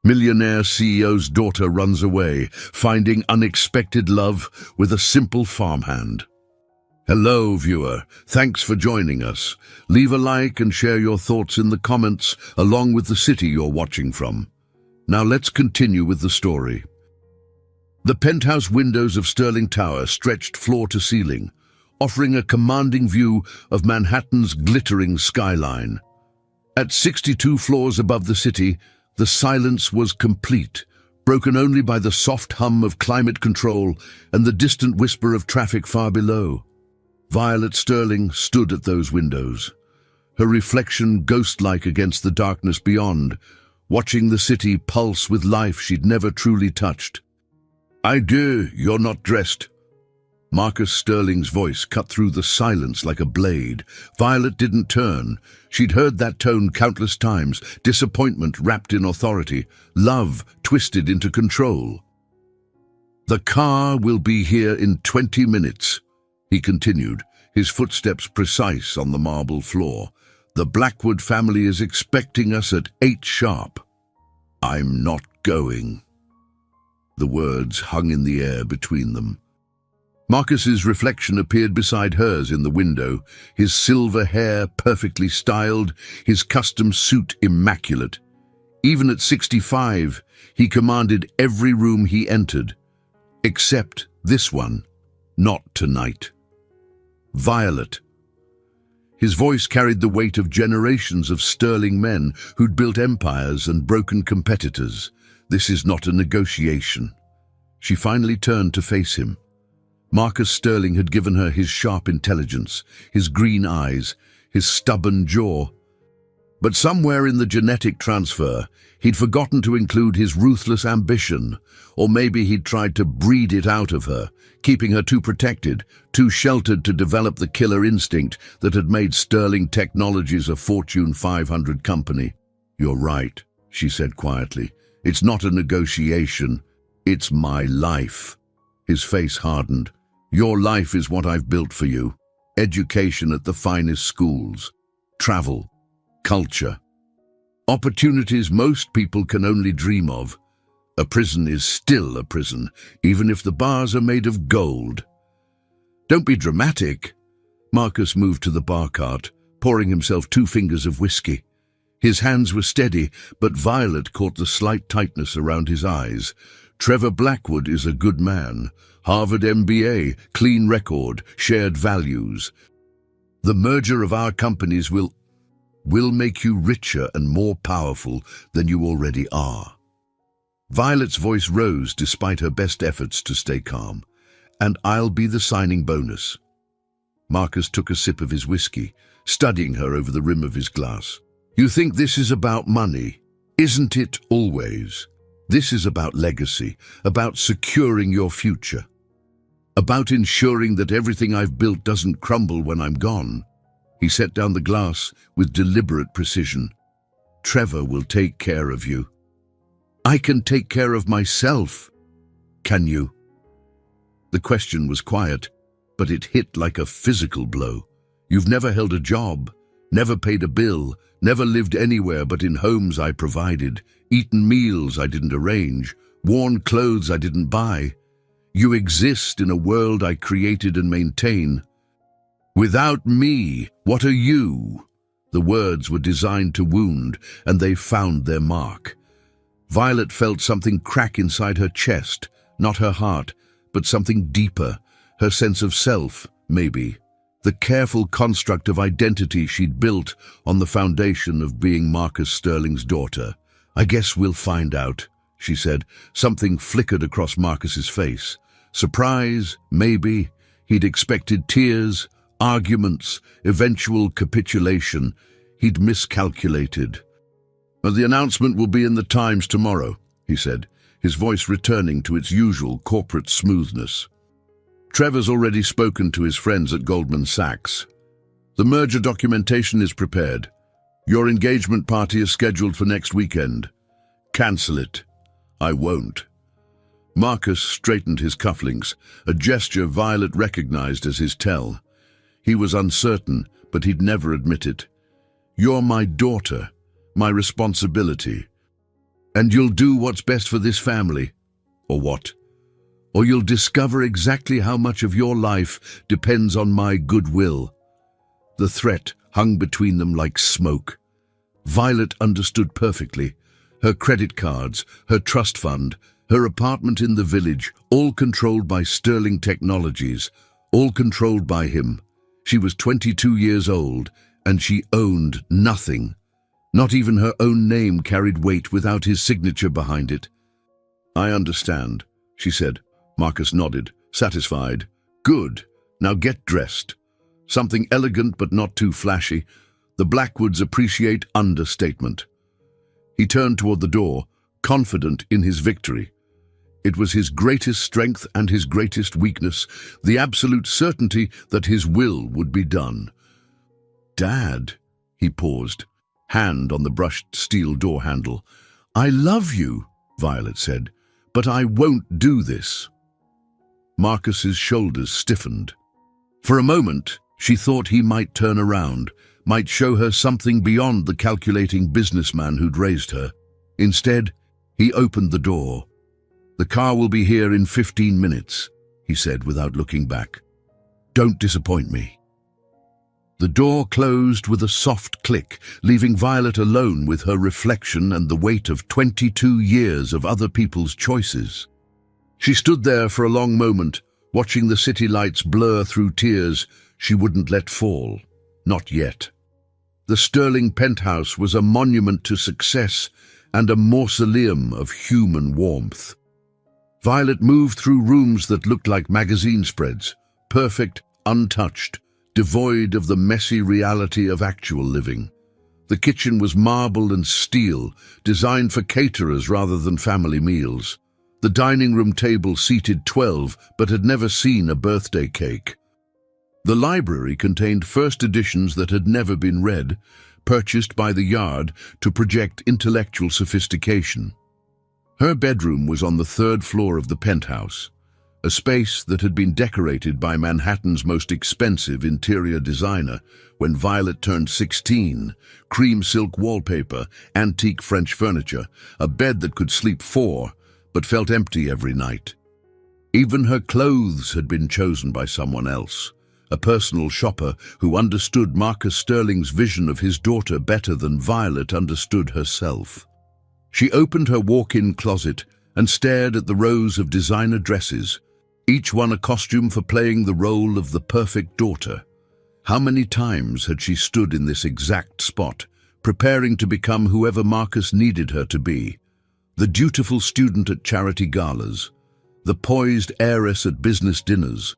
Millionaire CEO's daughter runs away, finding unexpected love with a simple farmhand. Hello, viewer. Thanks for joining us. Leave a like and share your thoughts in the comments, along with the city you're watching from. Now let's continue with the story. The penthouse windows of Sterling Tower stretched floor to ceiling, offering a commanding view of Manhattan's glittering skyline. At 62 floors above the city, the silence was complete, broken only by the soft hum of climate control and the distant whisper of traffic far below. Violet Sterling stood at those windows, her reflection ghost-like against the darkness beyond, watching the city pulse with life she'd never truly touched. "I do, you're not dressed." Marcus Sterling's voice cut through the silence like a blade. Violet didn't turn. She'd heard that tone countless times, disappointment wrapped in authority, love twisted into control. "The car will be here in 20 minutes, he continued, his footsteps precise on the marble floor. "The Blackwood family is expecting us at 8 sharp. I'm not going." The words hung in the air between them. Marcus's reflection appeared beside hers in the window, his silver hair perfectly styled, his custom suit immaculate. Even at 65, he commanded every room he entered, except this one. Not tonight. Violet. His voice carried the weight of generations of sterling men who'd built empires and broken competitors. "This is not a negotiation." She finally turned to face him. Marcus Sterling had given her his sharp intelligence, his green eyes, his stubborn jaw. But somewhere in the genetic transfer, he'd forgotten to include his ruthless ambition, or maybe he'd tried to breed it out of her, keeping her too protected, too sheltered to develop the killer instinct that had made Sterling Technologies a Fortune 500 company. "You're right," she said quietly. "It's not a negotiation. It's my life." His face hardened. "Your life is what I've built for you. Education at the finest schools. Travel. Culture. Opportunities most people can only dream of. A prison is still a prison, even if the bars are made of gold." "Don't be dramatic." Marcus moved to the bar cart, pouring himself 2 fingers of whiskey. His hands were steady, but Violet caught the slight tightness around his eyes. "Trevor Blackwood is a good man. Harvard MBA, clean record, shared values. The merger of our companies will make you richer and more powerful than you already are." Violet's voice rose despite her best efforts to stay calm. "And I'll be the signing bonus." Marcus took a sip of his whiskey, studying her over the rim of his glass. "You think this is about money? Isn't it always? This is about legacy, about securing your future, about ensuring that everything I've built doesn't crumble when I'm gone." He set down the glass with deliberate precision. "Trevor will take care of you." "I can take care of myself." "Can you?" The question was quiet, but it hit like a physical blow. "You've never held a job, never paid a bill, never lived anywhere but in homes I provided, eaten meals I didn't arrange, worn clothes I didn't buy. You exist in a world I created and maintain. Without me, what are you?" The words were designed to wound, and they found their mark. Violet felt something crack inside her chest, not her heart, but something deeper, her sense of self, maybe. The careful construct of identity she'd built on the foundation of being Marcus Sterling's daughter. "I guess we'll find out," she said. Something flickered across Marcus's face. Surprise, maybe. He'd expected tears, arguments, eventual capitulation. He'd miscalculated. "The announcement will be in the Times tomorrow," he said, his voice returning to its usual corporate smoothness. "Trevor's already spoken to his friends at Goldman Sachs. The merger documentation is prepared. Your engagement party is scheduled for next weekend. Cancel it." "I won't." Marcus straightened his cufflinks, a gesture Violet recognized as his tell. He was uncertain, but he'd never admit it. "You're my daughter, my responsibility." And you'll do what's best for this family. Or what? Or you'll discover exactly how much of your life depends on my goodwill. The threat hung between them like smoke. Violet understood perfectly. Her credit cards, her trust fund, her apartment in the village, all controlled by Sterling Technologies, all controlled by him. She was 22 years old, and she owned nothing. Not even her own name carried weight without his signature behind it. "I understand," she said. Marcus nodded, satisfied. "Good. Now get dressed. Something elegant but not too flashy. The Blackwoods appreciate understatement." He turned toward the door, confident in his victory. It was his greatest strength and his greatest weakness, the absolute certainty that his will would be done. "Dad," he paused, hand on the brushed steel door handle. "I love you," Violet said, "but I won't do this." Marcus's shoulders stiffened. For a moment, she thought he might turn around, might show her something beyond the calculating businessman who'd raised her. Instead, he opened the door. "The car will be here in 15 minutes, he said without looking back. "Don't disappoint me." The door closed with a soft click, leaving Violet alone with her reflection and the weight of 22 years of other people's choices. She stood there for a long moment, watching the city lights blur through tears she wouldn't let fall. Not yet. The Sterling penthouse was a monument to success and a mausoleum of human warmth. Violet moved through rooms that looked like magazine spreads, perfect, untouched, devoid of the messy reality of actual living. The kitchen was marble and steel, designed for caterers rather than family meals. The dining room table seated 12, but had never seen a birthday cake. The library contained first editions that had never been read, purchased by the yard to project intellectual sophistication. Her bedroom was on the 3rd floor of the penthouse, a space that had been decorated by Manhattan's most expensive interior designer when Violet turned 16, cream silk wallpaper, antique French furniture, a bed that could sleep 4, but felt empty every night. Even her clothes had been chosen by someone else, a personal shopper who understood Marcus Sterling's vision of his daughter better than Violet understood herself. She opened her walk-in closet and stared at the rows of designer dresses, each one a costume for playing the role of the perfect daughter. How many times had she stood in this exact spot, preparing to become whoever Marcus needed her to be? The dutiful student at charity galas, the poised heiress at business dinners,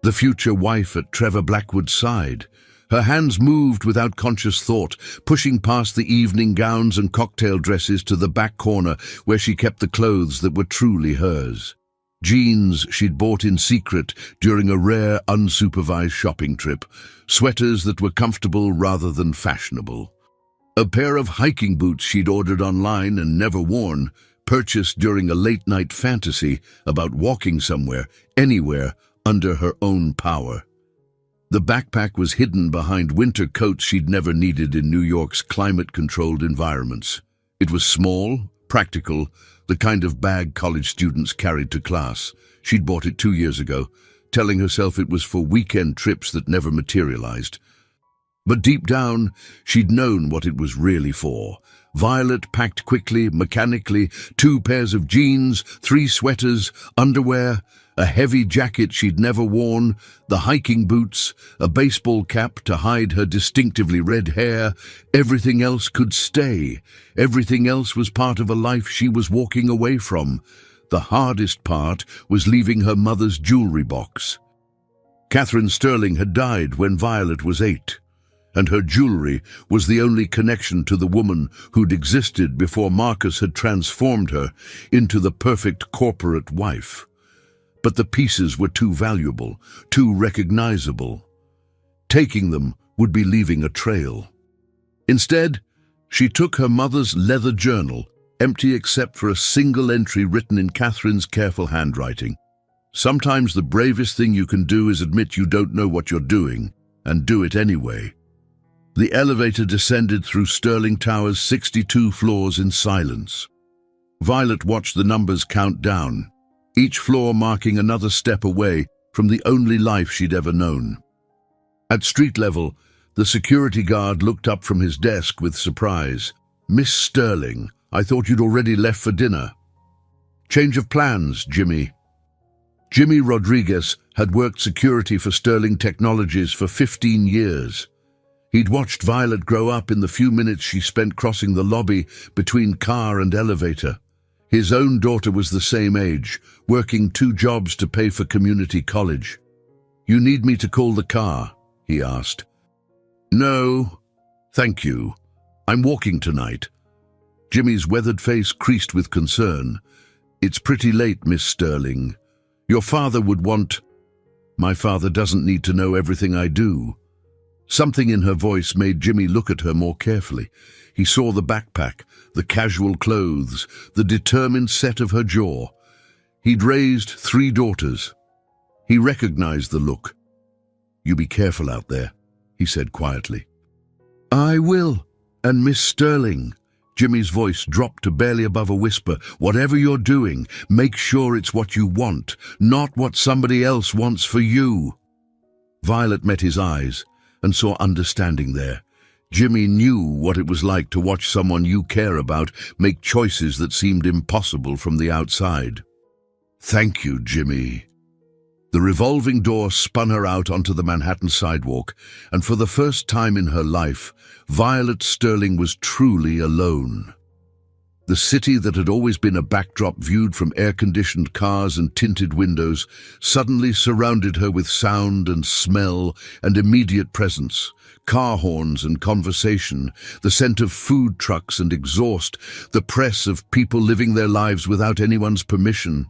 the future wife at Trevor Blackwood's side. Her hands moved without conscious thought, pushing past the evening gowns and cocktail dresses to the back corner where she kept the clothes that were truly hers. Jeans she'd bought in secret during a rare, unsupervised shopping trip, sweaters that were comfortable rather than fashionable. A pair of hiking boots she'd ordered online and never worn, purchased during a late-night fantasy about walking somewhere, anywhere, under her own power. The backpack was hidden behind winter coats she'd never needed in New York's climate-controlled environments. It was small, practical, the kind of bag college students carried to class. She'd bought it 2 years ago, telling herself it was for weekend trips that never materialized. But deep down, she'd known what it was really for. Violet packed quickly, mechanically, 2 pairs of jeans, 3 sweaters, underwear, a heavy jacket she'd never worn, the hiking boots, a baseball cap to hide her distinctively red hair. Everything else could stay. Everything else was part of a life she was walking away from. The hardest part was leaving her mother's jewelry box. Catherine Sterling had died when Violet was 8. And her jewelry was the only connection to the woman who'd existed before Marcus had transformed her into the perfect corporate wife. But the pieces were too valuable, too recognizable. Taking them would be leaving a trail. Instead, she took her mother's leather journal, empty except for a single entry written in Catherine's careful handwriting. Sometimes the bravest thing you can do is admit you don't know what you're doing, and do it anyway. The elevator descended through Sterling Tower's 62 floors in silence. Violet watched the numbers count down, each floor marking another step away from the only life she'd ever known. At street level, the security guard looked up from his desk with surprise. "Miss Sterling, I thought you'd already left for dinner." "Change of plans, Jimmy." Jimmy Rodriguez had worked security for Sterling Technologies for 15 years. He'd watched Violet grow up in the few minutes she spent crossing the lobby between car and elevator. His own daughter was the same age, working 2 jobs to pay for community college. "You need me to call the car?" he asked. "No, thank you. I'm walking tonight." Jimmy's weathered face creased with concern. "It's pretty late, Miss Sterling. Your father would want—" "My father doesn't need to know everything I do." Something in her voice made Jimmy look at her more carefully. He saw the backpack, the casual clothes, the determined set of her jaw. He'd raised 3 daughters. He recognized the look. "You be careful out there," he said quietly. "I will. And Miss Sterling," Jimmy's voice dropped to barely above a whisper, "whatever you're doing, make sure it's what you want, not what somebody else wants for you." Violet met his eyes and saw understanding there. Jimmy knew what it was like to watch someone you care about make choices that seemed impossible from the outside. "Thank you, Jimmy." The revolving door spun her out onto the Manhattan sidewalk, and for the first time in her life, Violet Sterling was truly alone. The city that had always been a backdrop viewed from air-conditioned cars and tinted windows suddenly surrounded her with sound and smell and immediate presence, car horns and conversation, the scent of food trucks and exhaust, the press of people living their lives without anyone's permission.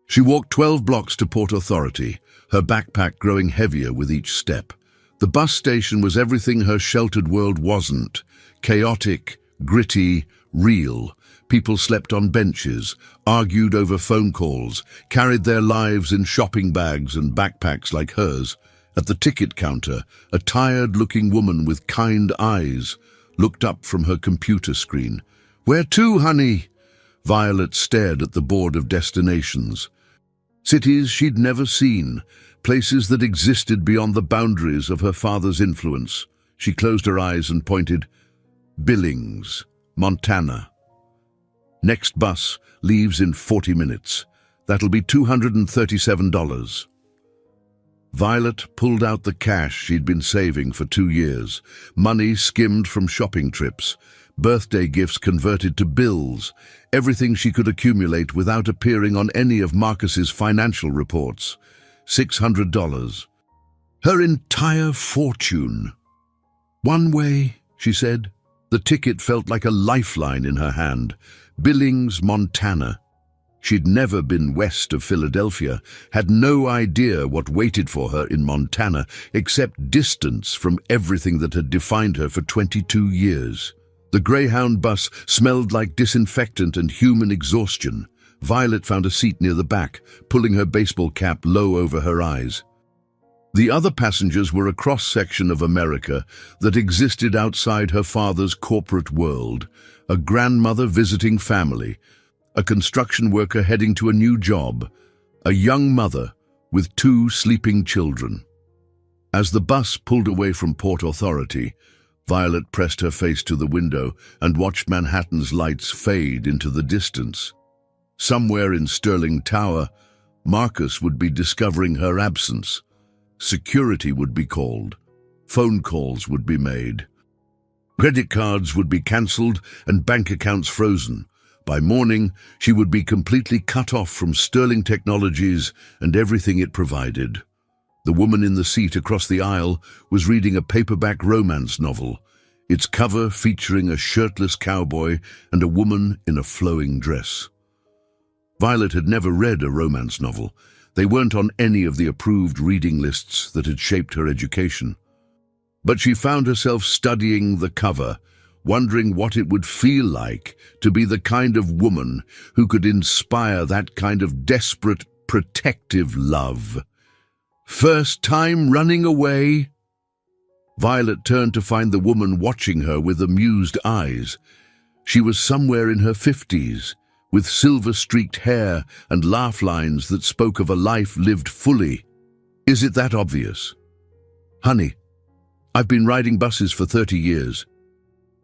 She walked 12 blocks to Port Authority, her backpack growing heavier with each step. The bus station was everything her sheltered world wasn't: chaotic, gritty, real. People slept on benches, argued over phone calls, carried their lives in shopping bags and backpacks like hers. At the ticket counter, a tired-looking woman with kind eyes looked up from her computer screen. "Where to, honey?" Violet stared at the board of destinations. Cities she'd never seen, places that existed beyond the boundaries of her father's influence. She closed her eyes and pointed. "Billings, Montana. Next bus leaves in 40 minutes. That'll be $237. Violet pulled out the cash she'd been saving for 2 years, money skimmed from shopping trips, birthday gifts converted to bills, everything she could accumulate without appearing on any of Marcus's financial reports. $600. Her entire fortune. "One way," she said. The ticket felt like a lifeline in her hand. Billings, Montana. She'd never been west of Philadelphia, had no idea what waited for her in Montana, except distance from everything that had defined her for 22 years. The Greyhound bus smelled like disinfectant and human exhaustion. Violet found a seat near the back, pulling her baseball cap low over her eyes. The other passengers were a cross-section of America that existed outside her father's corporate world. A grandmother visiting family, a construction worker heading to a new job, a young mother with 2 sleeping children. As the bus pulled away from Port Authority, Violet pressed her face to the window and watched Manhattan's lights fade into the distance. Somewhere in Sterling Tower, Marcus would be discovering her absence. Security would be called. Phone calls would be made. Credit cards would be cancelled and bank accounts frozen. By morning, she would be completely cut off from Sterling Technologies and everything it provided. The woman in the seat across the aisle was reading a paperback romance novel, its cover featuring a shirtless cowboy and a woman in a flowing dress. Violet had never read a romance novel. They weren't on any of the approved reading lists that had shaped her education. But she found herself studying the cover, wondering what it would feel like to be the kind of woman who could inspire that kind of desperate, protective love. First time running away? Violet turned to find the woman watching her with amused eyes. She was somewhere in her 50s, with silver-streaked hair and laugh lines that spoke of a life lived fully. Is it that obvious? Honey, I've been riding buses for 30 years.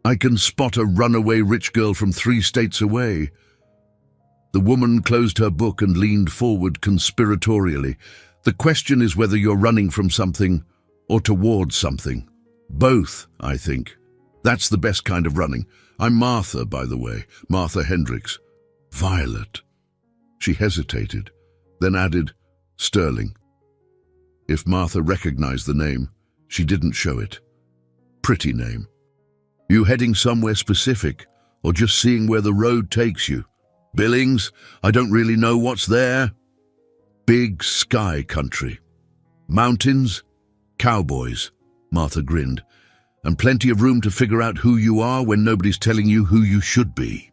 I can spot a runaway rich girl from 3 states away. The woman closed her book and leaned forward conspiratorially. The question is whether you're running from something or towards something. Both, I think. That's the best kind of running. I'm Martha, by the way, Martha Hendricks. Violet. She hesitated, then added, Sterling. If Martha recognized the name, she didn't show it. Pretty name. You heading somewhere specific, or just seeing where the road takes you? Billings? I don't really know what's there. Big sky country. Mountains? Cowboys. Martha grinned. And plenty of room to figure out who you are when nobody's telling you who you should be.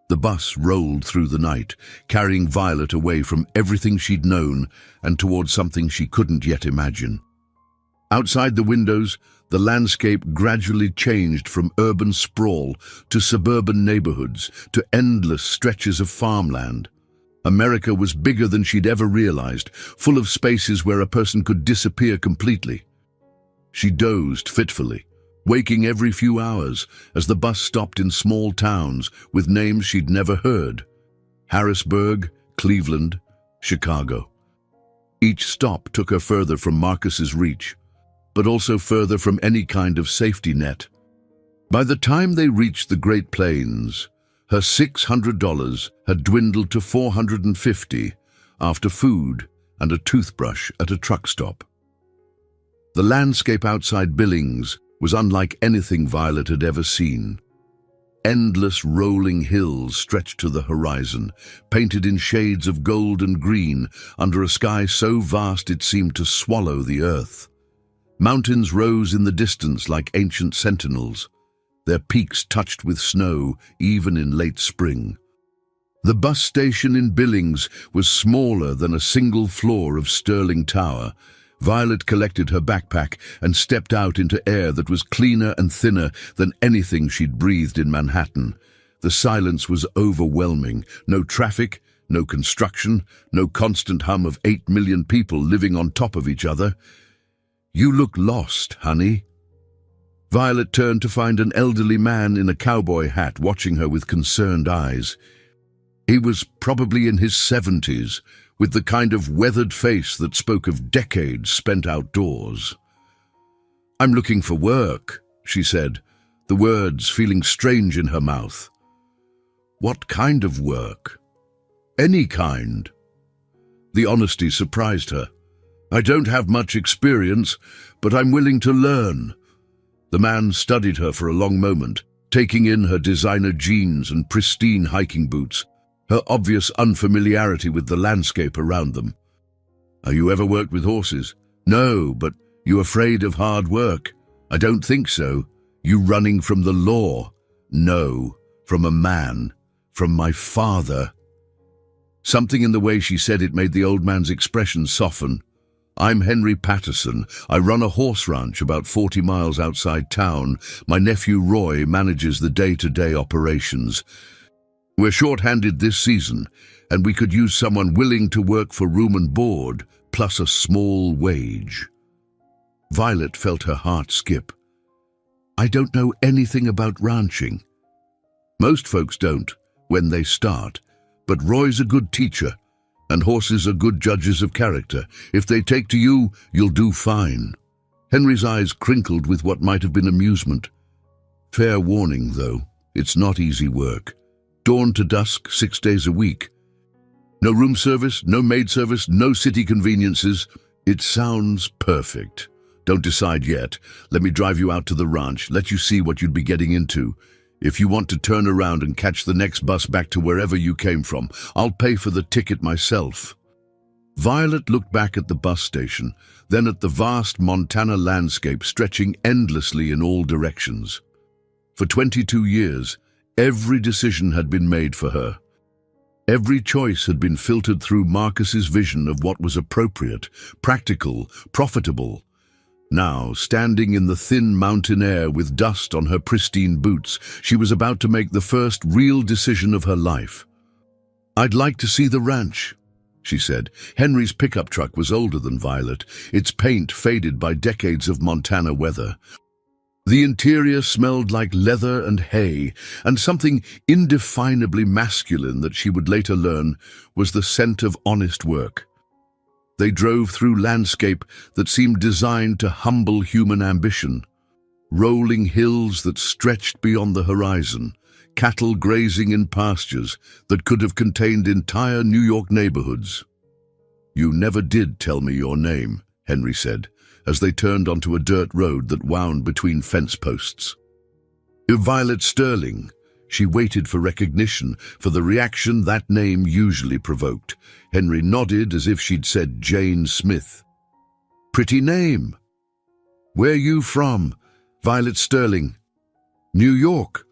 The bus rolled through the night, carrying Violet away from everything she'd known and towards something she couldn't yet imagine. Outside the windows, the landscape gradually changed from urban sprawl to suburban neighborhoods to endless stretches of farmland. America was bigger than she'd ever realized, full of spaces where a person could disappear completely. She dozed fitfully, waking every few hours as the bus stopped in small towns with names she'd never heard. Harrisburg, Cleveland, Chicago. Each stop took her further from Marcus's reach, but also further from any kind of safety net. By the time they reached the Great Plains, her $600 had dwindled to $450 after food and a toothbrush at a truck stop. The landscape outside Billings was unlike anything Violet had ever seen. Endless rolling hills stretched to the horizon, painted in shades of gold and green under a sky so vast it seemed to swallow the earth. Mountains rose in the distance like ancient sentinels, their peaks touched with snow even in late spring. The bus station in Billings was smaller than a single floor of Sterling Tower. Violet collected her backpack and stepped out into air that was cleaner and thinner than anything she'd breathed in Manhattan. The silence was overwhelming. No traffic, no construction, no constant hum of 8 million people living on top of each other. You look lost, honey. Violet turned to find an elderly man in a cowboy hat watching her with concerned eyes. He was probably in his 70s, with the kind of weathered face that spoke of decades spent outdoors. I'm looking for work, she said, the words feeling strange in her mouth. What kind of work? Any kind. The honesty surprised her. I don't have much experience, but I'm willing to learn. The man studied her for a long moment, taking in her designer jeans and pristine hiking boots, her obvious unfamiliarity with the landscape around them. Have you ever worked with horses? No, but you afraid of hard work? I don't think so. You running from the law? No, from a man, from my father. Something in the way she said it made the old man's expression soften. I'm Henry Patterson. I run a horse ranch about 40 miles outside town. My nephew Roy manages the day-to-day operations. We're short-handed this season, and we could use someone willing to work for room and board, plus a small wage. Violet felt her heart skip. I don't know anything about ranching. Most folks don't, when they start, but Roy's a good teacher, and horses are good judges of character. If they take to you, you'll do fine. Henry's eyes crinkled with what might have been amusement. Fair warning, though, it's not easy work. Dawn to dusk, 6 days a week. No room service, no maid service, no city conveniences. It sounds perfect. Don't decide yet. Let me drive you out to the ranch, let you see what you'd be getting into. If you want to turn around and catch the next bus back to wherever you came from, I'll pay for the ticket myself. Violet looked back at the bus station, then at the vast Montana landscape stretching endlessly in all directions. For 22 years, every decision had been made for her. Every choice had been filtered through Marcus's vision of what was appropriate, practical, profitable. Now, standing in the thin mountain air with dust on her pristine boots, she was about to make the first real decision of her life. "I'd like to see the ranch," she said. Henry's pickup truck was older than Violet, its paint faded by decades of Montana weather. The interior smelled like leather and hay, and something indefinably masculine that she would later learn was the scent of honest work. They drove through landscape that seemed designed to humble human ambition. Rolling hills that stretched beyond the horizon, cattle grazing in pastures that could have contained entire New York neighborhoods. "You never did tell me your name," Henry said, as they turned onto a dirt road that wound between fence posts. Violet Sterling. She waited for recognition, for the reaction that name usually provoked. Henry nodded as if she'd said Jane Smith. "Pretty name. Where you from?" "Violet Sterling." "New York."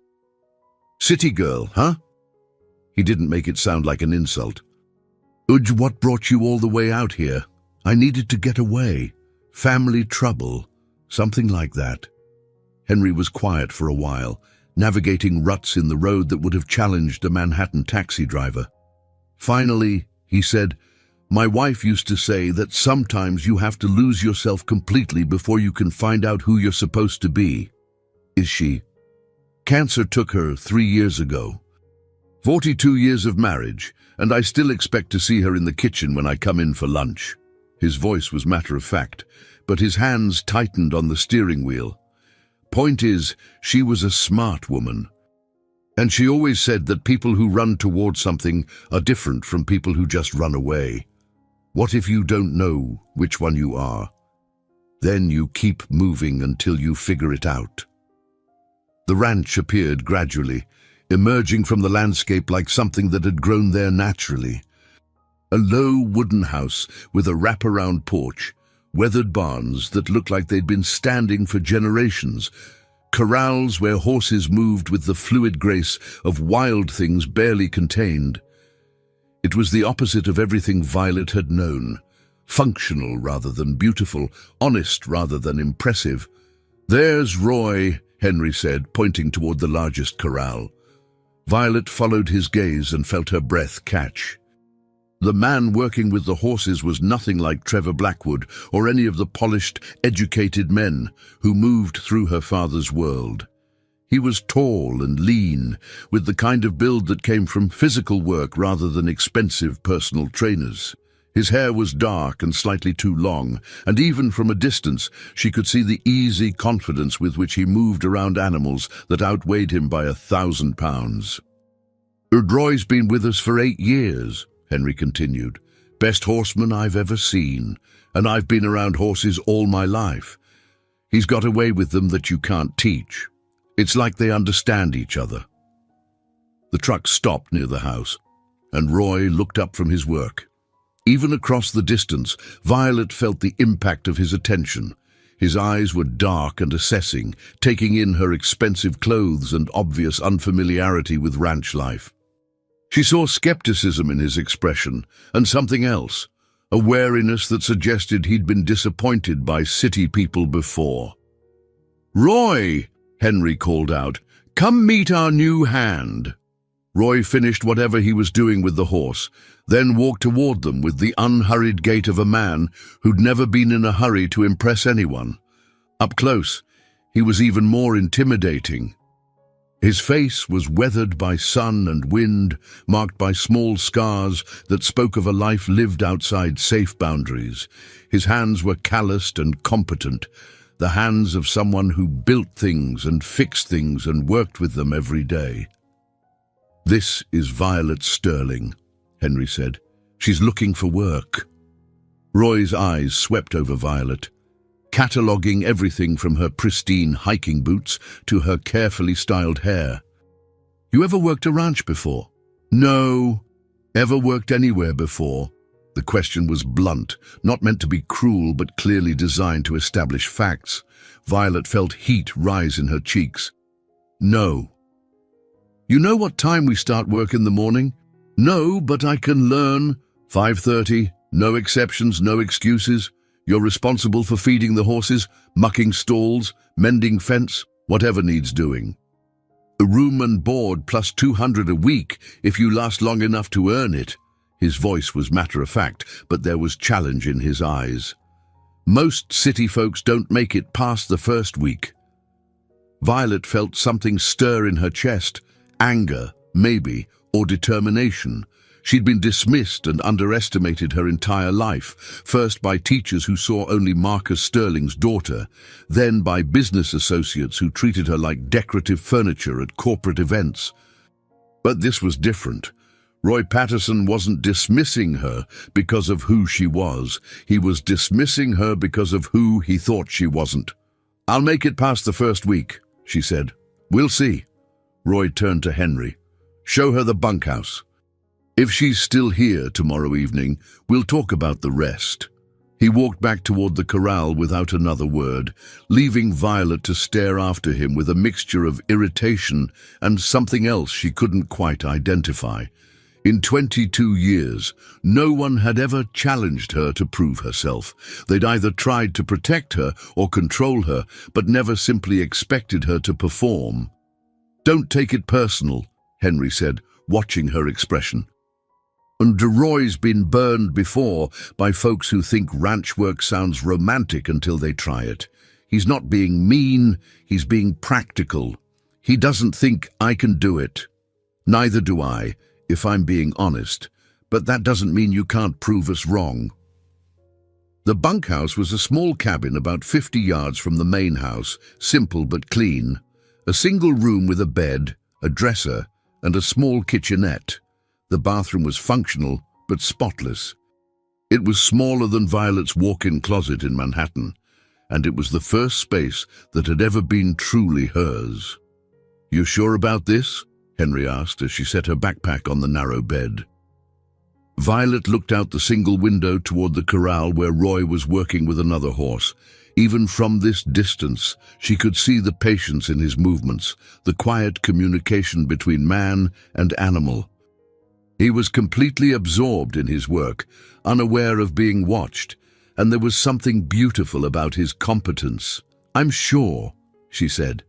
"City girl, huh?" He didn't make it sound like an insult. "What brought you all the way out here?" "I needed to get away. Family trouble, something like that." Henry was quiet for a while, navigating ruts in the road that would have challenged a Manhattan taxi driver. Finally, he said, "My wife used to say that sometimes you have to lose yourself completely before you can find out who you're supposed to be." "Is she?" "Cancer took her 3 years ago. 42 years of marriage, and I still expect to see her in the kitchen when I come in for lunch." His voice was matter-of-fact, but his hands tightened on the steering wheel. "Point is, she was a smart woman. And she always said that people who run towards something are different from people who just run away. What if you don't know which one you are? Then you keep moving until you figure it out." The ranch appeared gradually, emerging from the landscape like something that had grown there naturally. A low wooden house with a wraparound porch, weathered barns that looked like they'd been standing for generations, corrals where horses moved with the fluid grace of wild things barely contained. It was the opposite of everything Violet had known. Functional rather than beautiful, honest rather than impressive. "There's Roy," Henry said, pointing toward the largest corral. Violet followed his gaze and felt her breath catch. The man working with the horses was nothing like Trevor Blackwood or any of the polished, educated men who moved through her father's world. He was tall and lean, with the kind of build that came from physical work rather than expensive personal trainers. His hair was dark and slightly too long, and even from a distance she could see the easy confidence with which he moved around animals that outweighed him by 1,000 pounds. "Roy's been with us for 8 years, Henry continued. "Best horseman I've ever seen, and I've been around horses all my life. He's got a way with them that you can't teach. It's like they understand each other." The truck stopped near the house, and Roy looked up from his work. Even across the distance, Violet felt the impact of his attention. His eyes were dark and assessing, taking in her expensive clothes and obvious unfamiliarity with ranch life. She saw skepticism in his expression, and something else, a wariness that suggested he'd been disappointed by city people before. "Roy," Henry called out, "come meet our new hand." Roy finished whatever he was doing with the horse, then walked toward them with the unhurried gait of a man who'd never been in a hurry to impress anyone. Up close, he was even more intimidating. His face was weathered by sun and wind, marked by small scars that spoke of a life lived outside safe boundaries. His hands were calloused and competent, the hands of someone who built things and fixed things and worked with them every day. "This is Violet Sterling," Henry said. "She's looking for work." Roy's eyes swept over Violet, cataloguing everything from her pristine hiking boots to her carefully styled hair. "You ever worked a ranch before?" "No." "Ever worked anywhere before?" The question was blunt, not meant to be cruel but clearly designed to establish facts. Violet felt heat rise in her cheeks. "No." "You know what time we start work in the morning?" "No, but I can learn." 5:30, no exceptions, no excuses. You're responsible for feeding the horses, mucking stalls, mending fence, whatever needs doing." "A room and board plus 200 a week if you last long enough to earn it." His voice was matter-of-fact, but there was challenge in his eyes. "Most city folks don't make it past the first week." Violet felt something stir in her chest, anger, maybe, or determination. She'd been dismissed and underestimated her entire life, first by teachers who saw only Marcus Sterling's daughter, then by business associates who treated her like decorative furniture at corporate events. But this was different. Roy Patterson wasn't dismissing her because of who she was. He was dismissing her because of who he thought she wasn't. "I'll make it past the first week," she said. "We'll see." Roy turned to Henry. "Show her the bunkhouse. If she's still here tomorrow evening, we'll talk about the rest." He walked back toward the corral without another word, leaving Violet to stare after him with a mixture of irritation and something else she couldn't quite identify. In 22 years, no one had ever challenged her to prove herself. They'd either tried to protect her or control her, but never simply expected her to perform. "Don't take it personal," Henry said, watching her expression. "And Roy's been burned before by folks who think ranch work sounds romantic until they try it. He's not being mean, he's being practical. He doesn't think I can do it. Neither do I, if I'm being honest, but that doesn't mean you can't prove us wrong." The bunkhouse was a small cabin about 50 yards from the main house, simple but clean. A single room with a bed, a dresser, and a small kitchenette. The bathroom was functional, but spotless. It was smaller than Violet's walk-in closet in Manhattan, and it was the first space that had ever been truly hers. "You sure about this?" Henry asked as she set her backpack on the narrow bed. Violet looked out the single window toward the corral where Roy was working with another horse. Even from this distance, she could see the patience in his movements, the quiet communication between man and animal. He was completely absorbed in his work, unaware of being watched, and there was something beautiful about his competence. "I'm sure," she said.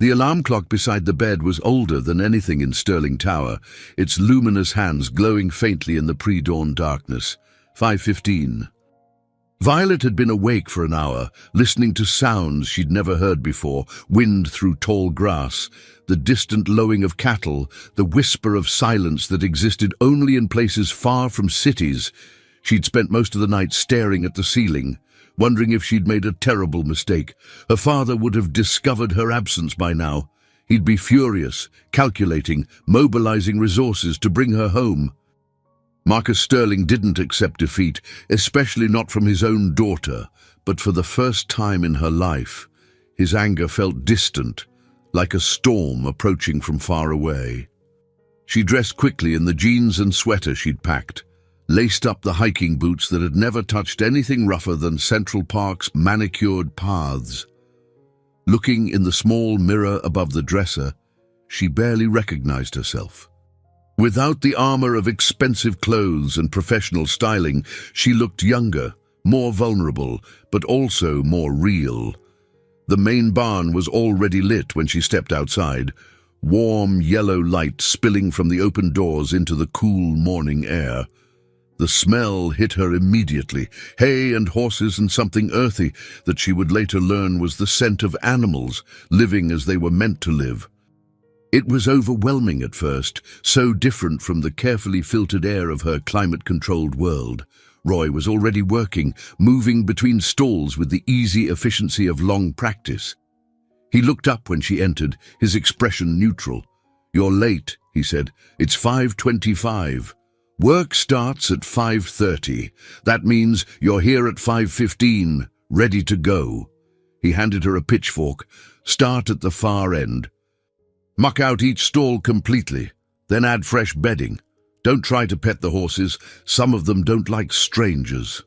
The alarm clock beside the bed was older than anything in Sterling Tower, its luminous hands glowing faintly in the pre-dawn darkness. 5:15. Violet had been awake for an hour, listening to sounds she'd never heard before, wind through tall grass, the distant lowing of cattle, the whisper of silence that existed only in places far from cities. She'd spent most of the night staring at the ceiling, wondering if she'd made a terrible mistake. Her father would have discovered her absence by now. He'd be furious, calculating, mobilizing resources to bring her home. Marcus Sterling didn't accept defeat, especially not from his own daughter, but for the first time in her life, his anger felt distant, like a storm approaching from far away. She dressed quickly in the jeans and sweater she'd packed, laced up the hiking boots that had never touched anything rougher than Central Park's manicured paths. Looking in the small mirror above the dresser, she barely recognized herself. Without the armor of expensive clothes and professional styling, she looked younger, more vulnerable, but also more real. The main barn was already lit when she stepped outside, warm yellow light spilling from the open doors into the cool morning air. The smell hit her immediately, hay and horses and something earthy that she would later learn was the scent of animals, living as they were meant to live. It was overwhelming at first, so different from the carefully filtered air of her climate-controlled world. Roy was already working, moving between stalls with the easy efficiency of long practice. He looked up when she entered, his expression neutral. "You're late," he said. "It's 5:25. Work starts at 5:30. That means you're here at 5:15, ready to go." He handed her a pitchfork. "Start at the far end. Muck out each stall completely, then add fresh bedding. Don't try to pet the horses, some of them don't like strangers."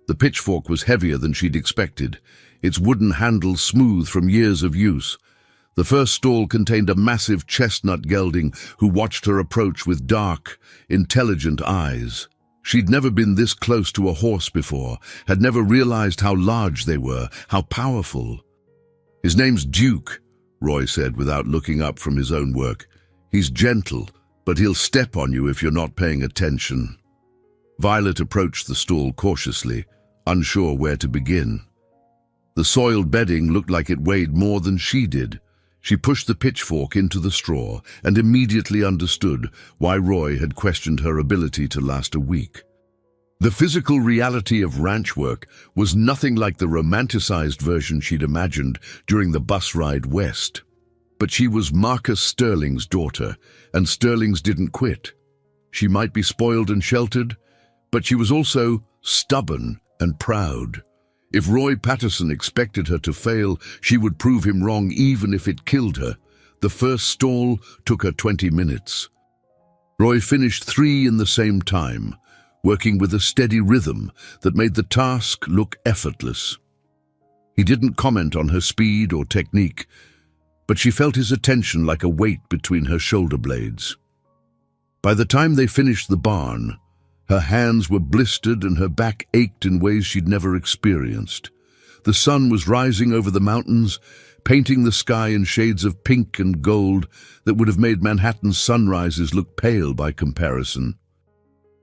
The pitchfork was heavier than she'd expected, its wooden handle smooth from years of use. The first stall contained a massive chestnut gelding who watched her approach with dark, intelligent eyes. She'd never been this close to a horse before, had never realized how large they were, how powerful. "His name's Duke," Roy said without looking up from his own work. "He's gentle, but he'll step on you if you're not paying attention." Violet approached the stall cautiously, unsure where to begin. The soiled bedding looked like it weighed more than she did. She pushed the pitchfork into the straw and immediately understood why Roy had questioned her ability to last a week. The physical reality of ranch work was nothing like the romanticized version she'd imagined during the bus ride west. But she was Marcus Sterling's daughter, and Sterling's didn't quit. She might be spoiled and sheltered, but she was also stubborn and proud. If Roy Patterson expected her to fail, she would prove him wrong even if it killed her. The first stall took her 20 minutes. Roy finished 3 in the same time, working with a steady rhythm that made the task look effortless. He didn't comment on her speed or technique, but she felt his attention like a weight between her shoulder blades. By the time they finished the barn, her hands were blistered and her back ached in ways she'd never experienced. The sun was rising over the mountains, painting the sky in shades of pink and gold that would have made Manhattan's sunrises look pale by comparison.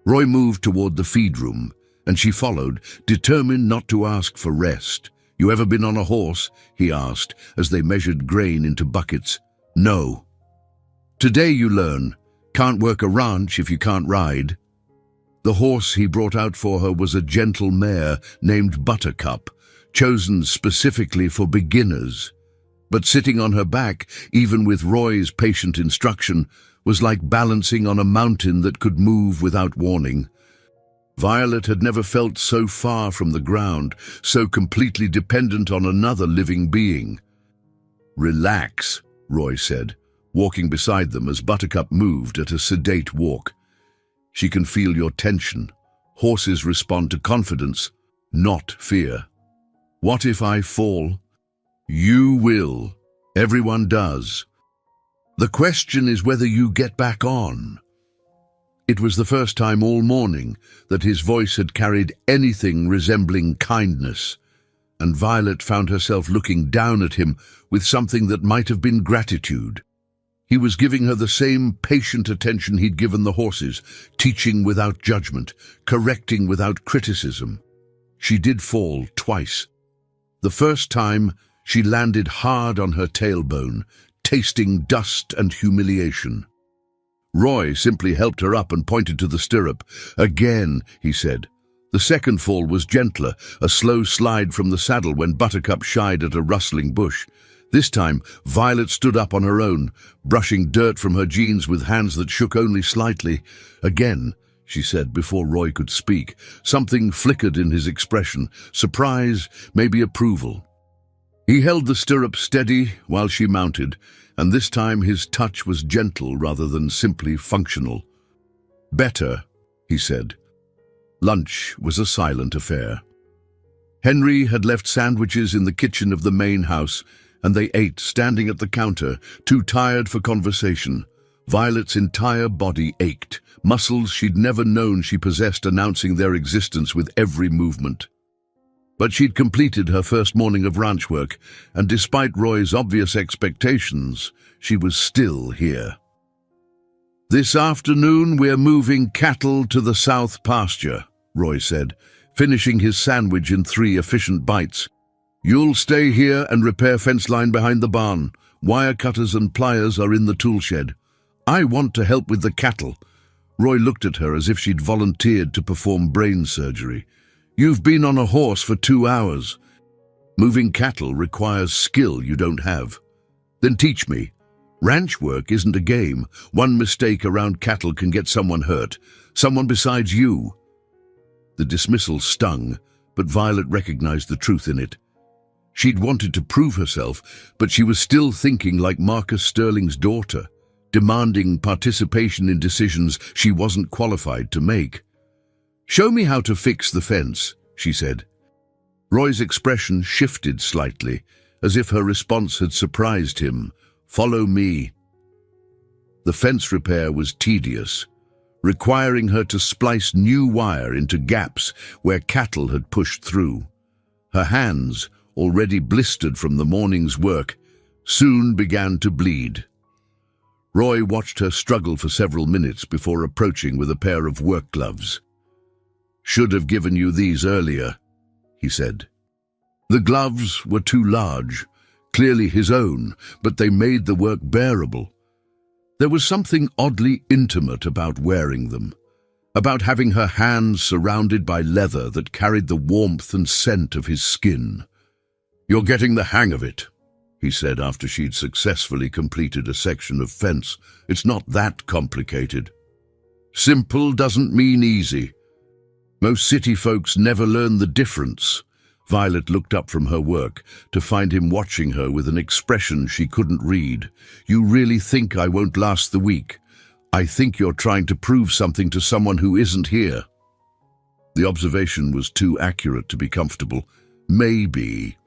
Roy moved toward the feed room, and she followed, determined not to ask for rest. "You ever been on a horse?" he asked as they measured grain into buckets. "No." "Today you learn. Can't work a ranch if you can't ride." The horse he brought out for her was a gentle mare named Buttercup, chosen specifically for beginners. But sitting on her back, even with Roy's patient instruction, was like balancing on a mountain that could move without warning. Violet had never felt so far from the ground, so completely dependent on another living being. "Relax," Roy said, walking beside them as Buttercup moved at a sedate walk. "She can feel your tension. Horses respond to confidence, not fear." "What if I fall?" "You will. Everyone does. The question is whether you get back on." It was the first time all morning that his voice had carried anything resembling kindness, and Violet found herself looking down at him with something that might have been gratitude. He was giving her the same patient attention he'd given the horses, teaching without judgment, correcting without criticism. She did fall twice. The first time, she landed hard on her tailbone, tasting dust and humiliation. Roy simply helped her up and pointed to the stirrup. "Again," he said. The second fall was gentler, a slow slide from the saddle when Buttercup shied at a rustling bush. This time, Violet stood up on her own, brushing dirt from her jeans with hands that shook only slightly. "Again," she said before Roy could speak. Something flickered in his expression, surprise, maybe approval. He held the stirrup steady while she mounted, and this time his touch was gentle rather than simply functional. "Better," he said. Lunch was a silent affair. Henry had left sandwiches in the kitchen of the main house, and they ate standing at the counter, too tired for conversation. Violet's entire body ached, muscles she'd never known she possessed announcing their existence with every movement. But she'd completed her first morning of ranch work, and despite Roy's obvious expectations, she was still here. "This afternoon we're moving cattle to the south pasture," Roy said, finishing his sandwich in 3 efficient bites. "You'll stay here and repair fence line behind the barn. Wire cutters and pliers are in the tool shed. I want to help with the cattle." Roy looked at her as if she'd volunteered to perform brain surgery. "You've been on a horse for 2 hours. Moving cattle requires skill you don't have." "Then teach me. Ranch work isn't a game. One mistake around cattle can get someone hurt. Someone besides you." The dismissal stung, but Violet recognized the truth in it. She'd wanted to prove herself, but she was still thinking like Marcus Sterling's daughter, demanding participation in decisions she wasn't qualified to make. "Show me how to fix the fence," she said. Roy's expression shifted slightly, as if her response had surprised him. "Follow me." The fence repair was tedious, requiring her to splice new wire into gaps where cattle had pushed through. Her hands, already blistered from the morning's work, soon began to bleed. Roy watched her struggle for several minutes before approaching with a pair of work gloves. "Should have given you these earlier," he said. The gloves were too large, clearly his own, but they made the work bearable. There was something oddly intimate about wearing them, about having her hands surrounded by leather that carried the warmth and scent of his skin. "You're getting the hang of it," he said after she'd successfully completed a section of fence. "It's not that complicated. Simple doesn't mean easy. Most city folks never learn the difference." Violet looked up from her work to find him watching her with an expression she couldn't read. "You really think I won't last the week? I think you're trying to prove something to someone who isn't here." The observation was too accurate to be comfortable. Maybe.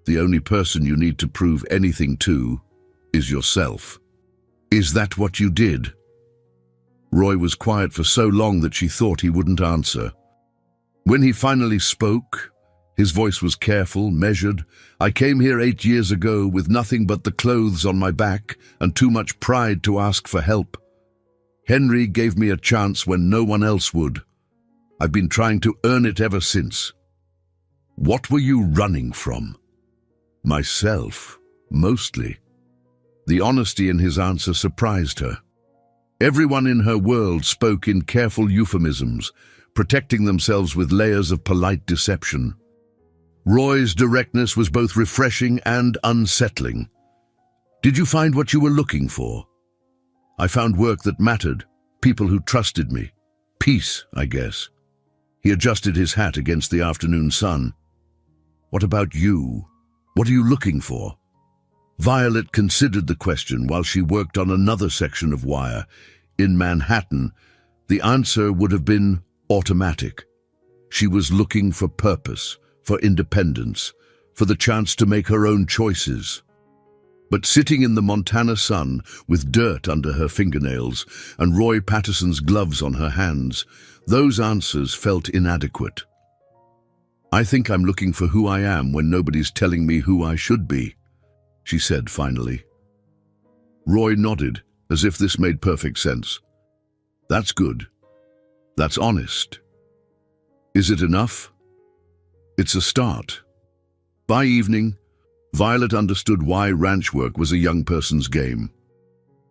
The only person you need to prove anything to is yourself. "Is that what you did?" Roy was quiet for so long that she thought he wouldn't answer. When he finally spoke, his voice was careful, measured. "I came here 8 years ago with nothing but the clothes on my back and too much pride to ask for help. Henry gave me a chance when no one else would. I've been trying to earn it ever since." "What were you running from?" "Myself, mostly." The honesty in his answer surprised her. Everyone in her world spoke in careful euphemisms, protecting themselves with layers of polite deception. Roy's directness was both refreshing and unsettling. "Did you find what you were looking for?" "I found work that mattered, people who trusted me. Peace, I guess." He adjusted his hat against the afternoon sun. "What about you? What are you looking for?" Violet considered the question while she worked on another section of wire. In Manhattan, the answer would have been automatic. She was looking for purpose, for independence, for the chance to make her own choices. But sitting in the Montana sun, with dirt under her fingernails and Roy Patterson's gloves on her hands, those answers felt inadequate. "I think I'm looking for who I am when nobody's telling me who I should be," she said finally. Roy nodded, as if this made perfect sense. "That's good. That's honest. Is it enough?" "It's a start." By evening, Violet understood why ranch work was a young person's game.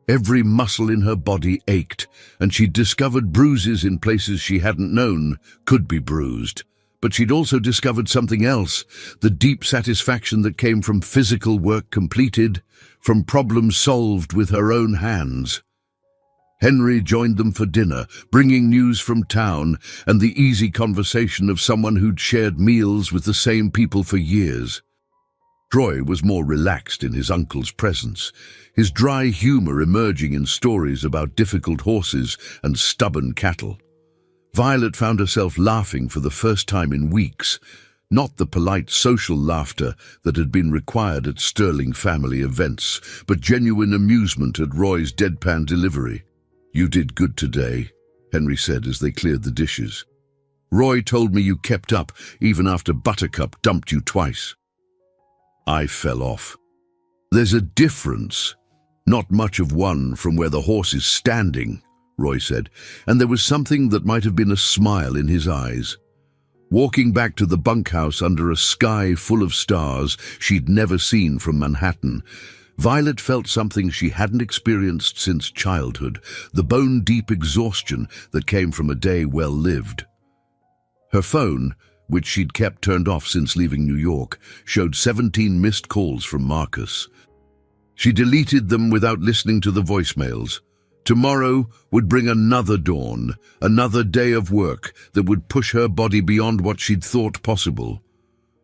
Every muscle in her body ached, and she'd discovered bruises in places she hadn't known could be bruised. But she'd also discovered something else, the deep satisfaction that came from physical work completed, from problems solved with her own hands. Henry joined them for dinner, bringing news from town and the easy conversation of someone who'd shared meals with the same people for years. Roy was more relaxed in his uncle's presence, his dry humor emerging in stories about difficult horses and stubborn cattle. Violet found herself laughing for the first time in weeks, not the polite social laughter that had been required at Sterling family events, but genuine amusement at Roy's deadpan delivery. "You did good today," Henry said as they cleared the dishes. "Roy told me you kept up even after Buttercup dumped you twice." "I fell off." "There's a difference. Not much of one from where the horse is standing," Roy said, and there was something that might have been a smile in his eyes. Walking back to the bunkhouse under a sky full of stars she'd never seen from Manhattan, Violet felt something she hadn't experienced since childhood, the bone-deep exhaustion that came from a day well lived. Her phone, which she'd kept turned off since leaving New York, showed 17 missed calls from Marcus. She deleted them without listening to the voicemails. Tomorrow would bring another dawn, another day of work that would push her body beyond what she'd thought possible.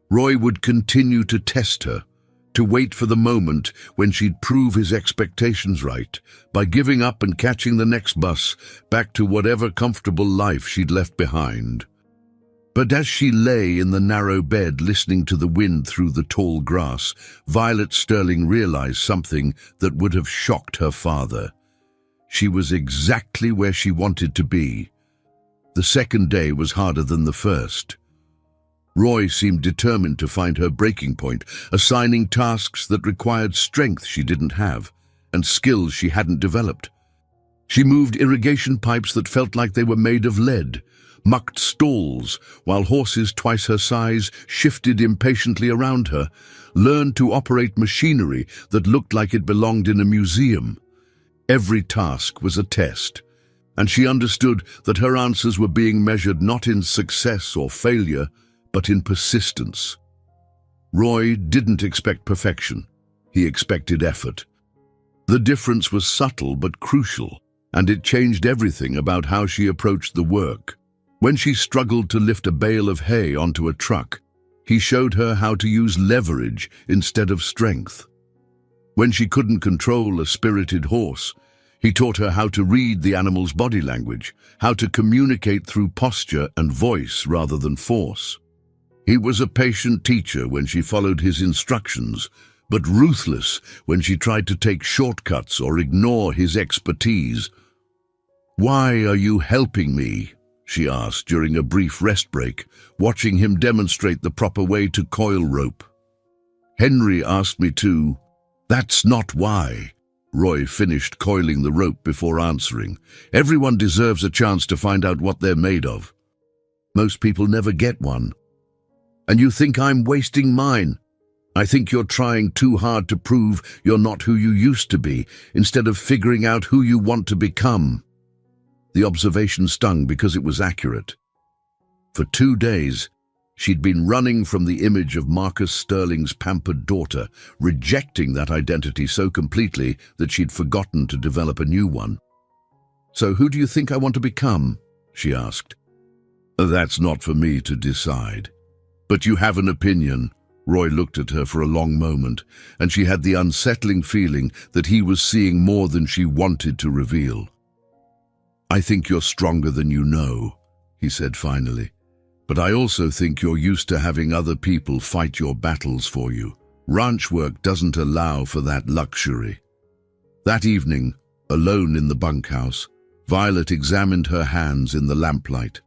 Roy would continue to test her, to wait for the moment when she'd prove his expectations right, by giving up and catching the next bus back to whatever comfortable life she'd left behind. But as she lay in the narrow bed listening to the wind through the tall grass, Violet Sterling realized something that would have shocked her father. She was exactly where she wanted to be. The second day was harder than the first. Roy seemed determined to find her breaking point, assigning tasks that required strength she didn't have and skills she hadn't developed. She moved irrigation pipes that felt like they were made of lead, mucked stalls while horses twice her size shifted impatiently around her, learned to operate machinery that looked like it belonged in a museum. Every task was a test, and she understood that her answers were being measured not in success or failure, but in persistence. Roy didn't expect perfection. He expected effort. The difference was subtle but crucial, and it changed everything about how she approached the work. When she struggled to lift a bale of hay onto a truck, he showed her how to use leverage instead of strength. When she couldn't control a spirited horse, he taught her how to read the animal's body language, how to communicate through posture and voice rather than force. He was a patient teacher when she followed his instructions, but ruthless when she tried to take shortcuts or ignore his expertise. "Why are you helping me?" she asked during a brief rest break, watching him demonstrate the proper way to coil rope. "Henry asked me to." "That's not why." Roy finished coiling the rope before answering. "Everyone deserves a chance to find out what they're made of. Most people never get one. And you think I'm wasting mine? I think you're trying too hard to prove you're not who you used to be, instead of figuring out who you want to become." The observation stung because it was accurate. For 2 days, she'd been running from the image of Marcus Sterling's pampered daughter, rejecting that identity so completely that she'd forgotten to develop a new one. "So who do you think I want to become?" she asked. "That's not for me to decide. But you have an opinion." Roy looked at her for a long moment, and she had the unsettling feeling that he was seeing more than she wanted to reveal. "I think you're stronger than you know," he said finally. "But I also think you're used to having other people fight your battles for you. Ranch work doesn't allow for that luxury." That evening, alone in the bunkhouse, Violet examined her hands in the lamplight.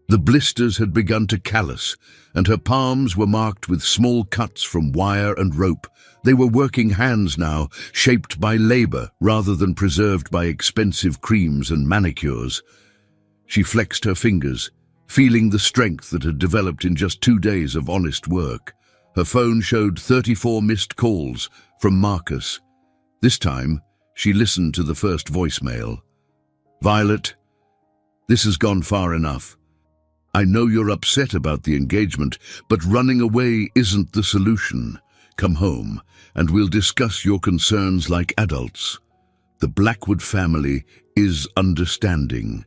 The blisters had begun to callous, and her palms were marked with small cuts from wire and rope. They were working hands now, shaped by labor rather than preserved by expensive creams and manicures. She flexed her fingers, feeling the strength that had developed in just 2 days of honest work. Her phone showed 34 missed calls from Marcus. This time, she listened to the first voicemail. "Violet, this has gone far enough. I know you're upset about the engagement, but running away isn't the solution. Come home, and we'll discuss your concerns like adults. The Blackwood family is understanding,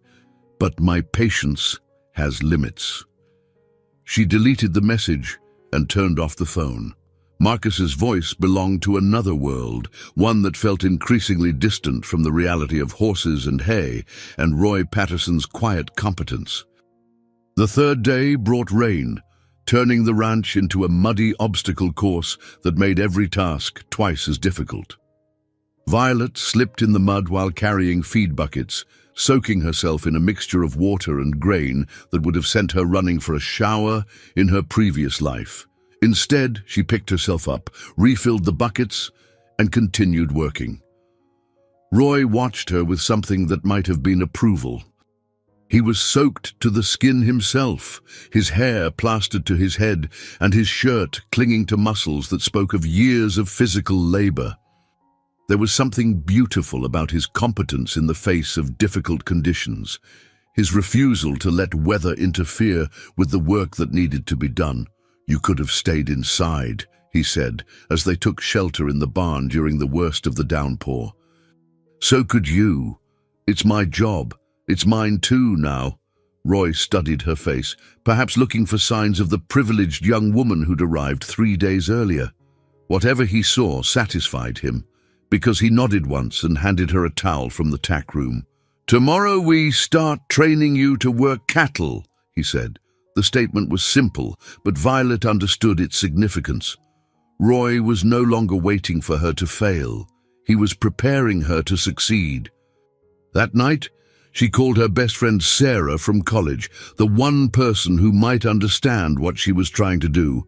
but my patience has limits." She deleted the message and turned off the phone. Marcus's voice belonged to another world, one that felt increasingly distant from the reality of horses and hay and Roy Patterson's quiet competence. The third day brought rain, turning the ranch into a muddy obstacle course that made every task twice as difficult. Violet slipped in the mud while carrying feed buckets, soaking herself in a mixture of water and grain that would have sent her running for a shower in her previous life. Instead, she picked herself up, refilled the buckets, and continued working. Roy watched her with something that might have been approval. He was soaked to the skin himself, his hair plastered to his head and his shirt clinging to muscles that spoke of years of physical labor. There was something beautiful about his competence in the face of difficult conditions, his refusal to let weather interfere with the work that needed to be done. "You could have stayed inside," he said, as they took shelter in the barn during the worst of the downpour. "So could you. It's my job. It's mine too now." Roy studied her face, perhaps looking for signs of the privileged young woman who'd arrived 3 days earlier. Whatever he saw satisfied him, because he nodded once and handed her a towel from the tack room. "Tomorrow we start training you to work cattle," he said. The statement was simple, but Violet understood its significance. Roy was no longer waiting for her to fail. He was preparing her to succeed. That night, She called her best friend Sarah from college, the one person who might understand what she was trying to do.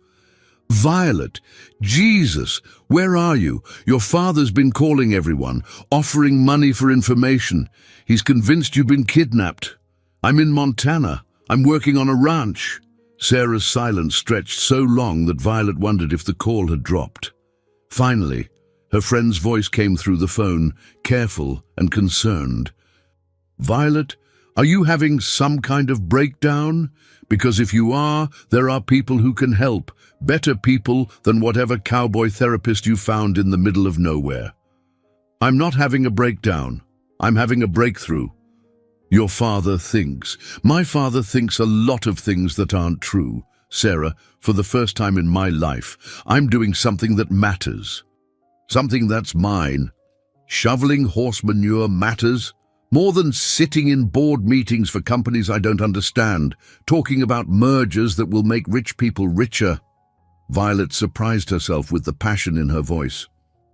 "Violet, Jesus, where are you? Your father's been calling everyone, offering money for information. He's convinced you've been kidnapped. I'm in Montana. I'm working on a ranch." Sarah's silence stretched so long that Violet wondered if the call had dropped. Finally, her friend's voice came through the phone, careful and concerned. "Violet, are you having some kind of breakdown? Because if you are, there are people who can help, better people than whatever cowboy therapist you found in the middle of nowhere." "I'm not having a breakdown. I'm having a breakthrough." "Your father thinks." "My father thinks a lot of things that aren't true. Sarah, for the first time in my life, I'm doing something that matters. Something that's mine. Shoveling horse manure matters. More than sitting in board meetings for companies I don't understand, talking about mergers that will make rich people richer." Violet surprised herself with the passion in her voice.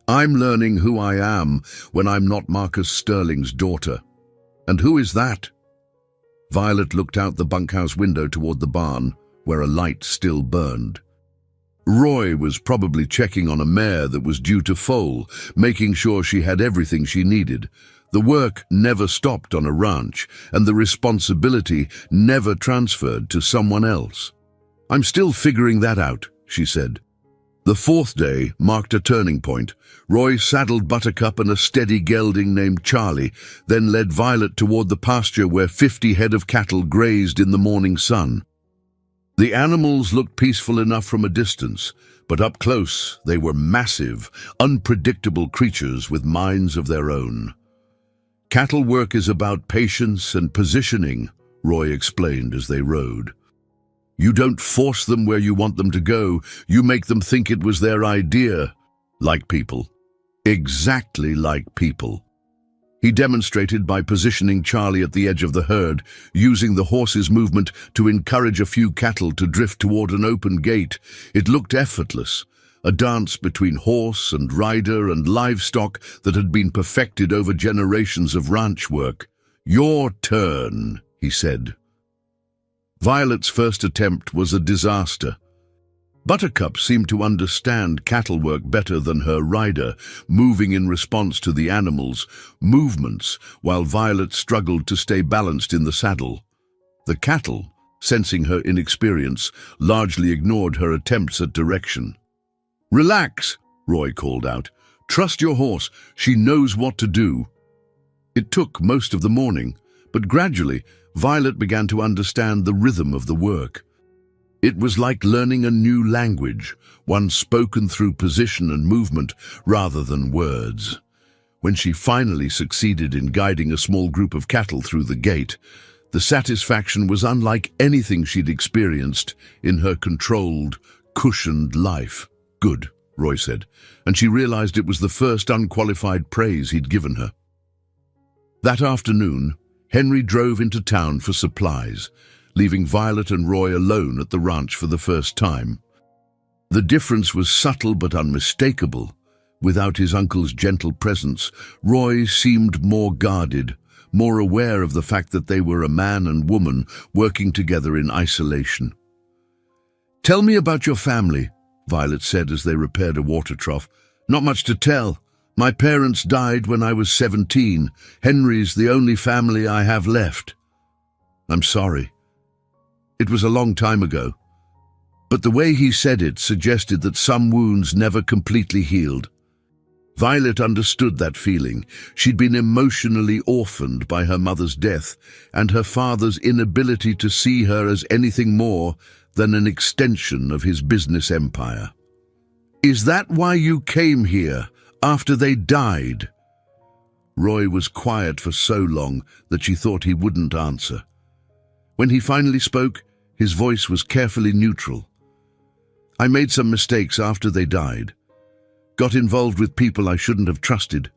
"I'm learning who I am when I'm not Marcus Sterling's daughter." "And who is that?" Violet looked out the bunkhouse window toward the barn, where a light still burned. Roy was probably checking on a mare that was due to foal, making sure she had everything she needed. The work never stopped on a ranch, and the responsibility never transferred to someone else. "I'm still figuring that out," she said. The fourth day marked a turning point. Roy saddled Buttercup and a steady gelding named Charlie, then led Violet toward the pasture where 50 head of cattle grazed in the morning sun. The animals looked peaceful enough from a distance, but up close they were massive, unpredictable creatures with minds of their own. "Cattle work is about patience and positioning," Roy explained as they rode. "You don't force them where you want them to go, you make them think it was their idea. Like people. Exactly like people." He demonstrated by positioning Charlie at the edge of the herd, using the horse's movement to encourage a few cattle to drift toward an open gate. It looked effortless, a dance between horse and rider and livestock that had been perfected over generations of ranch work. "Your turn," he said. Violet's first attempt was a disaster. Buttercup seemed to understand cattle work better than her rider, moving in response to the animals' movements, while Violet struggled to stay balanced in the saddle. The cattle, sensing her inexperience, largely ignored her attempts at direction. "Relax," Roy called out. "Trust your horse. She knows what to do." It took most of the morning, but gradually Violet began to understand the rhythm of the work. It was like learning a new language, one spoken through position and movement rather than words. When she finally succeeded in guiding a small group of cattle through the gate, the satisfaction was unlike anything she'd experienced in her controlled, cushioned life. "Good," Roy said, and she realized it was the first unqualified praise he'd given her. That afternoon, Henry drove into town for supplies, leaving Violet and Roy alone at the ranch for the first time. The difference was subtle but unmistakable. Without his uncle's gentle presence, Roy seemed more guarded, more aware of the fact that they were a man and woman working together in isolation. "Tell me about your family," Violet said as they repaired a water trough. "Not much to tell. My parents died when I was 17. Henry's the only family I have left." "I'm sorry. It was a long time ago." But the way he said it suggested that some wounds never completely healed. Violet understood that feeling. She'd been emotionally orphaned by her mother's death and her father's inability to see her as anything more than an extension of his business empire. "Is that why you came here, after they died?" Roy was quiet for so long that she thought he wouldn't answer. When he finally spoke, his voice was carefully neutral. "I made some mistakes after they died. Got involved with people I shouldn't have trusted.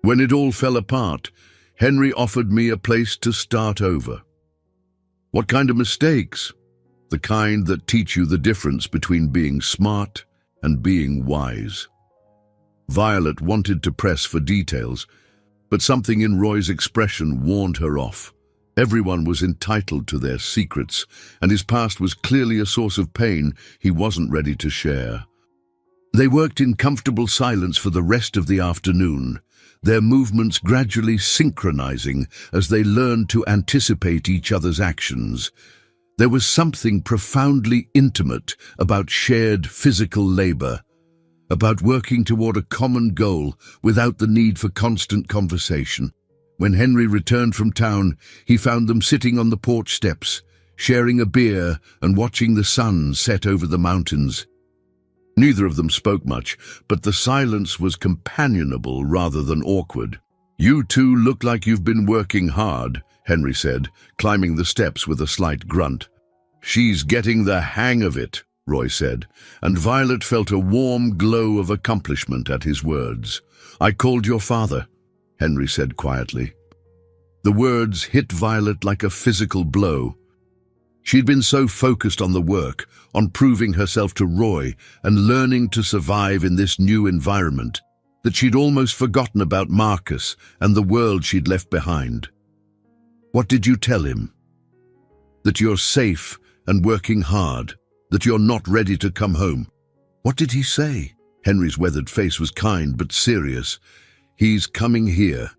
When it all fell apart, Henry offered me a place to start over." "What kind of mistakes?" "The kind that teach you the difference between being smart and being wise." Violet wanted to press for details, But something in Roy's expression warned her off. Everyone was entitled to their secrets, and his past was clearly a source of pain he wasn't ready to share. They worked in comfortable silence for the rest of the afternoon, their movements gradually synchronizing as they learned to anticipate each other's actions. There was something profoundly intimate about shared physical labor, about working toward a common goal without the need for constant conversation. When Henry returned from town, he found them sitting on the porch steps, sharing a beer and watching the sun set over the mountains. Neither of them spoke much, but the silence was companionable rather than awkward. "You two look like you've been working hard," Henry said, climbing the steps with a slight grunt. "She's getting the hang of it," Roy said, and Violet felt a warm glow of accomplishment at his words. "I called your father," Henry said quietly. The words hit Violet like a physical blow. She'd been so focused on the work, on proving herself to Roy and learning to survive in this new environment, that she'd almost forgotten about Marcus and the world she'd left behind. "What did you tell him?" "That you're safe and working hard, that you're not ready to come home." "What did he say?" Henry's weathered face was kind but serious. "He's coming here.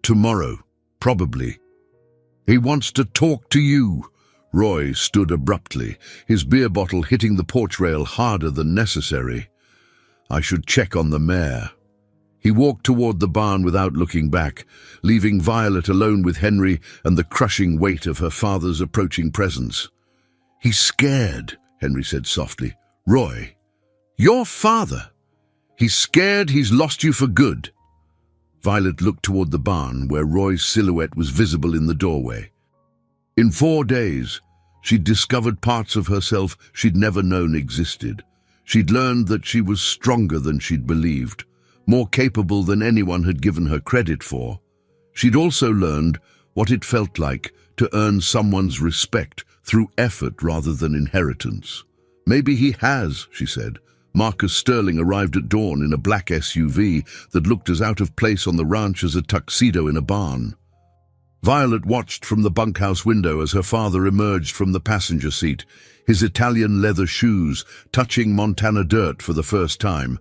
Tomorrow, probably. He wants to talk to you." Roy stood abruptly, his beer bottle hitting the porch rail harder than necessary. "I should check on the mare." He walked toward the barn without looking back, leaving Violet alone with Henry and the crushing weight of her father's approaching presence. "He's scared," Henry said softly. "Roy, your father. He's scared he's lost you for good." Violet looked toward the barn, where Roy's silhouette was visible in the doorway. In 4 days, she'd discovered parts of herself she'd never known existed. She'd learned that she was stronger than she'd believed, more capable than anyone had given her credit for. She'd also learned what it felt like to earn someone's respect through effort rather than inheritance. "Maybe he has," she said. Marcus Sterling arrived at dawn in a black SUV that looked as out of place on the ranch as a tuxedo in a barn. Violet watched from the bunkhouse window as her father emerged from the passenger seat, his Italian leather shoes touching Montana dirt for the first time.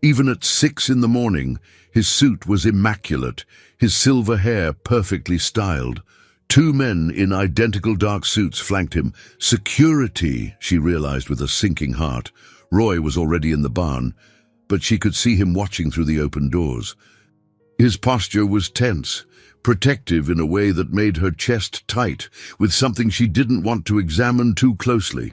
Even at 6 in the morning, his suit was immaculate, his silver hair perfectly styled. 2 men in identical dark suits flanked him. Security, she realized with a sinking heart. Roy was already in the barn, but she could see him watching through the open doors. His posture was tense, protective in a way that made her chest tight, with something she didn't want to examine too closely.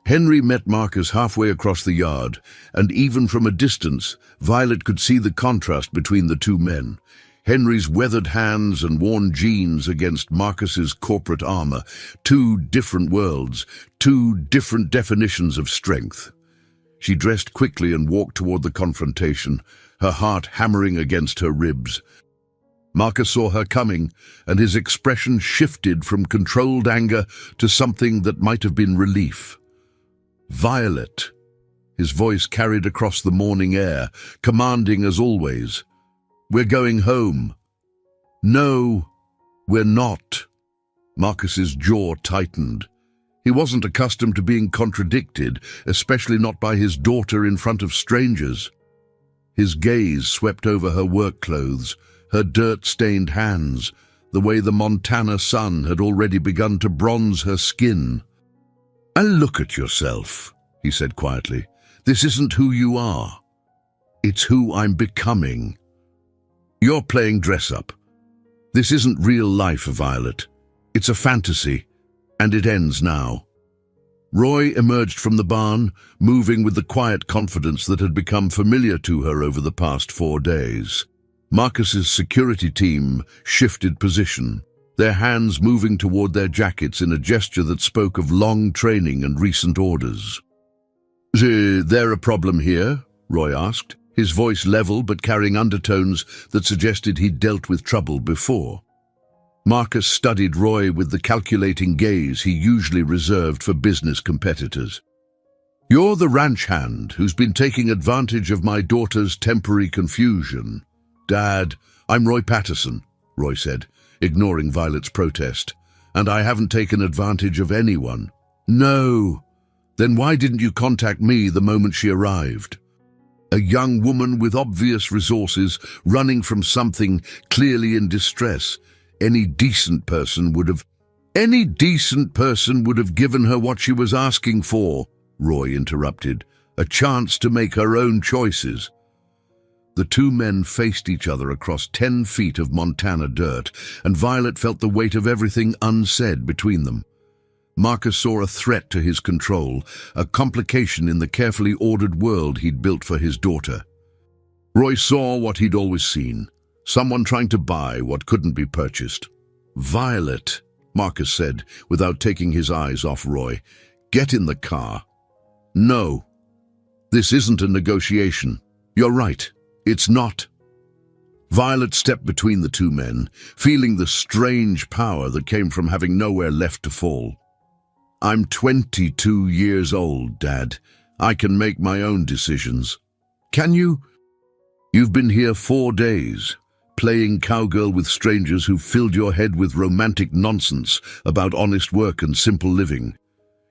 Henry met Marcus halfway across the yard, and even from a distance, Violet could see the contrast between the 2 men. Henry's weathered hands and worn jeans against Marcus's corporate armor. 2 different worlds, 2 different definitions of strength. She dressed quickly and walked toward the confrontation, her heart hammering against her ribs. Marcus saw her coming, and his expression shifted from controlled anger to something that might have been relief. "Violet," his voice carried across the morning air, commanding as always. "We're going home." "No, we're not." Marcus's jaw tightened. He wasn't accustomed to being contradicted, especially not by his daughter in front of strangers. His gaze swept over her work clothes, her dirt-stained hands, the way the Montana sun had already begun to bronze her skin. "Look at yourself," he said quietly. "This isn't who you are. It's who I'm becoming. You're playing dress-up. This isn't real life, Violet. It's a fantasy, and it ends now." Roy emerged from the barn, moving with the quiet confidence that had become familiar to her over the past 4 days. Marcus's security team shifted position, their hands moving toward their jackets in a gesture that spoke of long training and recent orders. "Is there a problem here?" Roy asked, his voice level but carrying undertones that suggested he'd dealt with trouble before. Marcus studied Roy with the calculating gaze he usually reserved for business competitors. "You're the ranch hand who's been taking advantage of my daughter's temporary confusion. Dad, I'm Roy Patterson, Roy said, ignoring Violet's protest. And I haven't taken advantage of anyone. No. Then why didn't you contact me the moment she arrived? A young woman with obvious resources running from something clearly in distress. Any decent person would have given her what she was asking for, Roy interrupted. A chance to make her own choices. The two men faced each other across 10 feet of Montana dirt, and Violet felt the weight of everything unsaid between them. Marcus saw a threat to his control, a complication in the carefully ordered world he'd built for his daughter. Roy saw what he'd always seen, someone trying to buy what couldn't be purchased. Violet, Marcus said, without taking his eyes off Roy, get in the car. No, this isn't a negotiation. You're right, it's not. Violet stepped between the two men, feeling the strange power that came from having nowhere left to fall. I'm 22 years old, Dad. I can make my own decisions. Can you? You've been here 4 days, playing cowgirl with strangers who filled your head with romantic nonsense about honest work and simple living.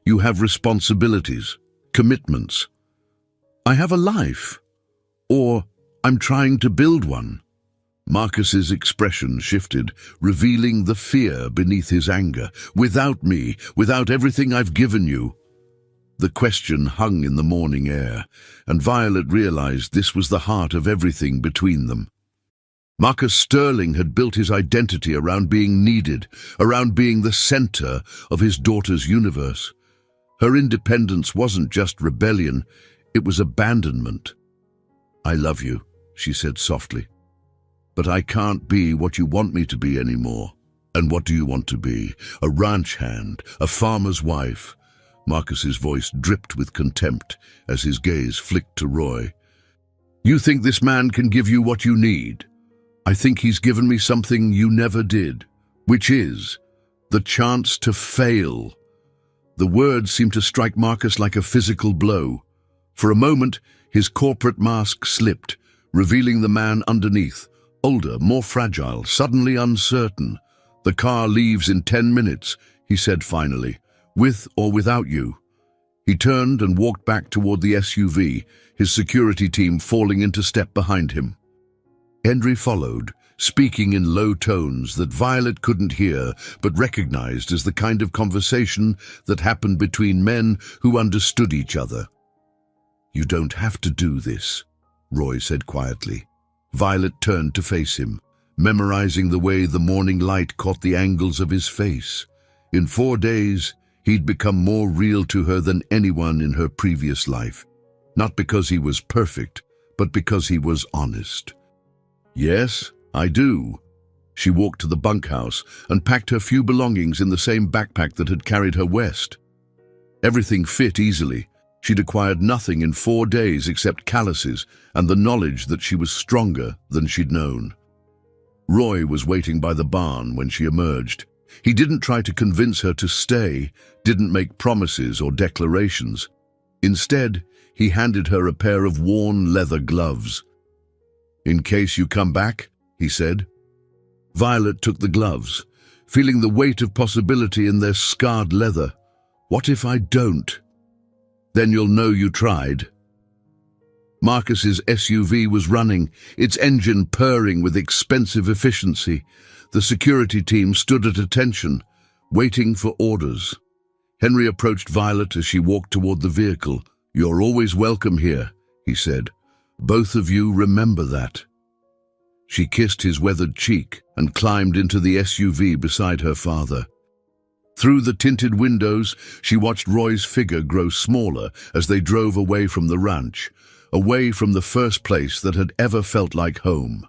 You have responsibilities, commitments. I have a life. Or I'm trying to build one. Marcus's expression shifted, revealing the fear beneath his anger. Without me, without everything I've given you. The question hung in the morning air, and Violet realized this was the heart of everything between them. Marcus Sterling had built his identity around being needed, around being the center of his daughter's universe. Her independence wasn't just rebellion, it was abandonment. I love you, she said softly. But I can't be what you want me to be anymore. And what do you want to be? A ranch hand, a farmer's wife? Marcus's voice dripped with contempt as his gaze flicked to Roy. You think this man can give you what you need? I think he's given me something you never did, which is the chance to fail. The words seemed to strike Marcus like a physical blow. For a moment, his corporate mask slipped, revealing the man underneath, older, more fragile, suddenly uncertain. The car leaves in 10 minutes, he said finally, with or without you. He turned and walked back toward the SUV, his security team falling into step behind him. Henry followed, speaking in low tones that Violet couldn't hear but recognized as the kind of conversation that happened between men who understood each other. You don't have to do this, Roy said quietly. Violet turned to face him, memorizing the way the morning light caught the angles of his face. In 4 days, he'd become more real to her than anyone in her previous life. Not because he was perfect, but because he was honest. Yes, I do. She walked to the bunkhouse and packed her few belongings in the same backpack that had carried her west. Everything fit easily. She'd acquired nothing in 4 days except calluses and the knowledge that she was stronger than she'd known. Roy was waiting by the barn when she emerged. He didn't try to convince her to stay, didn't make promises or declarations. Instead, he handed her a pair of worn leather gloves. In case you come back, he said. Violet took the gloves, feeling the weight of possibility in their scarred leather. What if I don't? Then you'll know you tried. Marcus's SUV was running, its engine purring with expensive efficiency. The security team stood at attention, waiting for orders. Henry approached Violet as she walked toward the vehicle. You're always welcome here, he said. Both of you remember that. She kissed his weathered cheek and climbed into the SUV beside her father. Through the tinted windows, she watched Roy's figure grow smaller as they drove away from the ranch, away from the first place that had ever felt like home.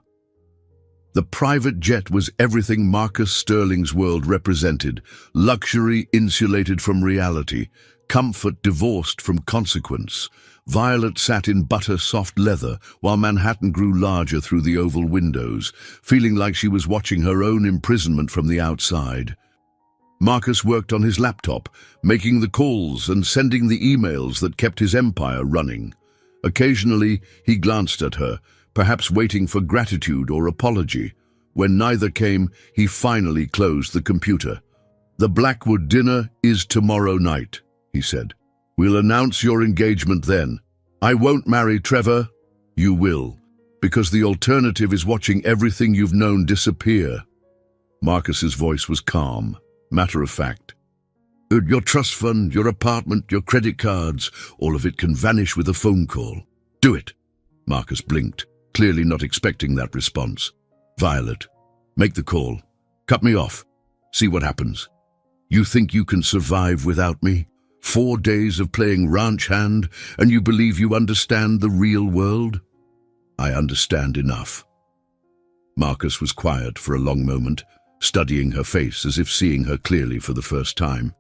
The private jet was everything Marcus Sterling's world represented, luxury insulated from reality, comfort divorced from consequence. Violet sat in butter-soft leather while Manhattan grew larger through the oval windows, feeling like she was watching her own imprisonment from the outside. Marcus worked on his laptop, making the calls and sending the emails that kept his empire running. Occasionally, he glanced at her, perhaps waiting for gratitude or apology. When neither came, he finally closed the computer. "The Blackwood dinner is tomorrow night," he said. "We'll announce your engagement then. I won't marry Trevor. You will, because the alternative is watching everything you've known disappear." Marcus's voice was calm, matter-of-fact. "Your trust fund, your apartment, your credit cards, all of it can vanish with a phone call. Do it." Marcus blinked, clearly not expecting that response. "Violet, make the call. Cut me off. See what happens. You think you can survive without me? 4 days of playing ranch hand, and you believe you understand the real world?" "I understand enough." Marcus was quiet for a long moment, studying her face as if seeing her clearly for the first time.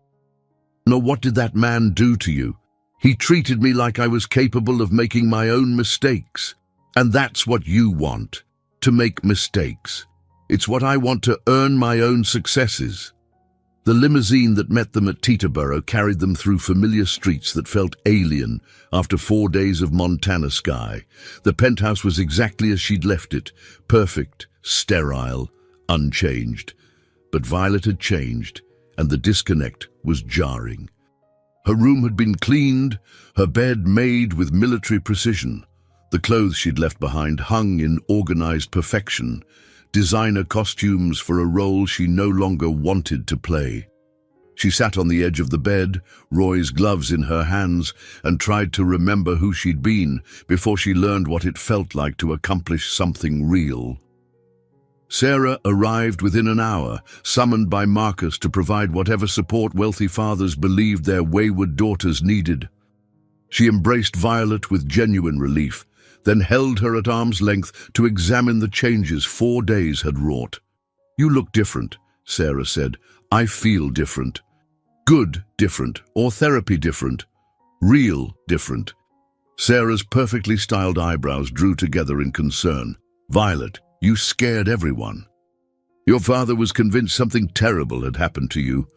"No, what did that man do to you? He treated me like I was capable of making my own mistakes. And that's what you want, to make mistakes. It's what I want, to earn my own successes." The limousine that met them at Teterboro carried them through familiar streets that felt alien after 4 days of Montana sky. The penthouse was exactly as she'd left it, perfect, sterile, unchanged. But Violet had changed, and the disconnect was jarring. Her room had been cleaned, her bed made with military precision. The clothes she'd left behind hung in organized perfection, designer costumes for a role she no longer wanted to play. She sat on the edge of the bed, Roy's gloves in her hands, and tried to remember who she'd been before she learned what it felt like to accomplish something real. Sarah arrived within an hour, summoned by Marcus to provide whatever support wealthy fathers believed their wayward daughters needed. She embraced Violet with genuine relief, then held her at arm's length to examine the changes 4 days had wrought. "You look different," Sarah said. "I feel different. Good different, or therapy different. Real different." Sarah's perfectly styled eyebrows drew together in concern. "Violet, you scared everyone. Your father was convinced something terrible had happened to you.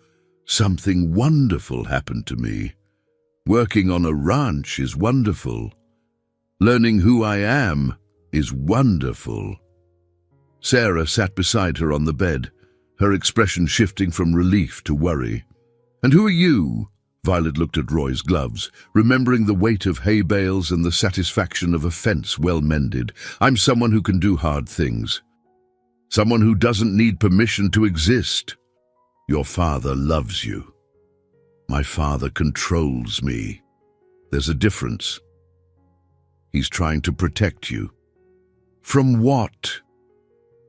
Something wonderful happened to me. Working on a ranch is wonderful. Learning who I am is wonderful." Sarah sat beside her on the bed, her expression shifting from relief to worry. "And who are you?" Violet looked at Roy's gloves, remembering the weight of hay bales and the satisfaction of a fence well mended. "I'm someone who can do hard things. Someone who doesn't need permission to exist. Your father loves you. My father controls me. There's a difference. He's trying to protect you." "From what?"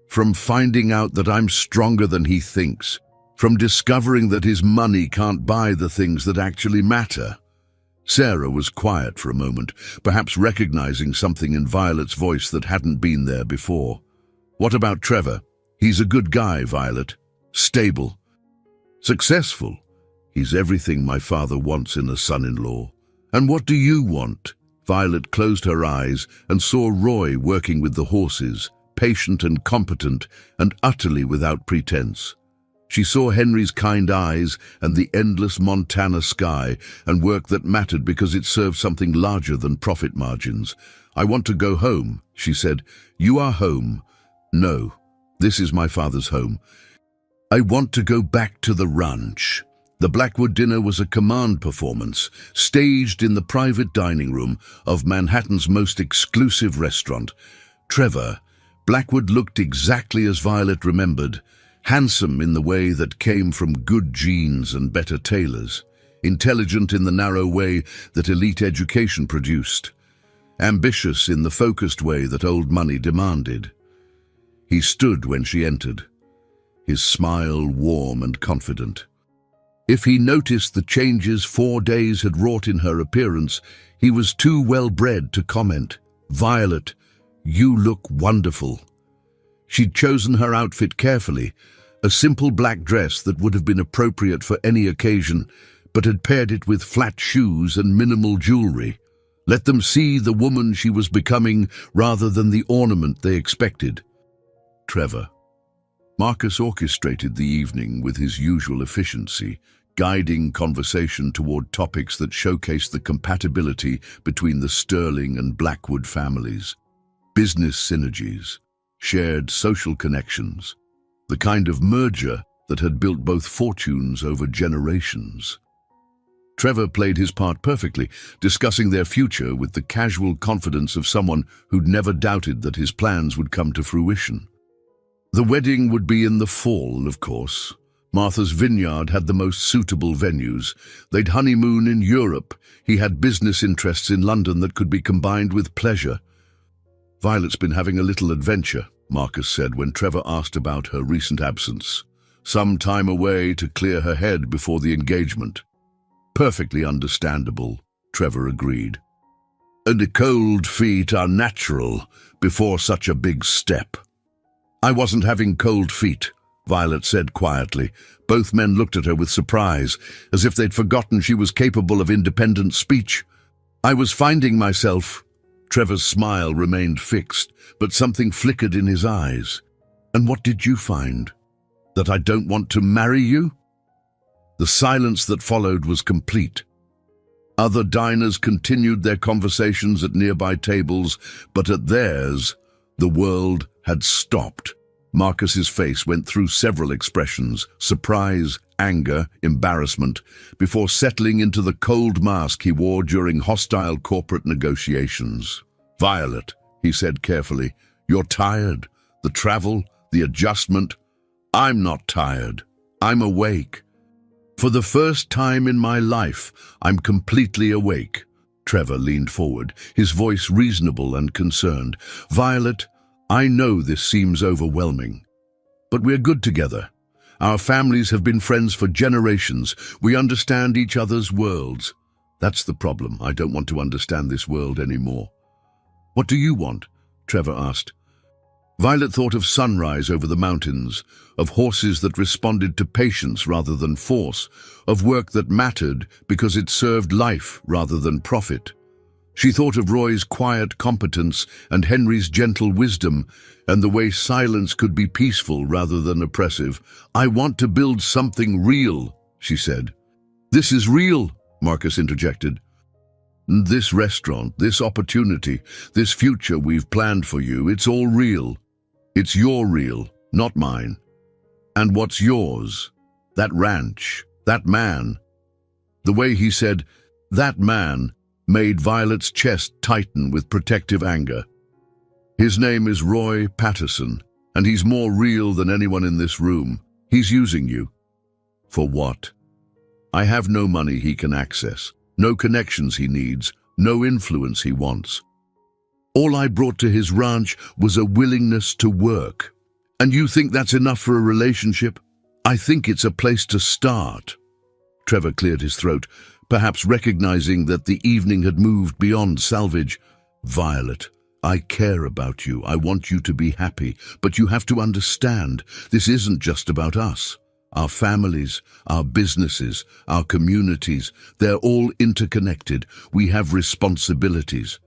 "From finding out that I'm stronger than he thinks. From discovering that his money can't buy the things that actually matter." Sarah was quiet for a moment, perhaps recognizing something in Violet's voice that hadn't been there before. "What about Trevor? He's a good guy, Violet. Stable. Successful. He's everything my father wants in a son-in-law." "And what do you want?" Violet closed her eyes and saw Roy working with the horses, patient and competent, and utterly without pretense. She saw Henry's kind eyes and the endless Montana sky, and work that mattered because it served something larger than profit margins. "I want to go home," she said. "You are home." "No, this is my father's home. I want to go back to the ranch." The Blackwood dinner was a command performance, staged in the private dining room of Manhattan's most exclusive restaurant. Trevor, Blackwood, looked exactly as Violet remembered, handsome in the way that came from good genes and better tailors, intelligent in the narrow way that elite education produced, ambitious in the focused way that old money demanded. He stood when she entered, his smile warm and confident. If he noticed the changes 4 days had wrought in her appearance, he was too well-bred to comment. "Violet, you look wonderful." She'd chosen her outfit carefully, a simple black dress that would have been appropriate for any occasion, but had paired it with flat shoes and minimal jewelry. Let them see the woman she was becoming rather than the ornament they expected. Trevor. Marcus orchestrated the evening with his usual efficiency, guiding conversation toward topics that showcased the compatibility between the Sterling and Blackwood families. business synergies, shared social connections, the kind of merger that had built both fortunes over generations. Trevor played his part perfectly, discussing their future with the casual confidence of someone who'd never doubted that his plans would come to fruition. The wedding would be in the fall, of course. Martha's Vineyard had the most suitable venues. They'd honeymoon in Europe. He had business interests in London that could be combined with pleasure. "Violet's been having a little adventure," Marcus said when Trevor asked about her recent absence. "Some time away to clear her head before the engagement." "Perfectly understandable," Trevor agreed. "And the cold feet are natural before such a big step." "I wasn't having cold feet," Violet said quietly. Both men looked at her with surprise, as if they'd forgotten she was capable of independent speech. "I was finding myself." Trevor's smile remained fixed, but something flickered in his eyes. "And what did you find? That I don't want to marry you?" The silence that followed was complete. Other diners continued their conversations at nearby tables, but at theirs, the world had stopped. Marcus's face went through several expressions: surprise, anger, embarrassment, before settling into the cold mask he wore during hostile corporate negotiations. "Violet," he said carefully, "you're tired. The travel, the adjustment. I'm not tired. I'm awake. For the first time in my life, I'm completely awake." Trevor leaned forward, his voice reasonable and concerned. "Violet, I know this seems overwhelming, but we're good together. Our families have been friends for generations. We understand each other's worlds. That's the problem. I don't want to understand this world anymore." "What do you want?" Trevor asked. Violet thought of sunrise over the mountains, of horses that responded to patience rather than force, of work that mattered because it served life rather than profit. She thought of Roy's quiet competence and Henry's gentle wisdom, and the way silence could be peaceful rather than oppressive. "I want to build something real," she said. "This is real," Marcus interjected. "This restaurant, this opportunity, this future we've planned for you, it's all real. It's your real, not mine. And what's yours? That ranch, that man." The way he said, "that man," made Violet's chest tighten with protective anger. "His name is Roy Patterson, and he's more real than anyone in this room. He's using you." "For what?" "I have no money he can access, no connections he needs, no influence he wants. All I brought to his ranch was a willingness to work. And you think that's enough for a relationship? I think it's a place to start." Trevor cleared his throat, perhaps recognizing that the evening had moved beyond salvage. "Violet, I care about you. I want you to be happy. But you have to understand, this isn't just about us. Our families, our businesses, our communities, they're all interconnected. We have responsibilities.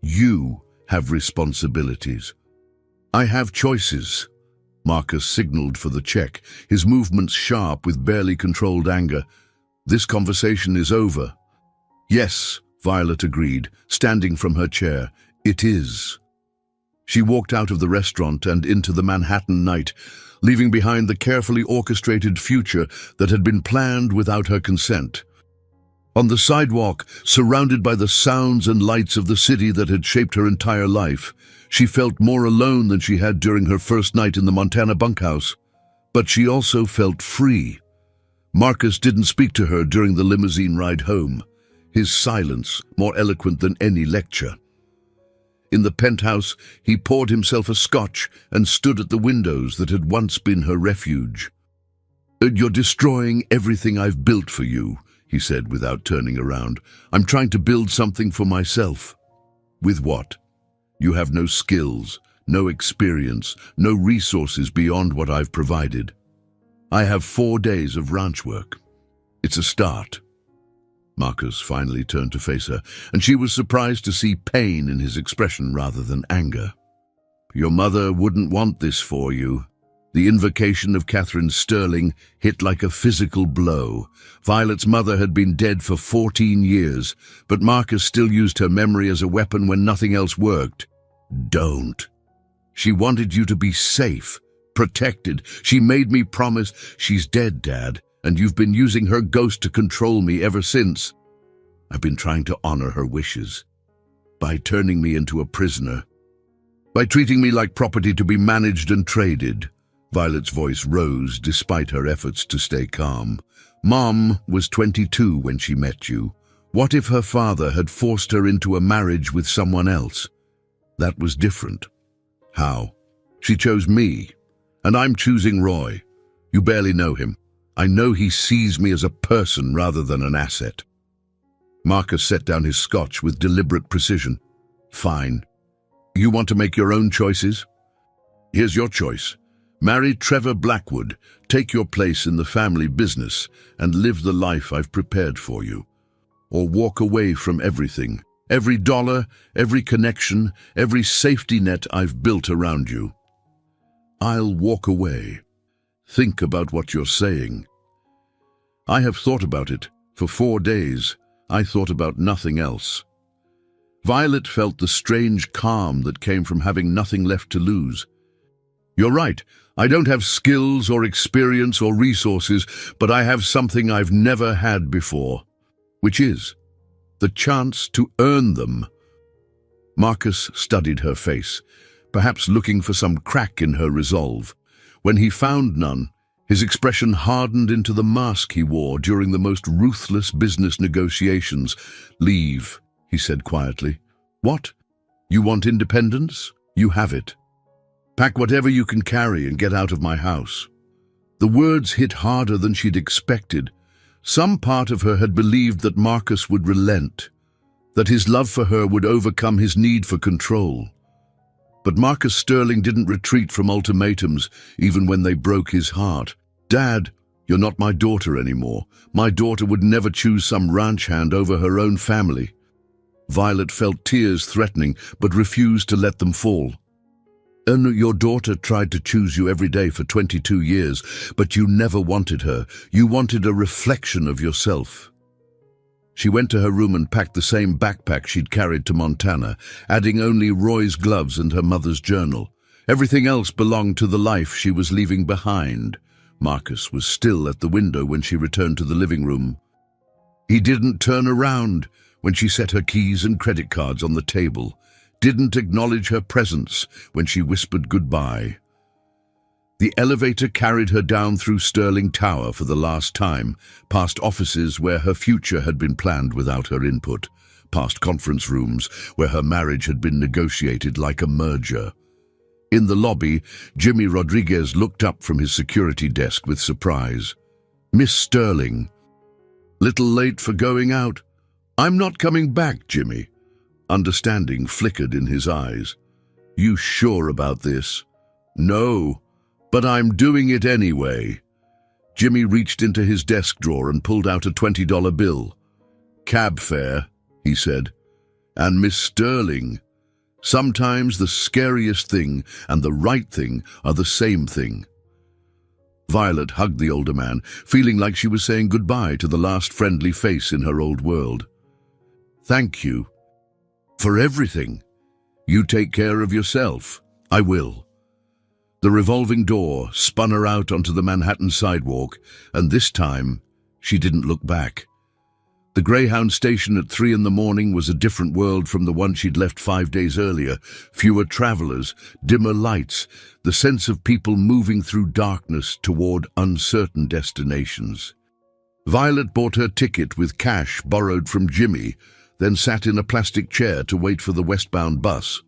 You have responsibilities. I have choices." Marcus signaled for the check, his movements sharp with barely controlled anger. "This conversation is over." "Yes," Violet agreed, standing from her chair. "It is." She walked out of the restaurant and into the Manhattan night, leaving behind the carefully orchestrated future that had been planned without her consent. On the sidewalk, surrounded by the sounds and lights of the city that had shaped her entire life, she felt more alone than she had during her first night in the Montana bunkhouse. But she also felt free. Marcus didn't speak to her during the limousine ride home, his silence more eloquent than any lecture. In the penthouse, he poured himself a scotch and stood at the windows that had once been her refuge. "You're destroying everything I've built for you," he said without turning around. "I'm trying to build something for myself." "With what?" "You have no skills, no experience, no resources beyond what I've provided. I have 4 days of ranch work. It's a start." Marcus finally turned to face her, and she was surprised to see pain in his expression rather than anger. "Your mother wouldn't want this for you." The invocation of Catherine Sterling hit like a physical blow. Violet's mother had been dead for 14 years, but Marcus still used her memory as a weapon when nothing else worked. "Don't," She wanted you to be safe, protected. She made me promise. She's dead, Dad, and you've been using her ghost to control me ever since. I've been trying to honor her wishes by turning me into a prisoner, by treating me like property to be managed and traded. Violet's voice rose despite her efforts to stay calm. Mom was 22 when she met you. What if her father had forced her into a marriage with someone else? That was different. How? She chose me, and I'm choosing Roy. You barely know him. I know he sees me as a person rather than an asset. Marcus set down his scotch with deliberate precision. Fine. You want to make your own choices? Here's your choice. Marry Trevor Blackwood, take your place in the family business, and live the life I've prepared for you. Or walk away from everything, every dollar, every connection, every safety net I've built around you. I'll walk away. Think about what you're saying. I have thought about it. For 4 days, I thought about nothing else. Violet felt the strange calm that came from having nothing left to lose. You're right. I don't have skills or experience or resources, but I have something I've never had before, which is the chance to earn them. Marcus studied her face, perhaps looking for some crack in her resolve. When he found none, his expression hardened into the mask he wore during the most ruthless business negotiations. Leave, he said quietly. What? You want independence? You have it. Pack whatever you can carry and get out of my house. The words hit harder than she'd expected. Some part of her had believed that Marcus would relent, that his love for her would overcome his need for control. But Marcus Sterling didn't retreat from ultimatums, even when they broke his heart. Dad, you're not my daughter anymore. My daughter would never choose some ranch hand over her own family. Violet felt tears threatening, but refused to let them fall. And your daughter tried to choose you every day for 22 years, but you never wanted her. You wanted a reflection of yourself. She went to her room and packed the same backpack she'd carried to Montana, adding only Roy's gloves and her mother's journal. Everything else belonged to the life she was leaving behind. Marcus was still at the window when she returned to the living room. He didn't turn around when she set her keys and credit cards on the table, didn't acknowledge her presence when she whispered goodbye. The elevator carried her down through Sterling Tower for the last time, past offices where her future had been planned without her input, past conference rooms where her marriage had been negotiated like a merger. In the lobby, Jimmy Rodriguez looked up from his security desk with surprise. Miss Sterling. Little late for going out. I'm not coming back, Jimmy. Understanding flickered in his eyes. You sure about this? No, but I'm doing it anyway. Jimmy reached into his desk drawer and pulled out a $20 bill. Cab fare, he said. And Miss Sterling. Sometimes the scariest thing and the right thing are the same thing. Violet hugged the older man, feeling like she was saying goodbye to the last friendly face in her old world. Thank you. For everything. You take care of yourself. I will. The revolving door spun her out onto the Manhattan sidewalk, and this time she didn't look back. The Greyhound station at 3 in the morning was a different world from the one she'd left 5 days earlier. Fewer travelers, dimmer lights, the sense of people moving through darkness toward uncertain destinations. Violet bought her ticket with cash borrowed from Jimmy, then sat in a plastic chair to wait for the westbound bus.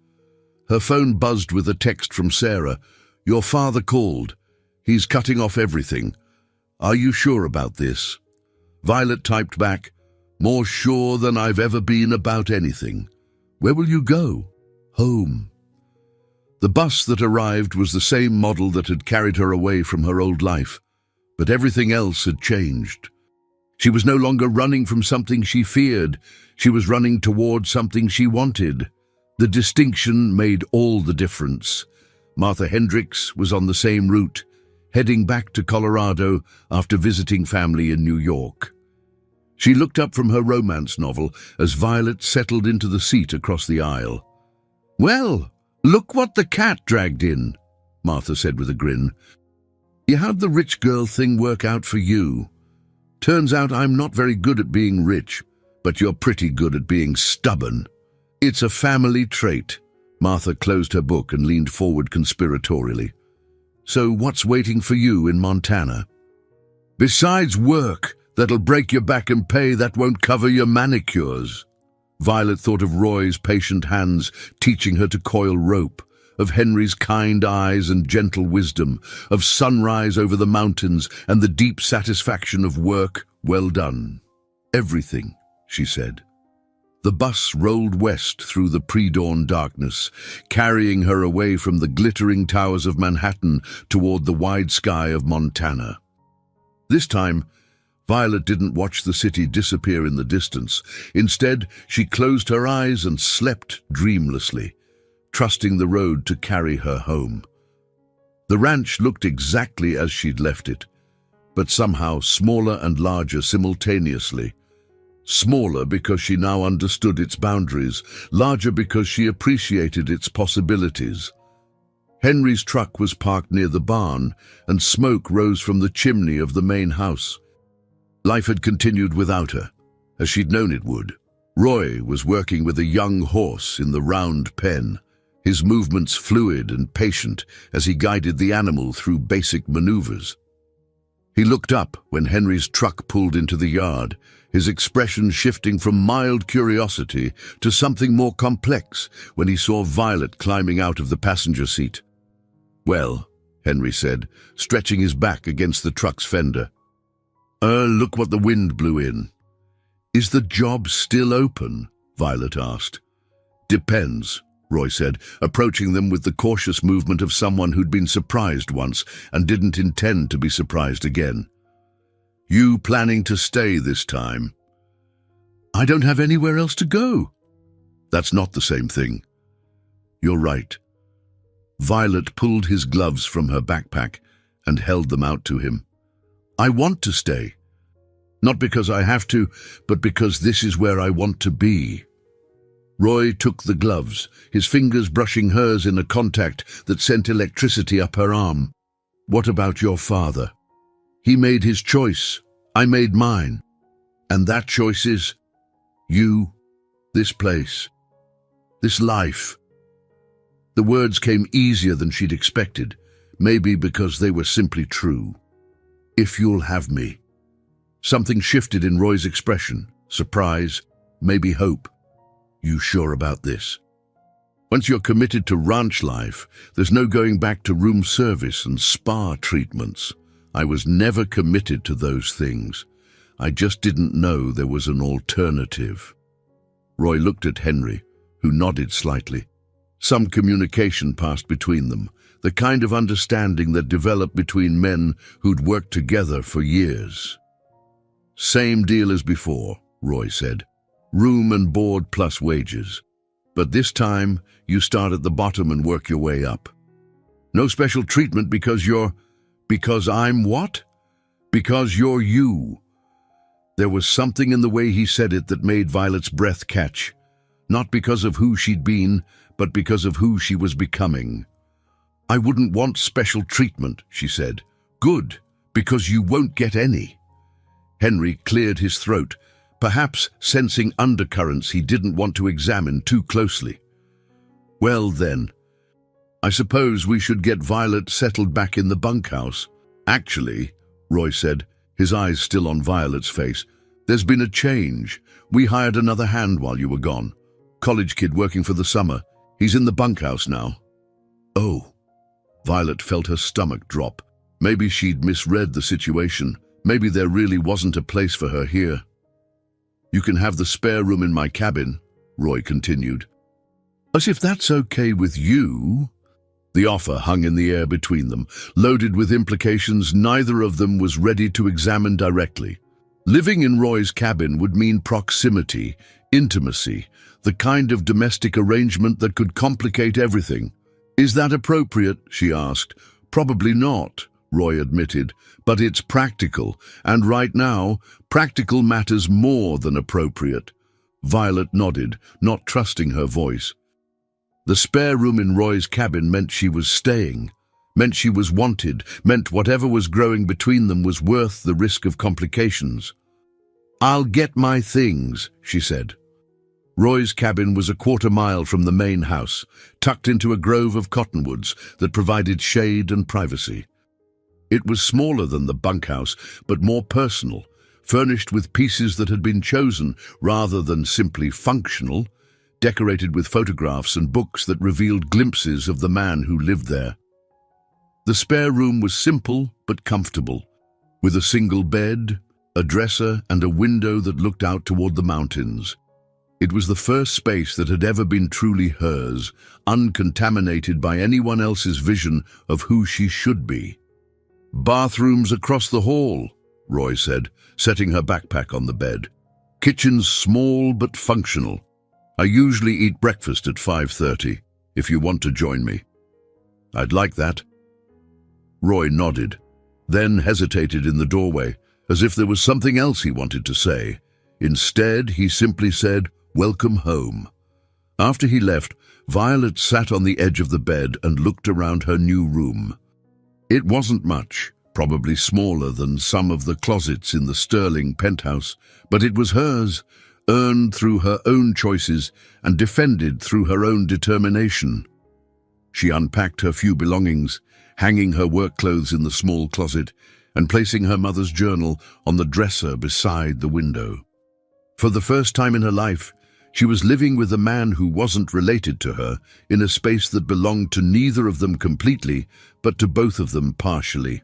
Her phone buzzed with a text from Sarah. Your father called. He's cutting off everything. Are you sure about this? Violet typed back, more sure than I've ever been about anything. Where will you go? Home. The bus that arrived was the same model that had carried her away from her old life, but everything else had changed. She was no longer running from something she feared. She was running toward something she wanted. The distinction made all the difference. Martha Hendricks was on the same route, heading back to Colorado after visiting family in New York. She looked up from her romance novel as Violet settled into the seat across the aisle. Well, "Look what the cat dragged in," Martha said with a grin. "You how'd the rich girl thing work out for you? Turns out I'm not very good at being rich, but you're pretty good at being stubborn. It's a family trait." Martha closed her book and leaned forward conspiratorially. "So what's waiting for you in Montana? Besides work that'll break your back and pay that won't cover your manicures." Violet thought of Roy's patient hands teaching her to coil rope, of Henry's kind eyes and gentle wisdom, of sunrise over the mountains and the deep satisfaction of work well done. "Everything," she said. The bus rolled west through the pre-dawn darkness, carrying her away from the glittering towers of Manhattan toward the wide sky of Montana. This time, Violet didn't watch the city disappear in the distance. Instead, she closed her eyes and slept dreamlessly, trusting the road to carry her home. The ranch looked exactly as she'd left it, but somehow smaller and larger simultaneously. Smaller because she now understood its boundaries, larger because she appreciated its possibilities. Henry's truck was parked near the barn, and smoke rose from the chimney of the main house. Life had continued without her, as she'd known it would. Roy was working with a young horse in the round pen, his movements fluid and patient as he guided the animal through basic maneuvers. He looked up when Henry's truck pulled into the yard, his expression shifting from mild curiosity to something more complex when he saw Violet climbing out of the passenger seat. "Well," Henry said, stretching his back against the truck's fender. Look what the wind blew in." "Is the job still open?" Violet asked. "Depends," Roy said, approaching them with the cautious movement of someone who'd been surprised once and didn't intend to be surprised again. "You planning to stay this time?" "I don't have anywhere else to go." "That's not the same thing." "You're right." Violet pulled his gloves from her backpack and held them out to him. "I want to stay. Not because I have to, but because this is where I want to be." Roy took the gloves, his fingers brushing hers in a contact that sent electricity up her arm. "What about your father? He made his choice. I made mine. And that choice is you, this place, this life." The words came easier than she'd expected, maybe because they were simply true. "If you'll have me." Something shifted in Roy's expression, surprise, maybe hope. "You sure about this? Once you're committed to ranch life, there's no going back to room service and spa treatments. I was never committed to those things. I just didn't know there was an alternative." Roy looked at Henry, who nodded slightly. Some communication passed between them, the kind of understanding that developed between men who'd worked together for years. "Same deal as before," Roy said. "Room and board plus wages. But this time, you start at the bottom and work your way up. No special treatment because you're... Because I'm what? Because you're you." There was something in the way he said it that made Violet's breath catch. Not because of who she'd been, but because of who she was becoming. "I wouldn't want special treatment," she said. "Good, because you won't get any." Henry cleared his throat, perhaps sensing undercurrents he didn't want to examine too closely. "Well then, I suppose we should get Violet settled back in the bunkhouse." "Actually," Roy said, his eyes still on Violet's face, "there's been a change. We hired another hand while you were gone. College kid working for the summer. He's in the bunkhouse now." "Oh." Violet felt her stomach drop. Maybe she'd misread the situation. Maybe there really wasn't a place for her here. "You can have the spare room in my cabin," Roy continued. "As if that's okay with you." The offer hung in the air between them, loaded with implications neither of them was ready to examine directly. Living in Roy's cabin would mean proximity, intimacy, the kind of domestic arrangement that could complicate everything. "Is that appropriate?" she asked. "Probably not," Roy admitted, "but it's practical, and right now, practical matters more than appropriate." Violet nodded, not trusting her voice. The spare room in Roy's cabin meant she was staying, meant she was wanted, meant whatever was growing between them was worth the risk of complications. "I'll get my things," she said. Roy's cabin was a quarter-mile from the main house, tucked into a grove of cottonwoods that provided shade and privacy. It was smaller than the bunkhouse, but more personal, furnished with pieces that had been chosen rather than simply functional, decorated with photographs and books that revealed glimpses of the man who lived there. The spare room was simple but comfortable, with a single bed, a dresser, and a window that looked out toward the mountains. It was the first space that had ever been truly hers, uncontaminated by anyone else's vision of who she should be. "Bathrooms across the hall," Roy said, setting her backpack on the bed. "Kitchen's small but functional. I usually eat breakfast at 5:30, if you want to join me." "I'd like that." Roy nodded, then hesitated in the doorway, as if there was something else he wanted to say. Instead, he simply said, "Welcome home." After he left, Violet sat on the edge of the bed and looked around her new room. It wasn't much, probably smaller than some of the closets in the Sterling penthouse, but it was hers, earned through her own choices and defended through her own determination. She unpacked her few belongings, hanging her work clothes in the small closet and placing her mother's journal on the dresser beside the window. For the first time in her life, she was living with a man who wasn't related to her in a space that belonged to neither of them completely, but to both of them partially.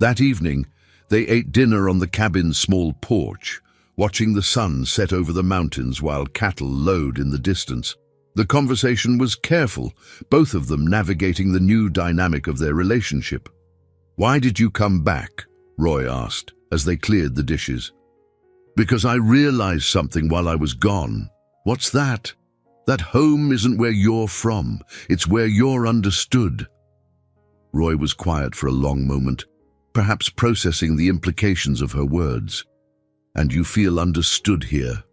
That evening, they ate dinner on the cabin's small porch, watching the sun set over the mountains while cattle lowed in the distance. The conversation was careful, both of them navigating the new dynamic of their relationship. "Why did you come back?" Roy asked, as they cleared the dishes. "Because I realized something while I was gone." "What's that?" "That home isn't where you're from, it's where you're understood." Roy was quiet for a long moment, perhaps processing the implications of her words. "And you feel understood here?"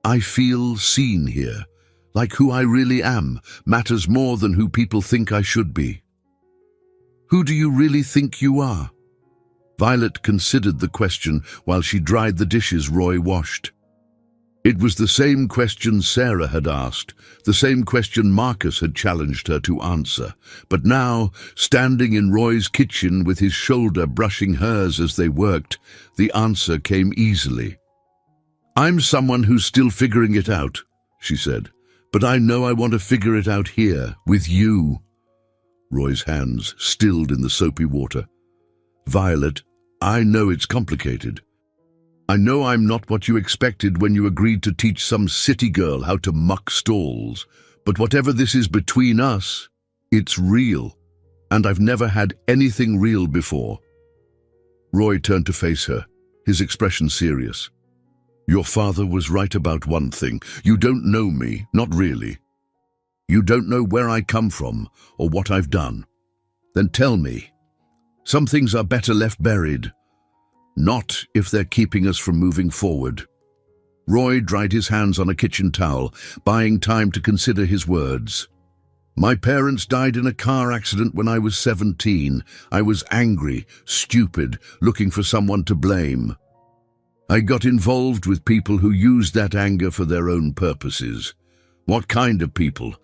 "I feel seen here, like who I really am matters more than who people think I should be." "Who do you really think you are?" Violet considered the question while she dried the dishes Roy washed. It was the same question Sarah had asked, the same question Marcus had challenged her to answer. But now, standing in Roy's kitchen with his shoulder brushing hers as they worked, the answer came easily. "I'm someone who's still figuring it out," she said, "but I know I want to figure it out here, with you." Roy's hands stilled in the soapy water. "Violet, I know it's complicated. I know I'm not what you expected when you agreed to teach some city girl how to muck stalls, but whatever this is between us, it's real, and I've never had anything real before." Roy turned to face her, his expression serious. "Your father was right about one thing. You don't know me, not really. You don't know where I come from or what I've done. Then tell me. Some things are better left buried. Not if they're keeping us from moving forward." Roy dried his hands on a kitchen towel, buying time to consider his words. "My parents died in a car accident when I was 17. I was angry, stupid, looking for someone to blame. I got involved with people who used that anger for their own purposes. What kind of people?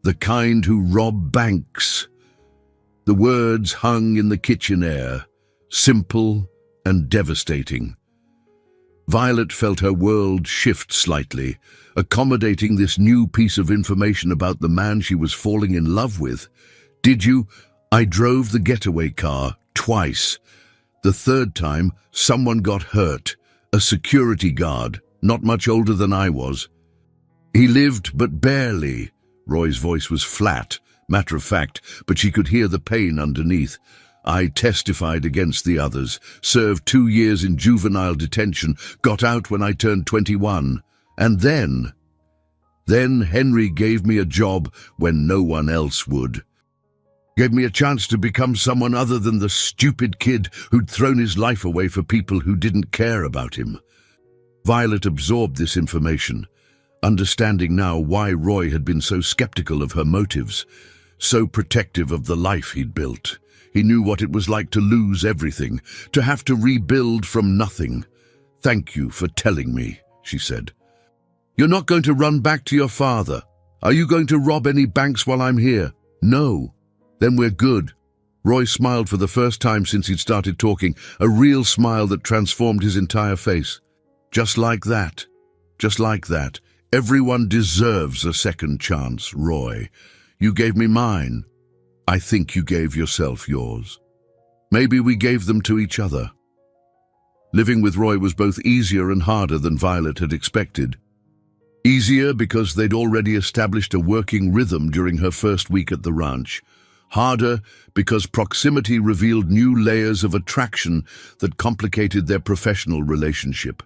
The kind who rob banks." The words hung in the kitchen air, simple and devastating. Violet felt her world shift slightly, accommodating this new piece of information about the man she was falling in love with. "Did you? I drove the getaway car twice. The third time, someone got hurt, a security guard, not much older than I was. He lived, but barely." Roy's voice was flat, matter of fact, but she could hear the pain underneath. "I testified against the others, served 2 years in juvenile detention, got out when I turned 21. And then Henry gave me a job when no one else would. Gave me a chance to become someone other than the stupid kid who'd thrown his life away for people who didn't care about him." Violet absorbed this information, understanding now why Roy had been so skeptical of her motives, so protective of the life he'd built. He knew what it was like to lose everything, to have to rebuild from nothing. "Thank you for telling me," she said. "You're not going to run back to your father? Are you going to rob any banks while I'm here?" "No." "Then we're good." Roy smiled for the first time since he'd started talking, a real smile that transformed his entire face. "Just like that. Just like that. Everyone deserves a second chance, Roy. You gave me mine. I think you gave yourself yours. Maybe we gave them to each other." Living with Roy was both easier and harder than Violet had expected. Easier because they'd already established a working rhythm during her first week at the ranch. Harder because proximity revealed new layers of attraction that complicated their professional relationship.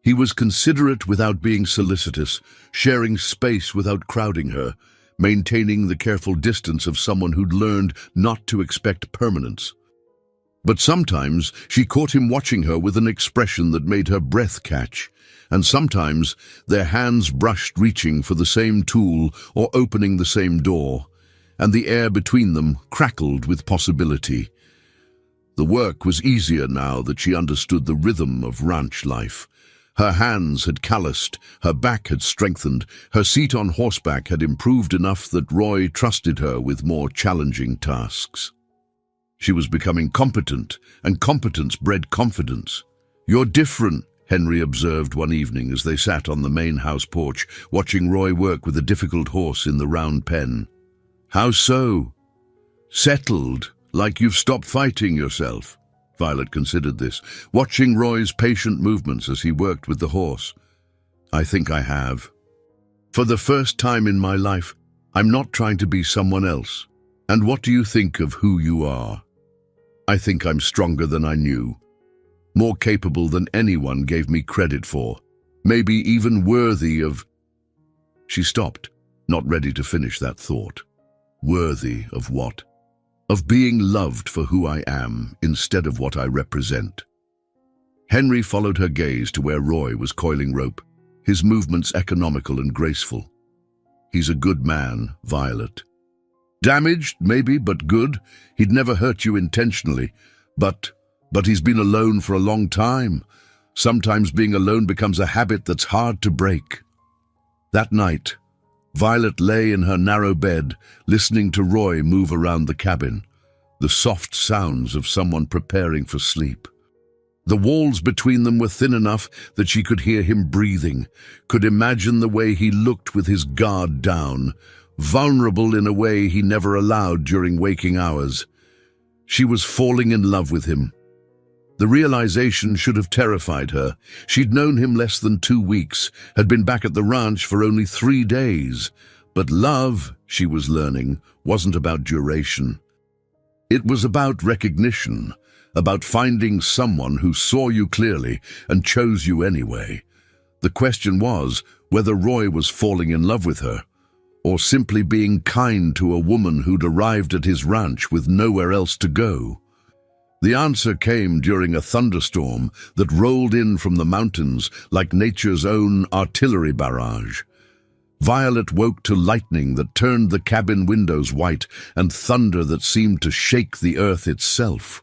He was considerate without being solicitous, sharing space without crowding her, maintaining the careful distance of someone who'd learned not to expect permanence. But sometimes she caught him watching her with an expression that made her breath catch, and sometimes their hands brushed reaching for the same tool or opening the same door, and the air between them crackled with possibility. The work was easier now that she understood the rhythm of ranch life. Her hands had calloused, her back had strengthened, her seat on horseback had improved enough that Roy trusted her with more challenging tasks. She was becoming competent, and competence bred confidence. "You're different," Henry observed one evening as they sat on the main house porch, watching Roy work with a difficult horse in the round pen. "How so?" "Settled, like you've stopped fighting yourself." Violet considered this, watching Roy's patient movements as he worked with the horse. "I think I have. For the first time in my life, I'm not trying to be someone else. And what do you think of who you are?" "I think I'm stronger than I knew. More capable than anyone gave me credit for. Maybe even worthy of—" She stopped, not ready to finish that thought. Worthy of what? Of being loved for who I am instead of what I represent. Henry followed her gaze to where Roy was coiling rope, his movements economical and graceful. "He's a good man, Violet. Damaged, maybe, but good. He'd never hurt you intentionally. But he's been alone for a long time. Sometimes being alone becomes a habit that's hard to break." That night, Violet lay in her narrow bed, listening to Roy move around the cabin, the soft sounds of someone preparing for sleep. The walls between them were thin enough that she could hear him breathing, could imagine the way he looked with his guard down, vulnerable in a way he never allowed during waking hours. She was falling in love with him. The realization should have terrified her. She'd known him less than 2 weeks, had been back at the ranch for only 3 days. But love, she was learning, wasn't about duration. It was about recognition, about finding someone who saw you clearly and chose you anyway. The question was whether Roy was falling in love with her, or simply being kind to a woman who'd arrived at his ranch with nowhere else to go. The answer came during a thunderstorm that rolled in from the mountains like nature's own artillery barrage. Violet woke to lightning that turned the cabin windows white and thunder that seemed to shake the earth itself.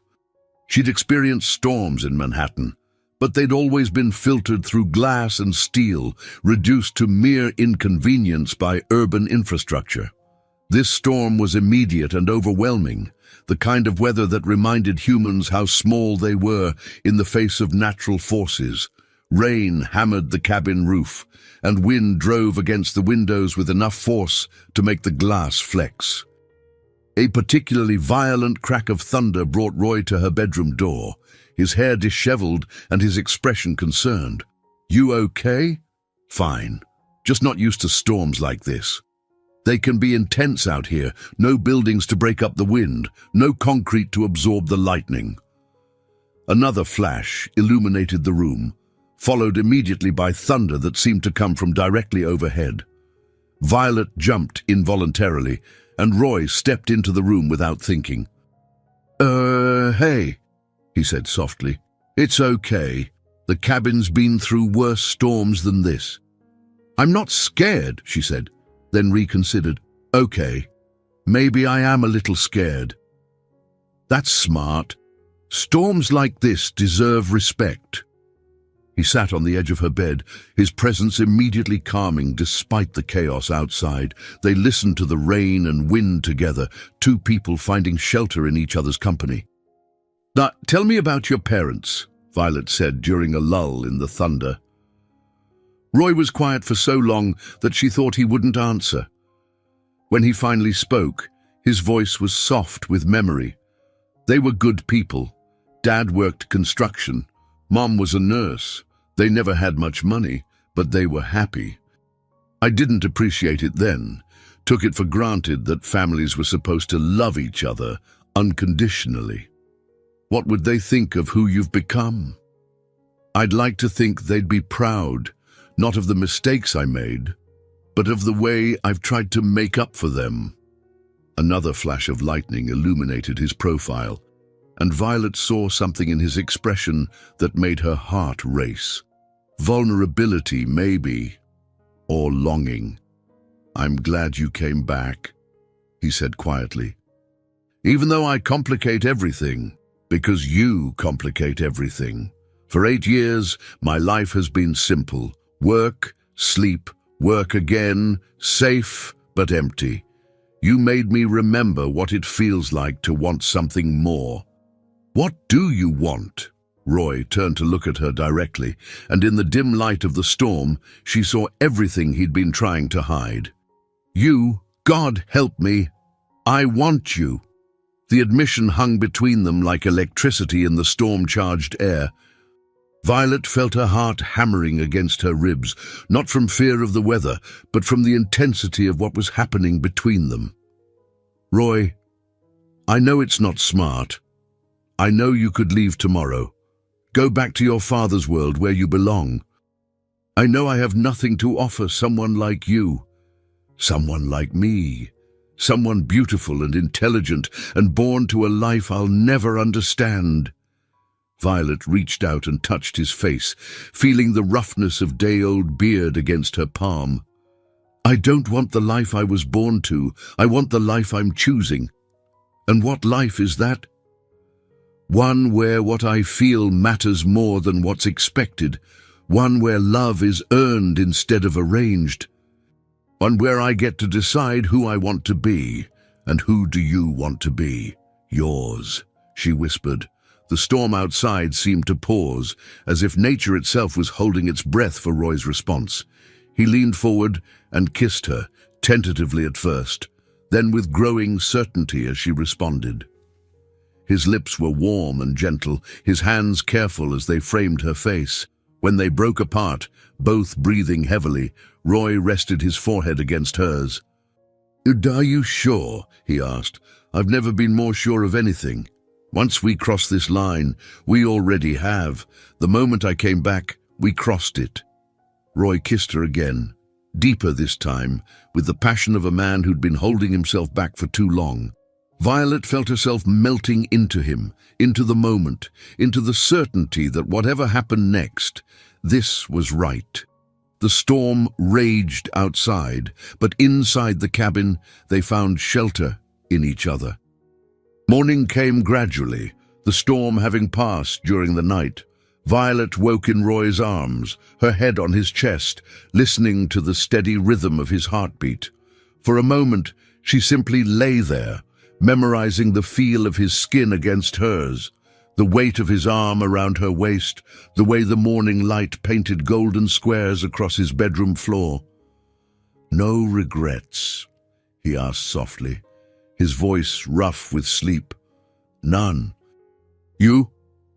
She'd experienced storms in Manhattan, but they'd always been filtered through glass and steel, reduced to mere inconvenience by urban infrastructure. This storm was immediate and overwhelming, the kind of weather that reminded humans how small they were in the face of natural forces. Rain hammered the cabin roof, and wind drove against the windows with enough force to make the glass flex. A particularly violent crack of thunder brought Roy to her bedroom door, his hair disheveled and his expression concerned. "You okay?" "Fine. Just not used to storms like this. They can be intense out here, no buildings to break up the wind, no concrete to absorb the lightning." Another flash illuminated the room, followed immediately by thunder that seemed to come from directly overhead. Violet jumped involuntarily, and Roy stepped into the room without thinking. Hey," he said softly. "It's okay. The cabin's been through worse storms than this." I'm not scared, she said, then reconsidered. Okay, maybe I am a little scared. That's smart. Storms like this deserve respect. He sat on the edge of her bed, his presence immediately calming despite the chaos outside. They listened to the rain and wind together, two people finding shelter in each other's company. Now, tell me about your parents, Violet said during a lull in the thunder. Roy was quiet for so long that she thought he wouldn't answer. When he finally spoke, his voice was soft with memory. They were good people. Dad worked construction. Mom was a nurse. They never had much money, but they were happy. I didn't appreciate it then, took it for granted that families were supposed to love each other unconditionally. What would they think of who you've become? I'd like to think they'd be proud, not of the mistakes I made, but of the way I've tried to make up for them. Another flash of lightning illuminated his profile, and Violet saw something in his expression that made her heart race. Vulnerability, maybe, or longing. I'm glad you came back, he said quietly. Even though I complicate everything, because you complicate everything. For 8 years, my life has been simple. Work, sleep, work again, safe but empty. You made me remember what it feels like to want something more. What do you want? Roy turned to look at her directly, and in the dim light of the storm, she saw everything he'd been trying to hide. You, God help me, I want you. The admission hung between them like electricity in the storm-charged air. Violet felt her heart hammering against her ribs, not from fear of the weather, but from the intensity of what was happening between them. Roy, I know it's not smart. I know you could leave tomorrow. Go back to your father's world where you belong. I know I have nothing to offer someone like you. Someone like me. Someone beautiful and intelligent and born to a life I'll never understand. Violet reached out and touched his face, feeling the roughness of day-old beard against her palm. I don't want the life I was born to. I want the life I'm choosing. And what life is that? One where what I feel matters more than what's expected. One where love is earned instead of arranged. One where I get to decide who I want to be. And who do you want to be? Yours, she whispered. The storm outside seemed to pause, as if nature itself was holding its breath for Roy's response. He leaned forward and kissed her, tentatively at first, then with growing certainty as she responded. His lips were warm and gentle, his hands careful as they framed her face. When they broke apart, both breathing heavily, Roy rested his forehead against hers. "Are you sure?" he asked. "I've never been more sure of anything. Once we cross this line, we already have. The moment I came back, we crossed it." Roy kissed her again, deeper this time, with the passion of a man who'd been holding himself back for too long. Violet felt herself melting into him, into the moment, into the certainty that whatever happened next, this was right. The storm raged outside, but inside the cabin they found shelter in each other. Morning came gradually, the storm having passed during the night. Violet woke in Roy's arms, her head on his chest, listening to the steady rhythm of his heartbeat. For a moment, she simply lay there, memorizing the feel of his skin against hers, the weight of his arm around her waist, the way the morning light painted golden squares across his bedroom floor. "No regrets?" he asked softly, his voice rough with sleep. "None. You?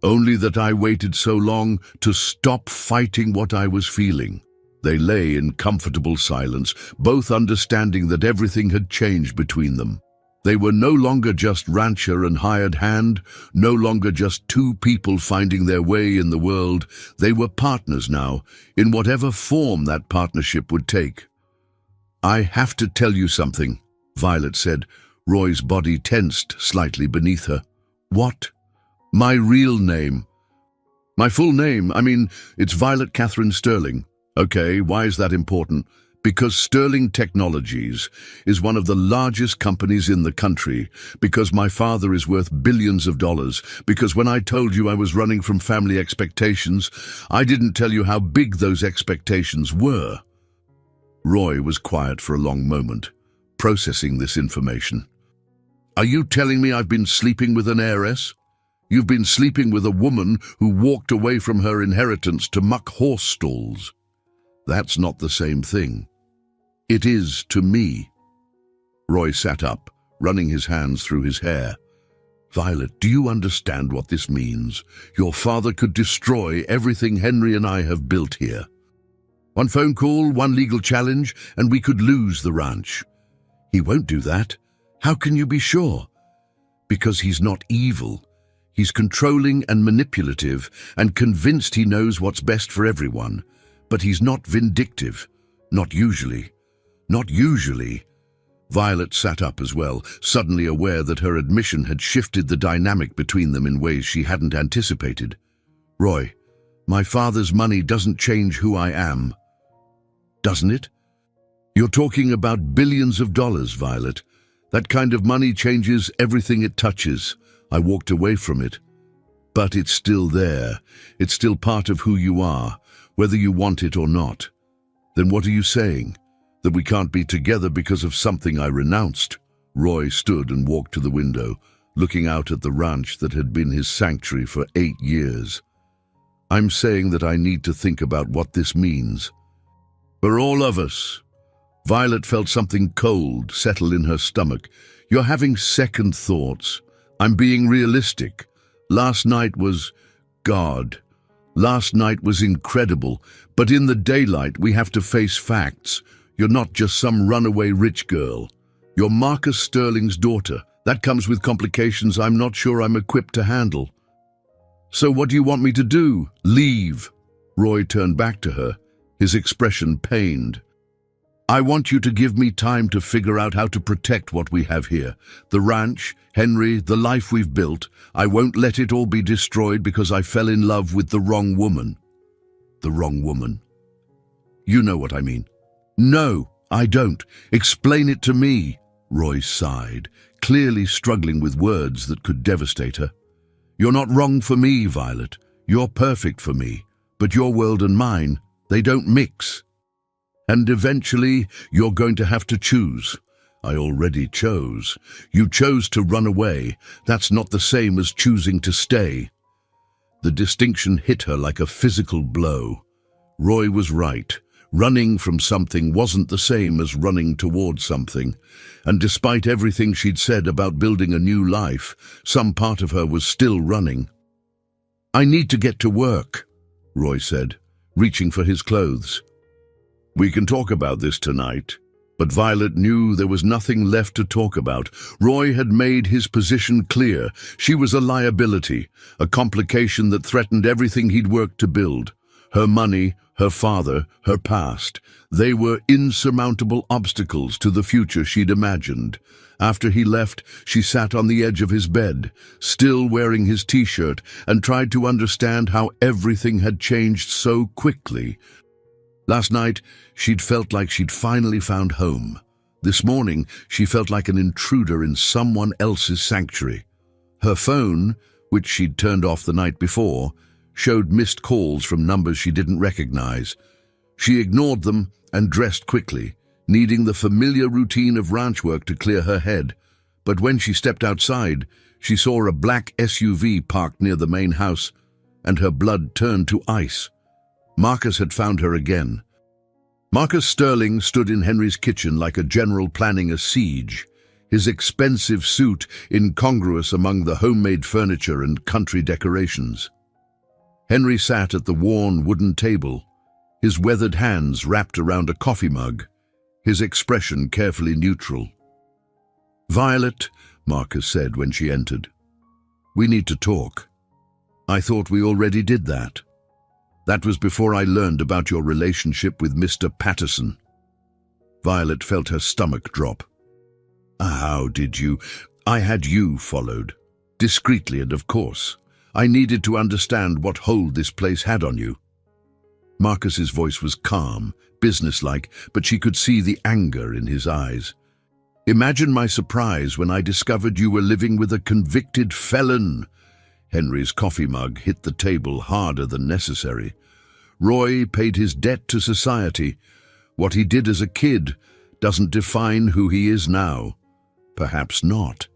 Only that I waited so long to stop fighting what I was feeling." They lay in comfortable silence, both understanding that everything had changed between them. They were no longer just rancher and hired hand, no longer just two people finding their way in the world. They were partners now, in whatever form that partnership would take. "I have to tell you something," Violet said, Roy's body tensed slightly beneath her. "What?" "My real name. My full name, it's Violet Catherine Sterling. Okay, why is that important? Because Sterling Technologies is one of the largest companies in the country, because my father is worth billions of dollars, because when I told you I was running from family expectations, I didn't tell you how big those expectations were. Roy was quiet for a long moment, processing this information. Are you telling me I've been sleeping with an heiress? You've been sleeping with a woman who walked away from her inheritance to muck horse stalls. That's not the same thing. It is to me. Roy sat up, running his hands through his hair. Violet, do you understand what this means? Your father could destroy everything Henry and I have built here. One phone call, one legal challenge, and we could lose the ranch. He won't do that. How can you be sure? Because he's not evil. He's controlling and manipulative and convinced he knows what's best for everyone. But he's not vindictive. Not usually. Not usually. Violet sat up as well, suddenly aware that her admission had shifted the dynamic between them in ways she hadn't anticipated. Roy, my father's money doesn't change who I am. Doesn't it? You're talking about billions of dollars, Violet. That kind of money changes everything it touches. I walked away from it. But it's still there. It's still part of who you are, whether you want it or not. Then what are you saying? That we can't be together because of something I renounced? Roy stood and walked to the window, looking out at the ranch that had been his sanctuary for 8 years. I'm saying that I need to think about what this means. For all of us. Violet felt something cold settle in her stomach. You're having second thoughts. I'm being realistic. Last night was God. Last night was incredible, but in the daylight we have to face facts. You're not just some runaway rich girl. You're Marcus Sterling's daughter. That comes with complications I'm not sure I'm equipped to handle. So what do you want me to do? Leave. Roy turned back to her, his expression pained. I want you to give me time to figure out how to protect what we have here. The ranch, Henry, the life we've built. I won't let it all be destroyed because I fell in love with the wrong woman. The wrong woman? You know what I mean. No, I don't. Explain it to me. Roy sighed, clearly struggling with words that could devastate her. You're not wrong for me, Violet. You're perfect for me. But your world and mine, they don't mix. And eventually, you're going to have to choose. I already chose. You chose to run away. That's not the same as choosing to stay. The distinction hit her like a physical blow. Roy was right. Running from something wasn't the same as running towards something. And despite everything she'd said about building a new life, some part of her was still running. I need to get to work, Roy said, reaching for his clothes. We can talk about this tonight. But Violet knew there was nothing left to talk about. Roy had made his position clear. She was a liability, a complication that threatened everything he'd worked to build. Her money, her father, her past. They were insurmountable obstacles to the future she'd imagined. After he left, she sat on the edge of his bed, still wearing his t-shirt, and tried to understand how everything had changed so quickly. Last night, she'd felt like she'd finally found home. This morning, she felt like an intruder in someone else's sanctuary. Her phone, which she'd turned off the night before, showed missed calls from numbers she didn't recognize. She ignored them and dressed quickly, needing the familiar routine of ranch work to clear her head. But when she stepped outside, she saw a black SUV parked near the main house, and her blood turned to ice. Marcus had found her again. Marcus Sterling stood in Henry's kitchen like a general planning a siege, his expensive suit incongruous among the homemade furniture and country decorations. Henry sat at the worn wooden table, his weathered hands wrapped around a coffee mug, his expression carefully neutral. "Violet," Marcus said when she entered, "we need to talk. I thought we already did that. That was before I learned about your relationship with Mr. Patterson." Violet felt her stomach drop. "How did you? I had you followed. Discreetly and of course. I needed to understand what hold this place had on you." Marcus's voice was calm, businesslike, but she could see the anger in his eyes. Imagine my surprise when I discovered you were living with a convicted felon. Henry's coffee mug hit the table harder than necessary. Roy paid his debt to society. What he did as a kid doesn't define who he is now. Perhaps not.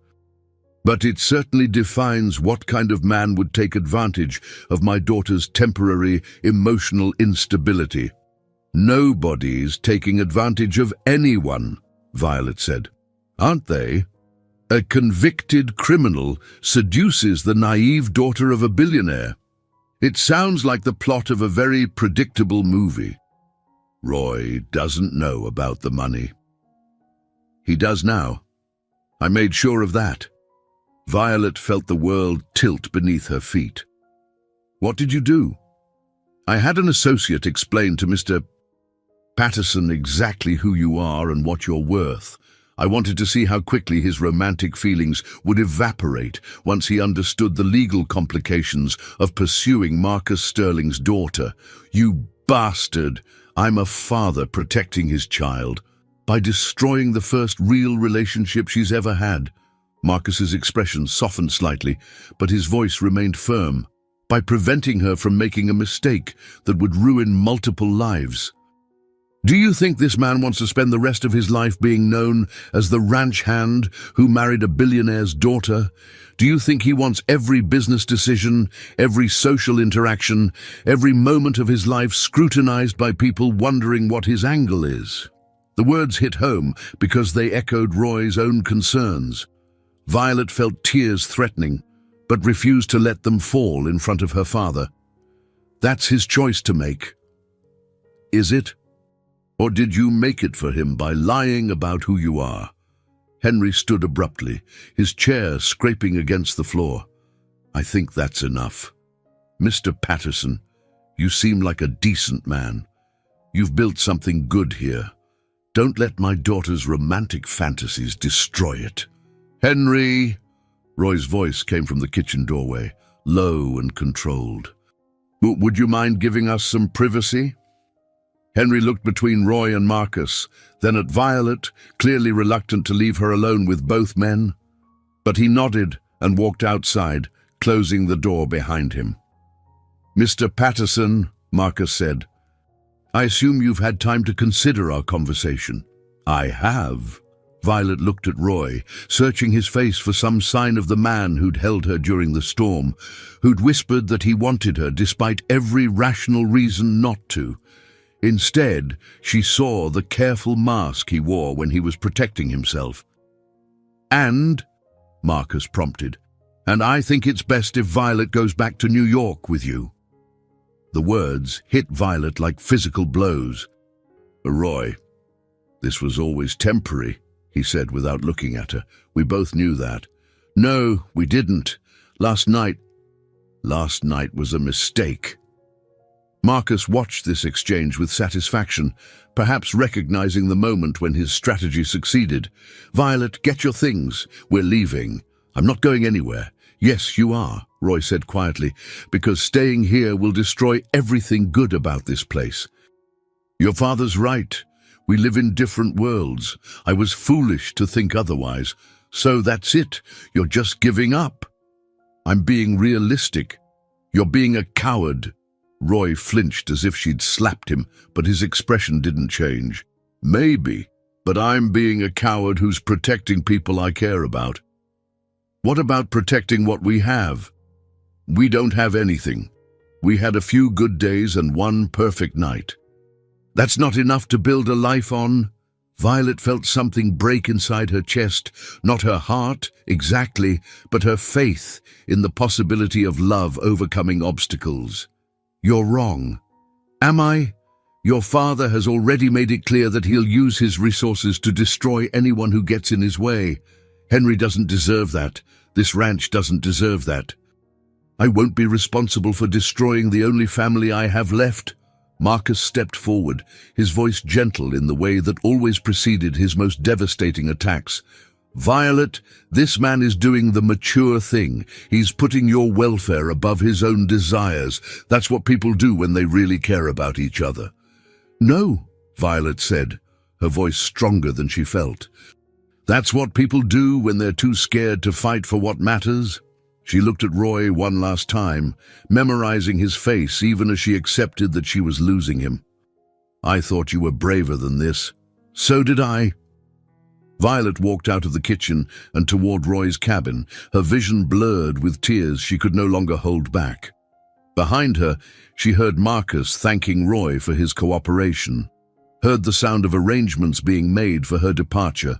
But it certainly defines what kind of man would take advantage of my daughter's temporary emotional instability. Nobody's taking advantage of anyone, Violet said. Aren't they? A convicted criminal seduces the naive daughter of a billionaire. It sounds like the plot of a very predictable movie. Roy doesn't know about the money. He does now. I made sure of that. Violet felt the world tilt beneath her feet. What did you do? I had an associate explain to Mr. Patterson exactly who you are and what you're worth. I wanted to see how quickly his romantic feelings would evaporate once he understood the legal complications of pursuing Marcus Sterling's daughter. You bastard! I'm a father protecting his child by destroying the first real relationship she's ever had. Marcus's expression softened slightly, but his voice remained firm. By preventing her from making a mistake that would ruin multiple lives. Do you think this man wants to spend the rest of his life being known as the ranch hand who married a billionaire's daughter? Do you think he wants every business decision, every social interaction, every moment of his life scrutinized by people wondering what his angle is? The words hit home because they echoed Roy's own concerns. Violet felt tears threatening, but refused to let them fall in front of her father. That's his choice to make. Is it? Or did you make it for him by lying about who you are? Henry stood abruptly, his chair scraping against the floor. I think that's enough. Mr. Patterson, you seem like a decent man. You've built something good here. Don't let my daughter's romantic fantasies destroy it. Henry! Roy's voice came from the kitchen doorway, low and controlled. Would you mind giving us some privacy? Henry looked between Roy and Marcus, then at Violet, clearly reluctant to leave her alone with both men. But he nodded and walked outside, closing the door behind him. Mr. Patterson, Marcus said, I assume you've had time to consider our conversation. I have. Violet looked at Roy, searching his face for some sign of the man who'd held her during the storm, who'd whispered that he wanted her despite every rational reason not to. Instead, she saw the careful mask he wore when he was protecting himself. And, Marcus prompted, and I think it's best if Violet goes back to New York with you. The words hit Violet like physical blows. Roy, this was always temporary, he said without looking at her. We both knew that. No, we didn't. Last night was a mistake. Marcus watched this exchange with satisfaction, perhaps recognizing the moment when his strategy succeeded. Violet, get your things. We're leaving. I'm not going anywhere. Yes, you are, Roy said quietly, because staying here will destroy everything good about this place. Your father's right. We live in different worlds. I was foolish to think otherwise. So that's it. You're just giving up. I'm being realistic. You're being a coward. Roy flinched as if she'd slapped him, but his expression didn't change. Maybe, but I'm being a coward who's protecting people I care about. What about protecting what we have? We don't have anything. We had a few good days and one perfect night. That's not enough to build a life on? Violet felt something break inside her chest, not her heart, exactly, but her faith in the possibility of love overcoming obstacles. You're wrong. Am I? Your father has already made it clear that he'll use his resources to destroy anyone who gets in his way. Henry doesn't deserve that. This ranch doesn't deserve that. I won't be responsible for destroying the only family I have left. Marcus stepped forward, his voice gentle in the way that always preceded his most devastating attacks. Violet, this man is doing the mature thing. He's putting your welfare above his own desires. That's what people do when they really care about each other. No, Violet said, her voice stronger than she felt. That's what people do when they're too scared to fight for what matters. She looked at Roy one last time, memorizing his face even as she accepted that she was losing him. I thought you were braver than this. So did I. Violet walked out of the kitchen and toward Roy's cabin, her vision blurred with tears she could no longer hold back. Behind her, she heard Marcus thanking Roy for his cooperation, heard the sound of arrangements being made for her departure.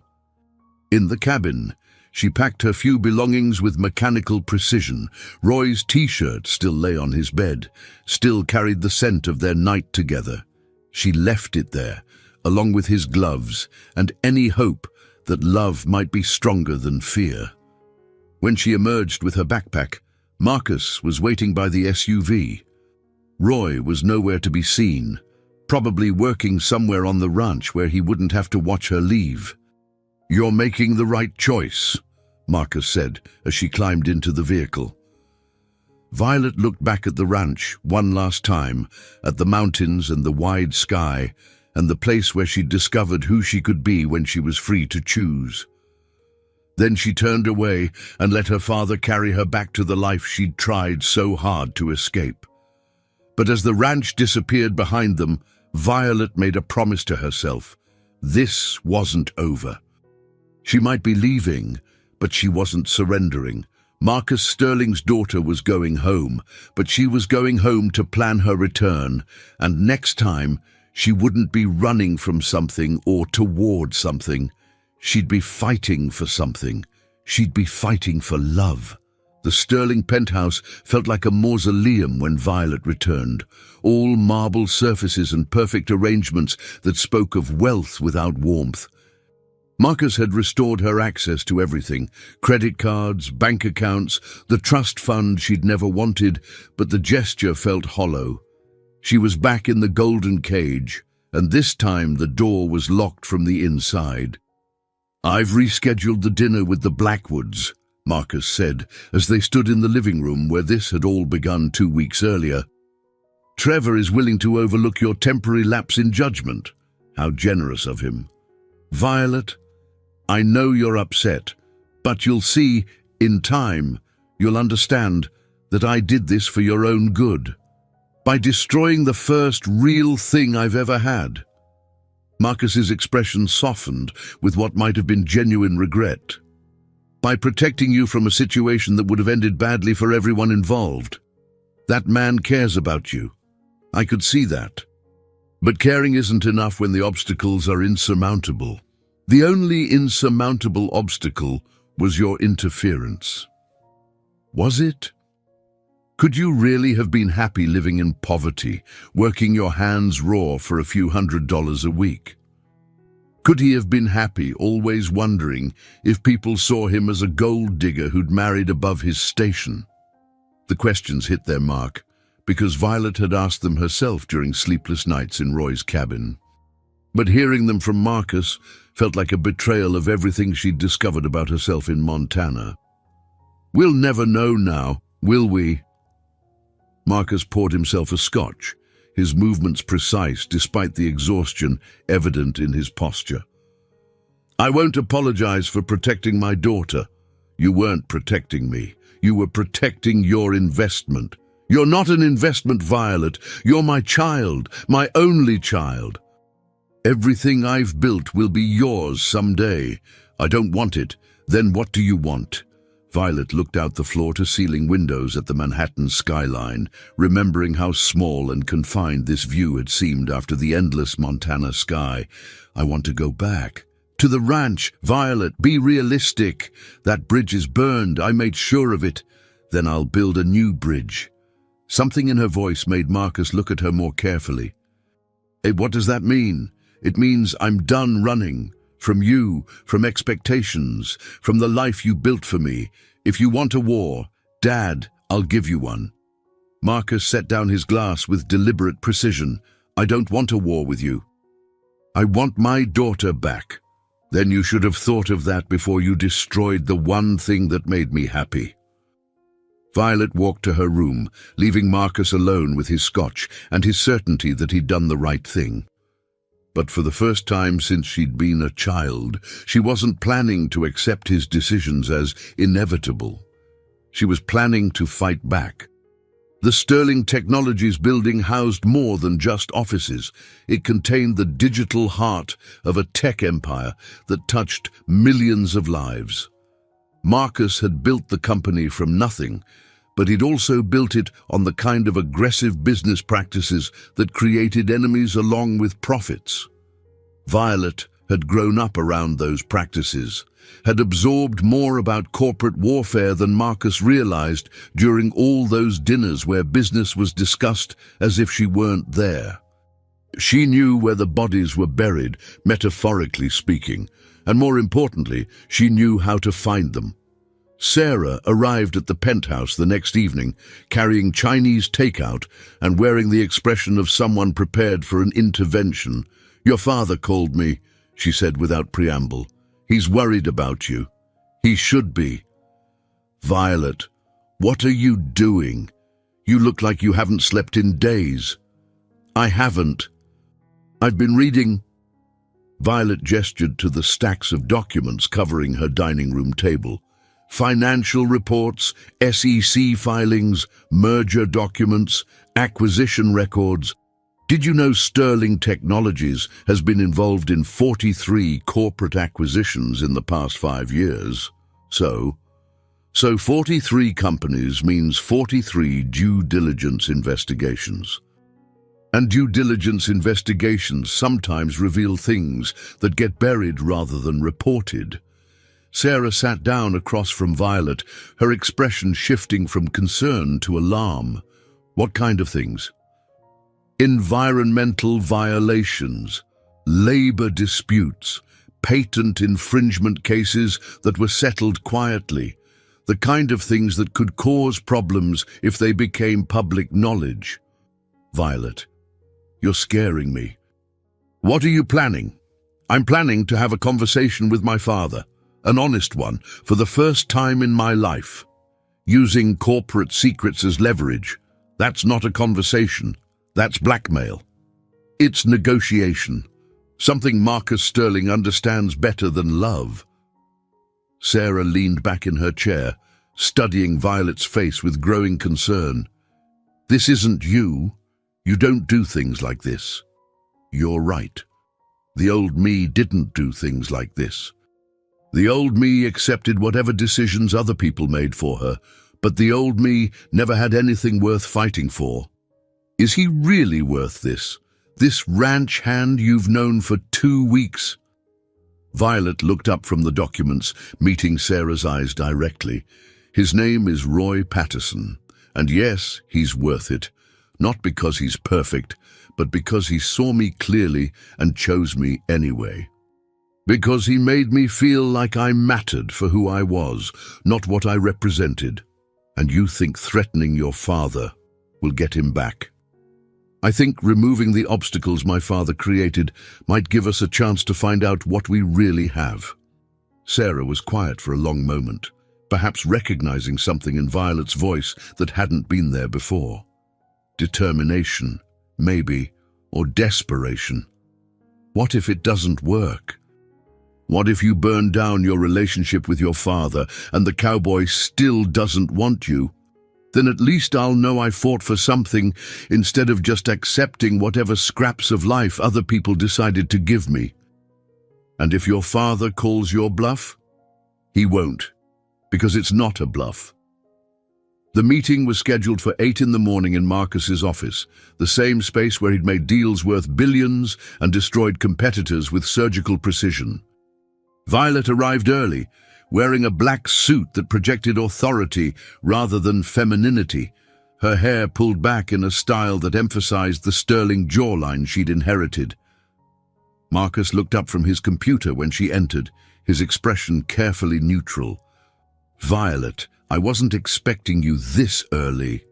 In the cabin, she packed her few belongings with mechanical precision. Roy's t-shirt still lay on his bed, still carried the scent of their night together. She left it there, along with his gloves and any hope that love might be stronger than fear. When she emerged with her backpack, Marcus was waiting by the SUV. Roy was nowhere to be seen, probably working somewhere on the ranch where he wouldn't have to watch her leave. "You're making the right choice," Marcus said as she climbed into the vehicle. Violet looked back at the ranch one last time, at the mountains and the wide sky, and the place where she'd discovered who she could be when she was free to choose. Then she turned away and let her father carry her back to the life she'd tried so hard to escape. But as the ranch disappeared behind them, Violet made a promise to herself. This wasn't over. She might be leaving, but she wasn't surrendering. Marcus Sterling's daughter was going home, but she was going home to plan her return, and next time, she wouldn't be running from something or toward something. She'd be fighting for something. She'd be fighting for love. The Sterling penthouse felt like a mausoleum when Violet returned. All marble surfaces and perfect arrangements that spoke of wealth without warmth. Marcus had restored her access to everything. Credit cards, bank accounts, the trust fund she'd never wanted, but the gesture felt hollow. She was back in the golden cage, and this time the door was locked from the inside. "I've rescheduled the dinner with the Blackwoods," Marcus said, as they stood in the living room where this had all begun 2 weeks earlier. "Trevor is willing to overlook your temporary lapse in judgment." How generous of him. "Violet, I know you're upset, but you'll see, in time, you'll understand that I did this for your own good. By destroying the first real thing I've ever had." Marcus's expression softened with what might have been genuine regret. "By protecting you from a situation that would have ended badly for everyone involved. That man cares about you. I could see that. But caring isn't enough when the obstacles are insurmountable. The only insurmountable obstacle was your interference." Was it? Could you really have been happy living in poverty, working your hands raw for a few $100s a week? Could he have been happy, always wondering if people saw him as a gold digger who'd married above his station? The questions hit their mark, because Violet had asked them herself during sleepless nights in Roy's cabin. But hearing them from Marcus felt like a betrayal of everything she'd discovered about herself in Montana. "We'll never know now, will we?" Marcus poured himself a scotch, his movements precise despite the exhaustion evident in his posture. "I won't apologize for protecting my daughter. You weren't protecting me. You were protecting your investment. You're not an investment, Violet. You're my child, my only child. Everything I've built will be yours someday. I don't want it. Then what do you want?" Violet looked out the floor-to-ceiling windows at the Manhattan skyline, remembering how small and confined this view had seemed after the endless Montana sky. "I want to go back. To the ranch. Violet, be realistic. That bridge is burned. I made sure of it. Then I'll build a new bridge." Something in her voice made Marcus look at her more carefully. What does that mean?" "It means I'm done running. From you, from expectations, from the life you built for me. If you want a war, Dad, I'll give you one." Marcus set down his glass with deliberate precision. "I don't want a war with you. I want my daughter back." Then you should have thought of that before you destroyed the one thing that made me happy. Violet walked to her room, leaving Marcus alone with his scotch and his certainty that he'd done the right thing. But for the first time since she'd been a child, she wasn't planning to accept his decisions as inevitable. She was planning to fight back. The Sterling Technologies building housed more than just offices. It contained the digital heart of a tech empire that touched millions of lives. Marcus had built the company from nothing, but he'd also built it on the kind of aggressive business practices that created enemies along with profits. Violet had grown up around those practices, had absorbed more about corporate warfare than Marcus realized during all those dinners where business was discussed as if she weren't there. She knew where the bodies were buried, metaphorically speaking, and more importantly, she knew how to find them. Sarah arrived at the penthouse the next evening, carrying Chinese takeout and wearing the expression of someone prepared for an intervention. "Your father called me," she said without preamble. "He's worried about you. He should be." "Violet, what are you doing? You look like you haven't slept in days." "I haven't. I've been reading." Violet gestured to the stacks of documents covering her dining room table. Financial reports, SEC filings, merger documents, acquisition records. Did you know Sterling Technologies has been involved in 43 corporate acquisitions in the past 5 years? So 43 companies means 43 due diligence investigations. And due diligence investigations sometimes reveal things that get buried rather than reported. Sarah sat down across from Violet, her expression shifting from concern to alarm. "What kind of things?" "Environmental violations, labor disputes, patent infringement cases that were settled quietly, the kind of things that could cause problems if they became public knowledge." "Violet, you're scaring me." "What are you planning?" "I'm planning to have a conversation with my father, an honest one, for the first time in my life. Using corporate secrets as leverage, that's not a conversation. That's blackmail. It's negotiation. Something Marcus Sterling understands better than love." Sarah leaned back in her chair, studying Violet's face with growing concern. "This isn't you. You don't do things like this." "You're right. The old me didn't do things like this. The old me accepted whatever decisions other people made for her, but the old me never had anything worth fighting for. Is he really worth this? This ranch hand you've known for 2 weeks?" Violet looked up from the documents, meeting Sarah's eyes directly. "His name is Roy Patterson, and yes, he's worth it. Not because he's perfect, but because he saw me clearly and chose me anyway. Because he made me feel like I mattered for who I was, not what I represented. And you think threatening your father will get him back? I think removing the obstacles my father created might give us a chance to find out what we really have." Sarah was quiet for a long moment, perhaps recognizing something in Violet's voice that hadn't been there before. Determination, maybe, or desperation. What if it doesn't work? What if you burn down your relationship with your father and the cowboy still doesn't want you? Then at least I'll know I fought for something instead of just accepting whatever scraps of life other people decided to give me. And if your father calls your bluff, he won't, because it's not a bluff. The meeting was scheduled for 8 in the morning in Marcus's office, the same space where he'd made deals worth billions and destroyed competitors with surgical precision. Violet arrived early, wearing a black suit that projected authority rather than femininity, her hair pulled back in a style that emphasized the sterling jawline she'd inherited. Marcus looked up from his computer when she entered, his expression carefully neutral. "Violet, I wasn't expecting you this early.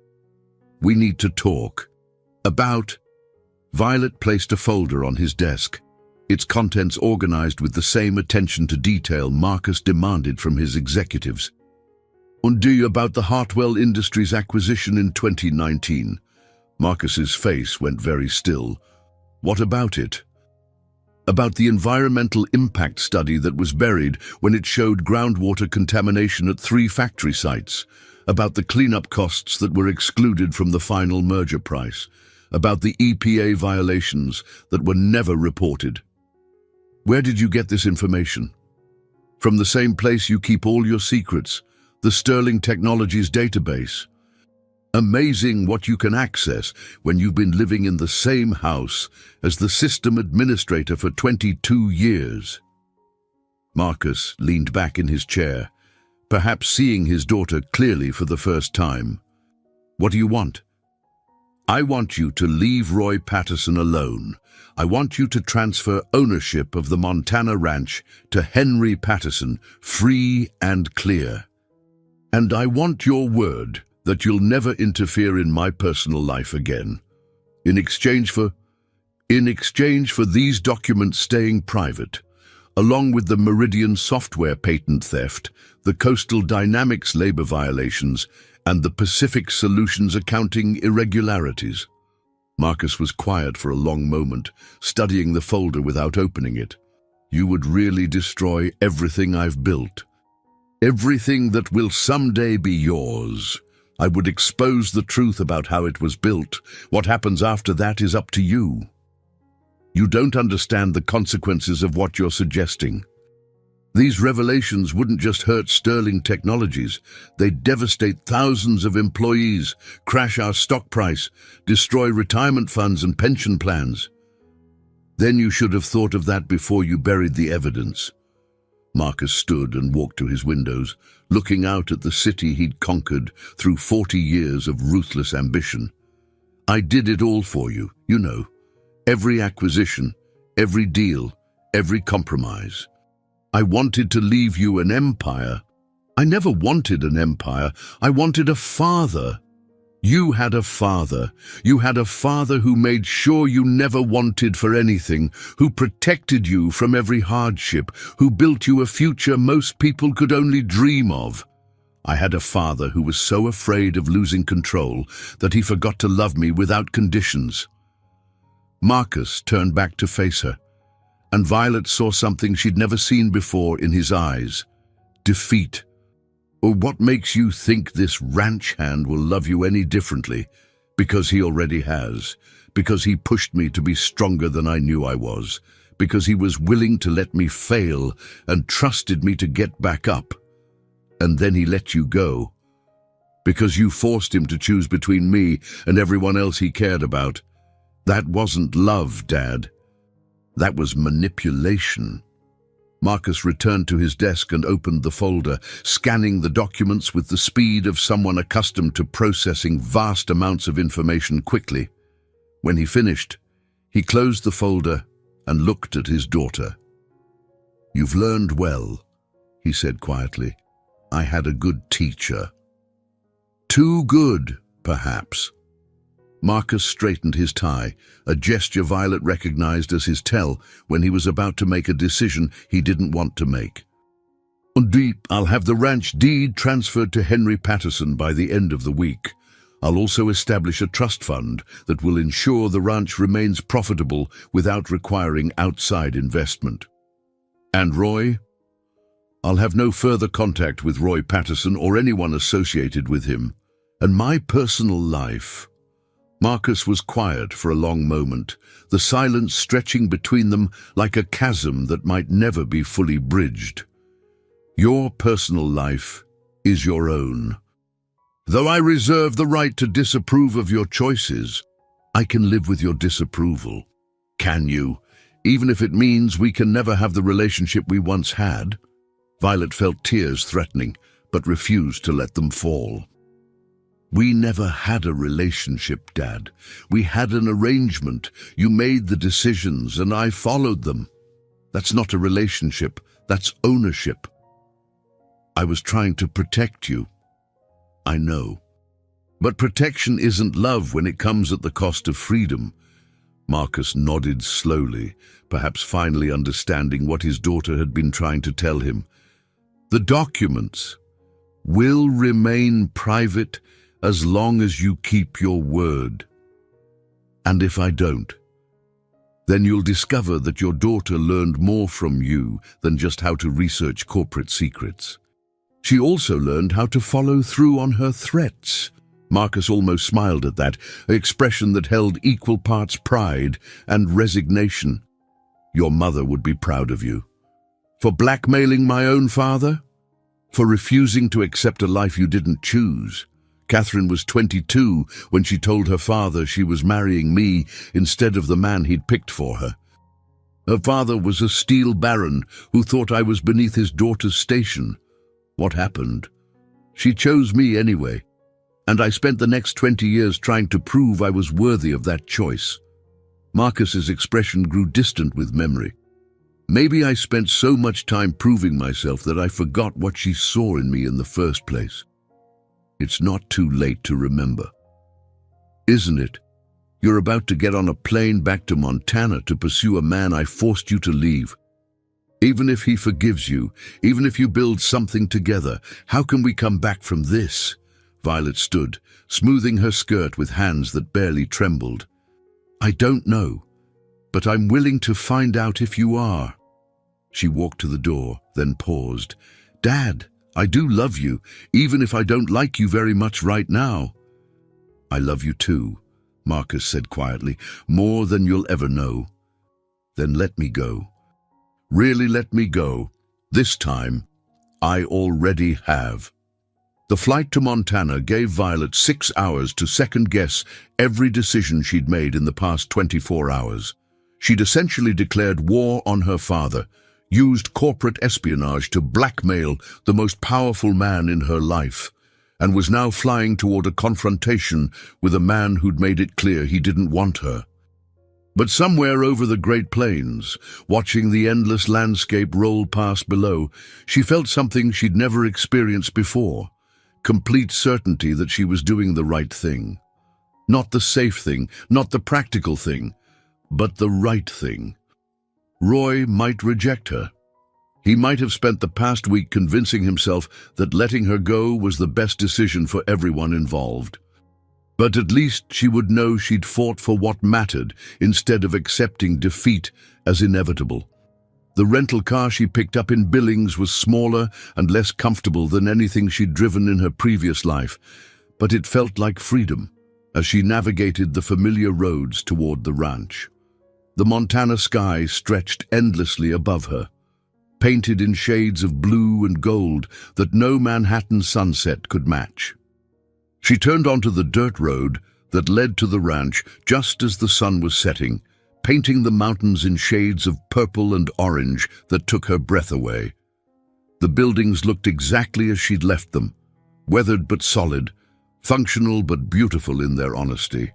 We need to talk." "About?" Violet placed a folder on his desk. its contents organized with the same attention to detail Marcus demanded from his executives. Undo about the Hartwell Industries acquisition in 2019. Marcus's face went very still. What about it? About the environmental impact study that was buried when it showed groundwater contamination at 3 factory sites, about the cleanup costs that were excluded from the final merger price, about the EPA violations that were never reported. Where did you get this information? From the same place you keep all your secrets, the Sterling Technologies database. Amazing what you can access when you've been living in the same house as the system administrator for 22 years. Marcus leaned back in his chair, perhaps seeing his daughter clearly for the first time. What do you want? I want you to leave Roy Patterson alone. I want you to transfer ownership of the Montana ranch to Henry Patterson, free and clear. And I want your word that you'll never interfere in my personal life again. In exchange for these documents staying private, along with the Meridian software patent theft, the Coastal Dynamics labor violations, and the Pacific Solutions accounting irregularities. Marcus was quiet for a long moment, studying the folder without opening it. You would really destroy everything I've built. Everything that will someday be yours. I would expose the truth about how it was built. What happens after that is up to you. You don't understand the consequences of what you're suggesting. These revelations wouldn't just hurt Sterling Technologies. They'd devastate thousands of employees, crash our stock price, destroy retirement funds and pension plans. Then you should have thought of that before you buried the evidence. Marcus stood and walked to his windows, looking out at the city he'd conquered through 40 years of ruthless ambition. I did it all for you, you know. Every acquisition, every deal, every compromise. I wanted to leave you an empire. I never wanted an empire. I wanted a father. You had a father. You had a father who made sure you never wanted for anything, who protected you from every hardship, who built you a future most people could only dream of. I had a father who was so afraid of losing control that he forgot to love me without conditions. Marcus turned back to face her, and Violet saw something she'd never seen before in his eyes. Defeat. Or what makes you think this ranch hand will love you any differently? Because he already has. Because he pushed me to be stronger than I knew I was. Because he was willing to let me fail and trusted me to get back up. And then he let you go. Because you forced him to choose between me and everyone else he cared about. That wasn't love, Dad. That was manipulation. Marcus returned to his desk and opened the folder, scanning the documents with the speed of someone accustomed to processing vast amounts of information quickly. When he finished, he closed the folder and looked at his daughter. "You've learned well," he said quietly. "I had a good teacher." Too good, perhaps. Marcus straightened his tie, a gesture Violet recognized as his tell when he was about to make a decision he didn't want to make. I'll have the ranch deed transferred to Henry Patterson by the end of the week. I'll also establish a trust fund that will ensure the ranch remains profitable without requiring outside investment. And Roy? I'll have no further contact with Roy Patterson or anyone associated with him. And my personal life. Marcus was quiet for a long moment, the silence stretching between them like a chasm that might never be fully bridged. Your personal life is your own. Though I reserve the right to disapprove of your choices, I can live with your disapproval. Can you? Even if it means we can never have the relationship we once had? Violet felt tears threatening, but refused to let them fall. We never had a relationship, Dad. We had an arrangement. You made the decisions and I followed them. That's not a relationship. That's ownership. I was trying to protect you. I know. But protection isn't love when it comes at the cost of freedom. Marcus nodded slowly, perhaps finally understanding what his daughter had been trying to tell him. The documents will remain private as long as you keep your word. And if I don't, then you'll discover that your daughter learned more from you than just how to research corporate secrets. She also learned how to follow through on her threats. Marcus almost smiled at that, an expression that held equal parts pride and resignation. Your mother would be proud of you. For blackmailing my own father? For refusing to accept a life you didn't choose? Catherine was 22 when she told her father she was marrying me instead of the man he'd picked for her. Her father was a steel baron who thought I was beneath his daughter's station. What happened? She chose me anyway, and I spent the next 20 years trying to prove I was worthy of that choice. Marcus's expression grew distant with memory. Maybe I spent so much time proving myself that I forgot what she saw in me in the first place. It's not too late to remember. Isn't it? You're about to get on a plane back to Montana to pursue a man I forced you to leave. Even if he forgives you, even if you build something together, how can we come back from this? Violet stood, smoothing her skirt with hands that barely trembled. I don't know, but I'm willing to find out if you are. She walked to the door, then paused. Dad, I do love you, even if I don't like you very much right now. I love you too, Marcus said quietly, more than you'll ever know. Then let me go. Really let me go. This time, I already have. The flight to Montana gave Violet 6 hours to second-guess every decision she'd made in the past 24 hours. She'd essentially declared war on her father, used corporate espionage to blackmail the most powerful man in her life, and was now flying toward a confrontation with a man who'd made it clear he didn't want her. But somewhere over the Great Plains, watching the endless landscape roll past below, she felt something she'd never experienced before. Complete certainty that she was doing the right thing. Not the safe thing, not the practical thing, but the right thing. Roy might reject her. He might have spent the past week convincing himself that letting her go was the best decision for everyone involved. But at least she would know she'd fought for what mattered instead of accepting defeat as inevitable. The rental car she picked up in Billings was smaller and less comfortable than anything she'd driven in her previous life, but it felt like freedom as she navigated the familiar roads toward the ranch. The Montana sky stretched endlessly above her, painted in shades of blue and gold that no Manhattan sunset could match. She turned onto the dirt road that led to the ranch just as the sun was setting, painting the mountains in shades of purple and orange that took her breath away. The buildings looked exactly as she'd left them, weathered but solid, functional but beautiful in their honesty.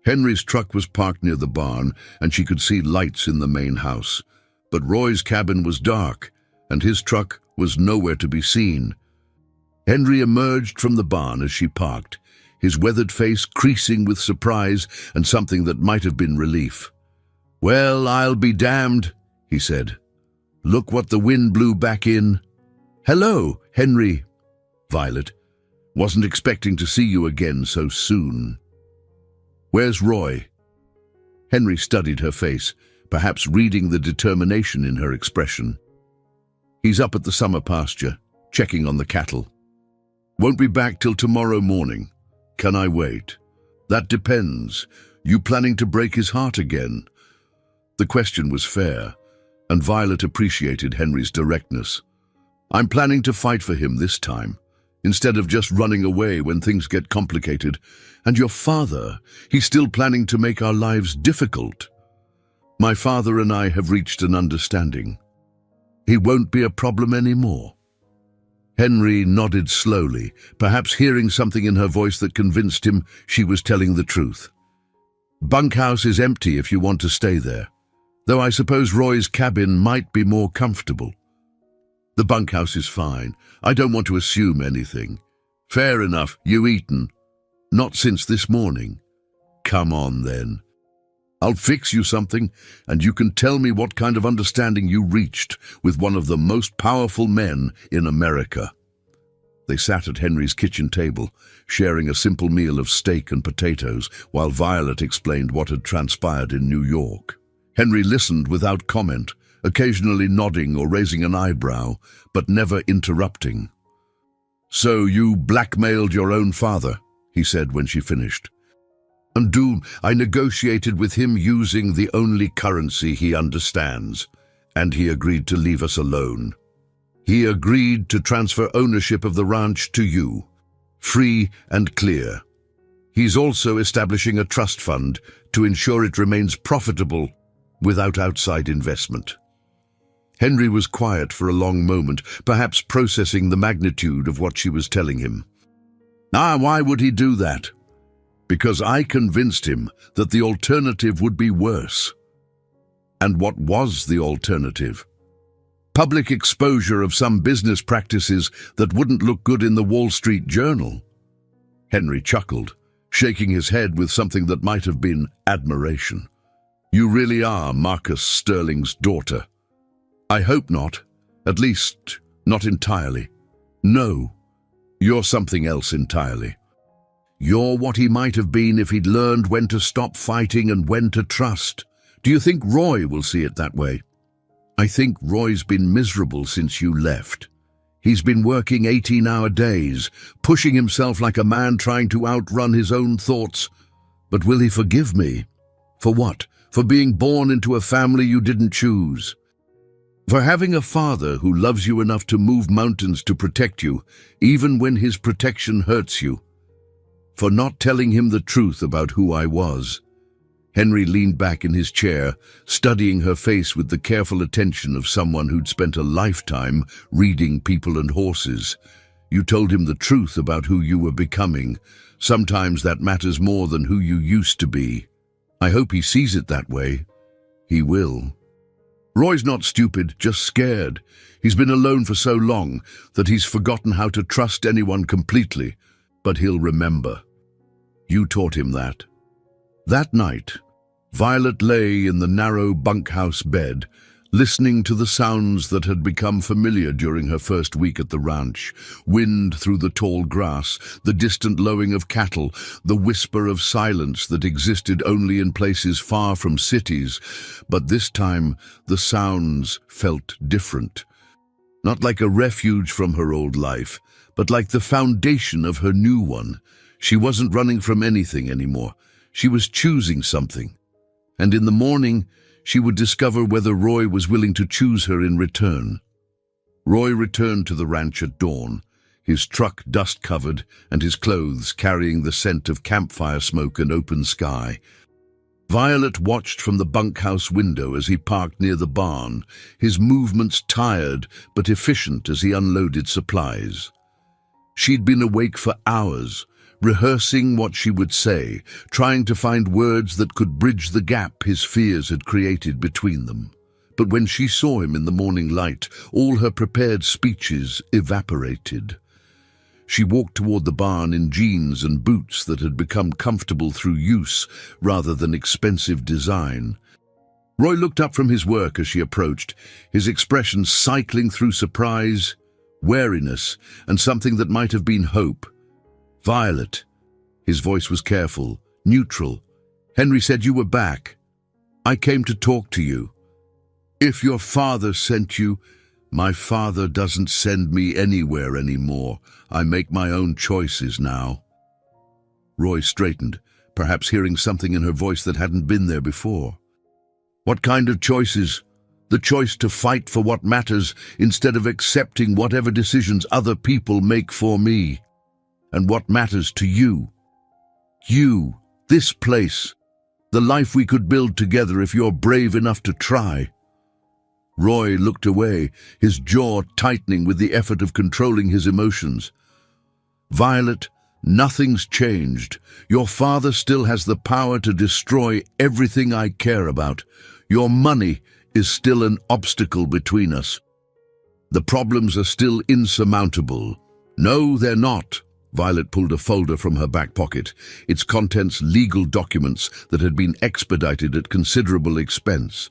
Henry's truck was parked near the barn, and she could see lights in the main house. But Roy's cabin was dark, and his truck was nowhere to be seen. Henry emerged from the barn as she parked, his weathered face creasing with surprise and something that might have been relief. "Well, I'll be damned," he said. "Look what the wind blew back in." "Hello, Henry." "Violet, wasn't expecting to see you again so soon." "Where's Roy?" Henry studied her face, perhaps reading the determination in her expression. "He's up at the summer pasture, checking on the cattle. Won't be back till tomorrow morning. Can I wait?" "That depends. You planning to break his heart again?" The question was fair, and Violet appreciated Henry's directness. "I'm planning to fight for him this time, instead of just running away when things get complicated. And your father, he's still planning to make our lives difficult." "My father and I have reached an understanding. He won't be a problem anymore." Henry nodded slowly, perhaps hearing something in her voice that convinced him she was telling the truth. "Bunkhouse is empty if you want to stay there, though I suppose Roy's cabin might be more comfortable." "The bunkhouse is fine. I don't want to assume anything." "Fair enough. You eaten?" "Not since this morning." "Come on then." I'll fix you something, and you can tell me what kind of understanding you reached with one of the most powerful men in America." They sat at Henry's kitchen table, sharing a simple meal of steak and potatoes, while Violet explained what had transpired in New York. Henry listened without comment, occasionally nodding or raising an eyebrow, but never interrupting. "So you blackmailed your own father," he said when she finished. "And I negotiated with him using the only currency he understands, and he agreed to leave us alone. He agreed to transfer ownership of the ranch to you, free and clear. He's also establishing a trust fund to ensure it remains profitable without outside investment." Henry was quiet for a long moment, perhaps processing the magnitude of what she was telling him. Why would he do that?" "Because I convinced him that the alternative would be worse." "And what was the alternative?" "Public exposure of some business practices that wouldn't look good in the Wall Street Journal." Henry chuckled, shaking his head with something that might have been admiration. "You really are Marcus Sterling's daughter." "I hope not. At least, not entirely." "No, you're something else entirely. You're what he might have been if he'd learned when to stop fighting and when to trust. Do you think Roy will see it that way?" "I think Roy's been miserable since you left. He's been working 18-hour days, pushing himself like a man trying to outrun his own thoughts. But will he forgive me? For what? For being born into a family you didn't choose? For having a father who loves you enough to move mountains to protect you, even when his protection hurts you? For not telling him the truth about who I was?" Henry leaned back in his chair, studying her face with the careful attention of someone who'd spent a lifetime reading People and Horses. "You told him the truth about who you were becoming. Sometimes that matters more than who you used to be. I hope he sees it that way. He will." "Roy's not stupid, just scared. He's been alone for so long that he's forgotten how to trust anyone completely, but he'll remember. You taught him that." That night, Violet lay in the narrow bunkhouse bed, listening to the sounds that had become familiar during her first week at the ranch. Wind through the tall grass, the distant lowing of cattle, the whisper of silence that existed only in places far from cities. But this time, the sounds felt different. Not like a refuge from her old life, but like the foundation of her new one. She wasn't running from anything anymore. She was choosing something. And in the morning, she would discover whether Roy was willing to choose her in return. Roy returned to the ranch at dawn, his truck dust-covered and his clothes carrying the scent of campfire smoke and open sky. Violet watched from the bunkhouse window as he parked near the barn, his movements tired but efficient as he unloaded supplies. She'd been awake for hours, rehearsing what she would say, trying to find words that could bridge the gap his fears had created between them. But when she saw him in the morning light, all her prepared speeches evaporated. She walked toward the barn in jeans and boots that had become comfortable through use rather than expensive design. Roy looked up from his work as she approached, his expression cycling through surprise, wariness, and something that might have been hope. "Violet." His voice was careful, neutral. "Henry said you were back. I came to talk to you. If your father sent you..." "My father doesn't send me anywhere anymore. I make my own choices now." Roy straightened, perhaps hearing something in her voice that hadn't been there before. "What kind of choices?" "The choice to fight for what matters instead of accepting whatever decisions other people make for me. And what matters to you. You, this place, the life we could build together if you're brave enough to try." Roy looked away, his jaw tightening with the effort of controlling his emotions. "Violet, nothing's changed. Your father still has the power to destroy everything I care about. Your money is still an obstacle between us. The problems are still insurmountable." "No, they're not. Violet pulled a folder from her back pocket, its contents legal documents that had been expedited at considerable expense.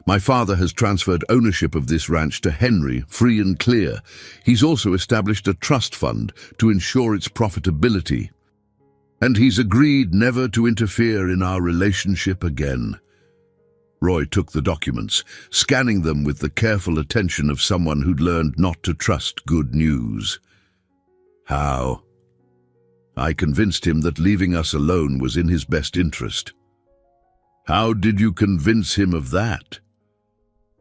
My father has transferred ownership of this ranch to Henry, free and clear. He's also established a trust fund to ensure its profitability. And he's agreed never to interfere in our relationship again. Roy took the documents, scanning them with the careful attention of someone who'd learned not to trust good news. How? I convinced him that leaving us alone was in his best interest. How did you convince him of that?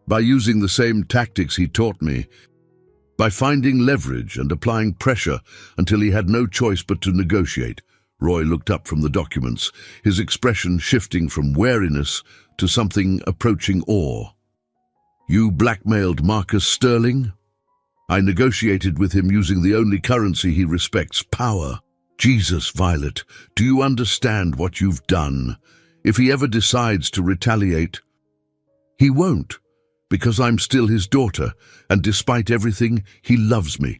By using the same tactics he taught me, by finding leverage and applying pressure until he had no choice but to negotiate. Roy looked up from the documents, his expression shifting from wariness to something approaching awe. You blackmailed Marcus Sterling? I negotiated with him using the only currency he respects, power. Jesus, Violet, do you understand what you've done? If he ever decides to retaliate, he won't, because I'm still his daughter, and despite everything, he loves me.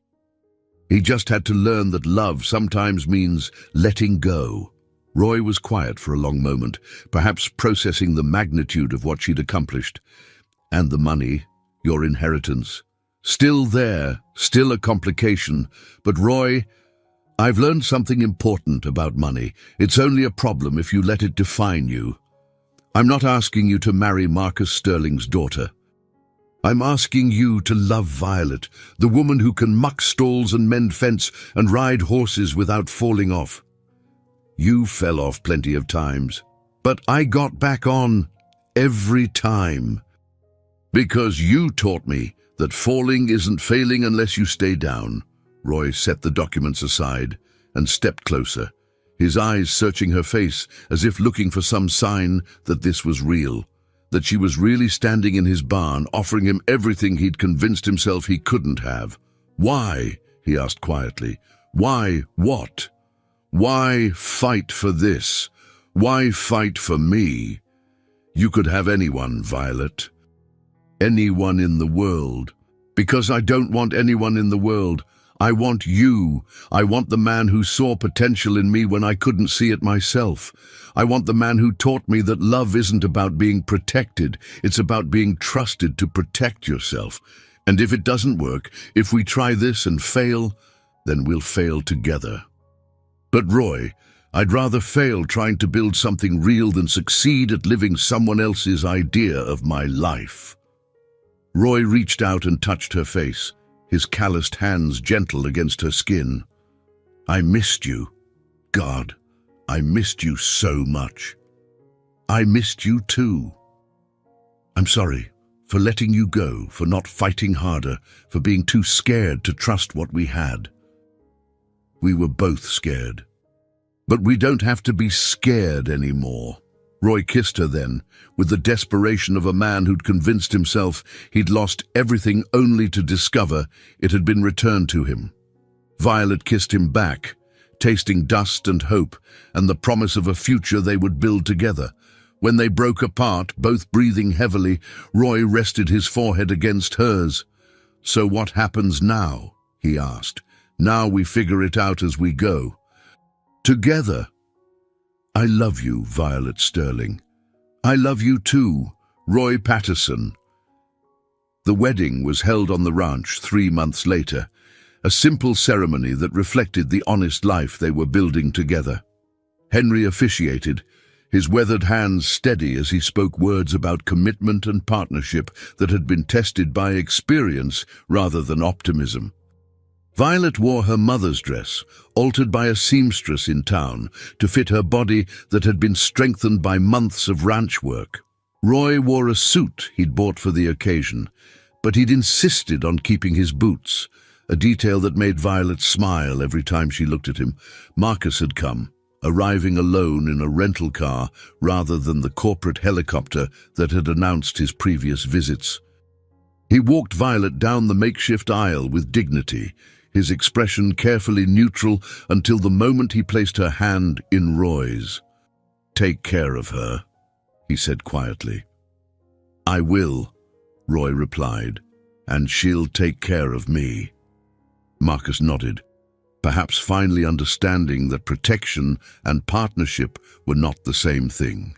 He just had to learn that love sometimes means letting go. Roy was quiet for a long moment, perhaps processing the magnitude of what she'd accomplished. And the money, your inheritance. Still there, still a complication. But Roy, I've learned something important about money. It's only a problem if you let it define you. I'm not asking you to marry Marcus Sterling's daughter. I'm asking you to love Violet, the woman who can muck stalls and mend fence and ride horses without falling off. You fell off plenty of times, but I got back on every time. Because you taught me that falling isn't failing unless you stay down. Roy set the documents aside and stepped closer, his eyes searching her face as if looking for some sign that this was real, that she was really standing in his barn, offering him everything he'd convinced himself he couldn't have. Why? He asked quietly. Why what? Why fight for this? Why fight for me? You could have anyone, Violet. Anyone in the world. Because I don't want anyone in the world. I want you. I want the man who saw potential in me when I couldn't see it myself. I want the man who taught me that love isn't about being protected. It's about being trusted to protect yourself. And if it doesn't work, if we try this and fail, then we'll fail together. But Roy, I'd rather fail trying to build something real than succeed at living someone else's idea of my life. Roy reached out and touched her face, his calloused hands gentle against her skin. I missed you. God, I missed you so much. I missed you too. I'm sorry for letting you go, for not fighting harder, for being too scared to trust what we had. We were both scared. But we don't have to be scared anymore. Roy kissed her then, with the desperation of a man who'd convinced himself he'd lost everything only to discover it had been returned to him. Violet kissed him back, tasting dust and hope and the promise of a future they would build together. When they broke apart, both breathing heavily, Roy rested his forehead against hers. So what happens now? He asked. Now we figure it out as we go. Together. I love you, Violet Sterling. I love you too, Roy Patterson. The wedding was held on the ranch 3 months later, a simple ceremony that reflected the honest life they were building together. Henry officiated, his weathered hands steady as he spoke words about commitment and partnership that had been tested by experience rather than optimism. Violet wore her mother's dress, altered by a seamstress in town, to fit her body that had been strengthened by months of ranch work. Roy wore a suit he'd bought for the occasion, but he'd insisted on keeping his boots, a detail that made Violet smile every time she looked at him. Marcus had come, arriving alone in a rental car rather than the corporate helicopter that had announced his previous visits. He walked Violet down the makeshift aisle with dignity, his expression carefully neutral until the moment he placed her hand in Roy's. Take care of her, he said quietly. I will, Roy replied, and she'll take care of me. Marcus nodded. perhaps finally understanding that protection and partnership were not the same thing.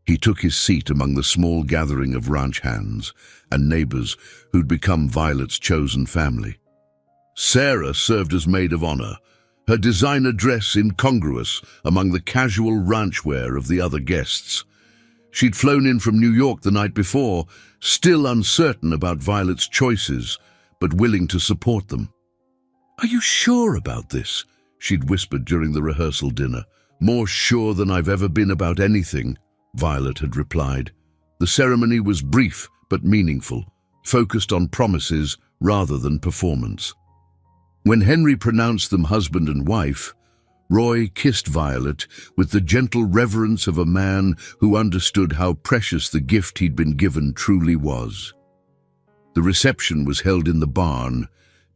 He took his seat among the small gathering of ranch hands and neighbors who'd become Violet's chosen family. Sarah served as maid of honor, her designer dress incongruous among the casual ranch wear of the other guests. She'd flown in from New York the night before, still uncertain about Violet's choices, but willing to support them. "Are you sure about this?" she'd whispered during the rehearsal dinner. "More sure than I've ever been about anything," Violet had replied. The ceremony was brief but meaningful, focused on promises rather than performance. When Henry pronounced them husband and wife, Roy kissed Violet with the gentle reverence of a man who understood how precious the gift he'd been given truly was. The reception was held in the barn,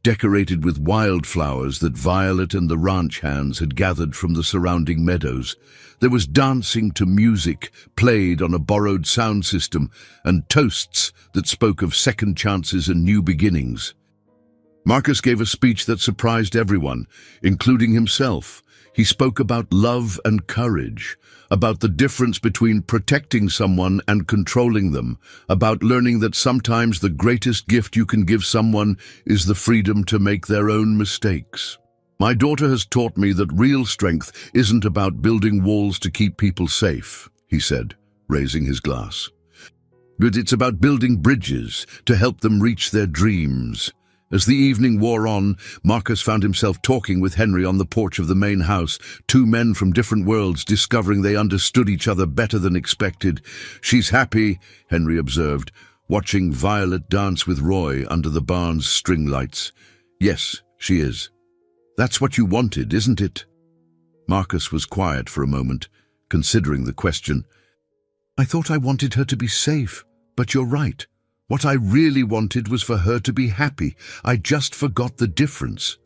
decorated with wildflowers that Violet and the ranch hands had gathered from the surrounding meadows. There was dancing to music played on a borrowed sound system and toasts that spoke of second chances and new beginnings. Marcus gave a speech that surprised everyone, including himself. He spoke about love and courage, about the difference between protecting someone and controlling them, about learning that sometimes the greatest gift you can give someone is the freedom to make their own mistakes. "My daughter has taught me that real strength isn't about building walls to keep people safe," he said, raising his glass. "But it's about building bridges to help them reach their dreams." As the evening wore on, Marcus found himself talking with Henry on the porch of the main house, two men from different worlds discovering they understood each other better than expected. "She's happy," Henry observed, watching Violet dance with Roy under the barn's string lights. "Yes, she is. That's what you wanted, isn't it?" Marcus was quiet for a moment, considering the question. "I thought I wanted her to be safe, but you're right. What I really wanted was for her to be happy. I just forgot the difference."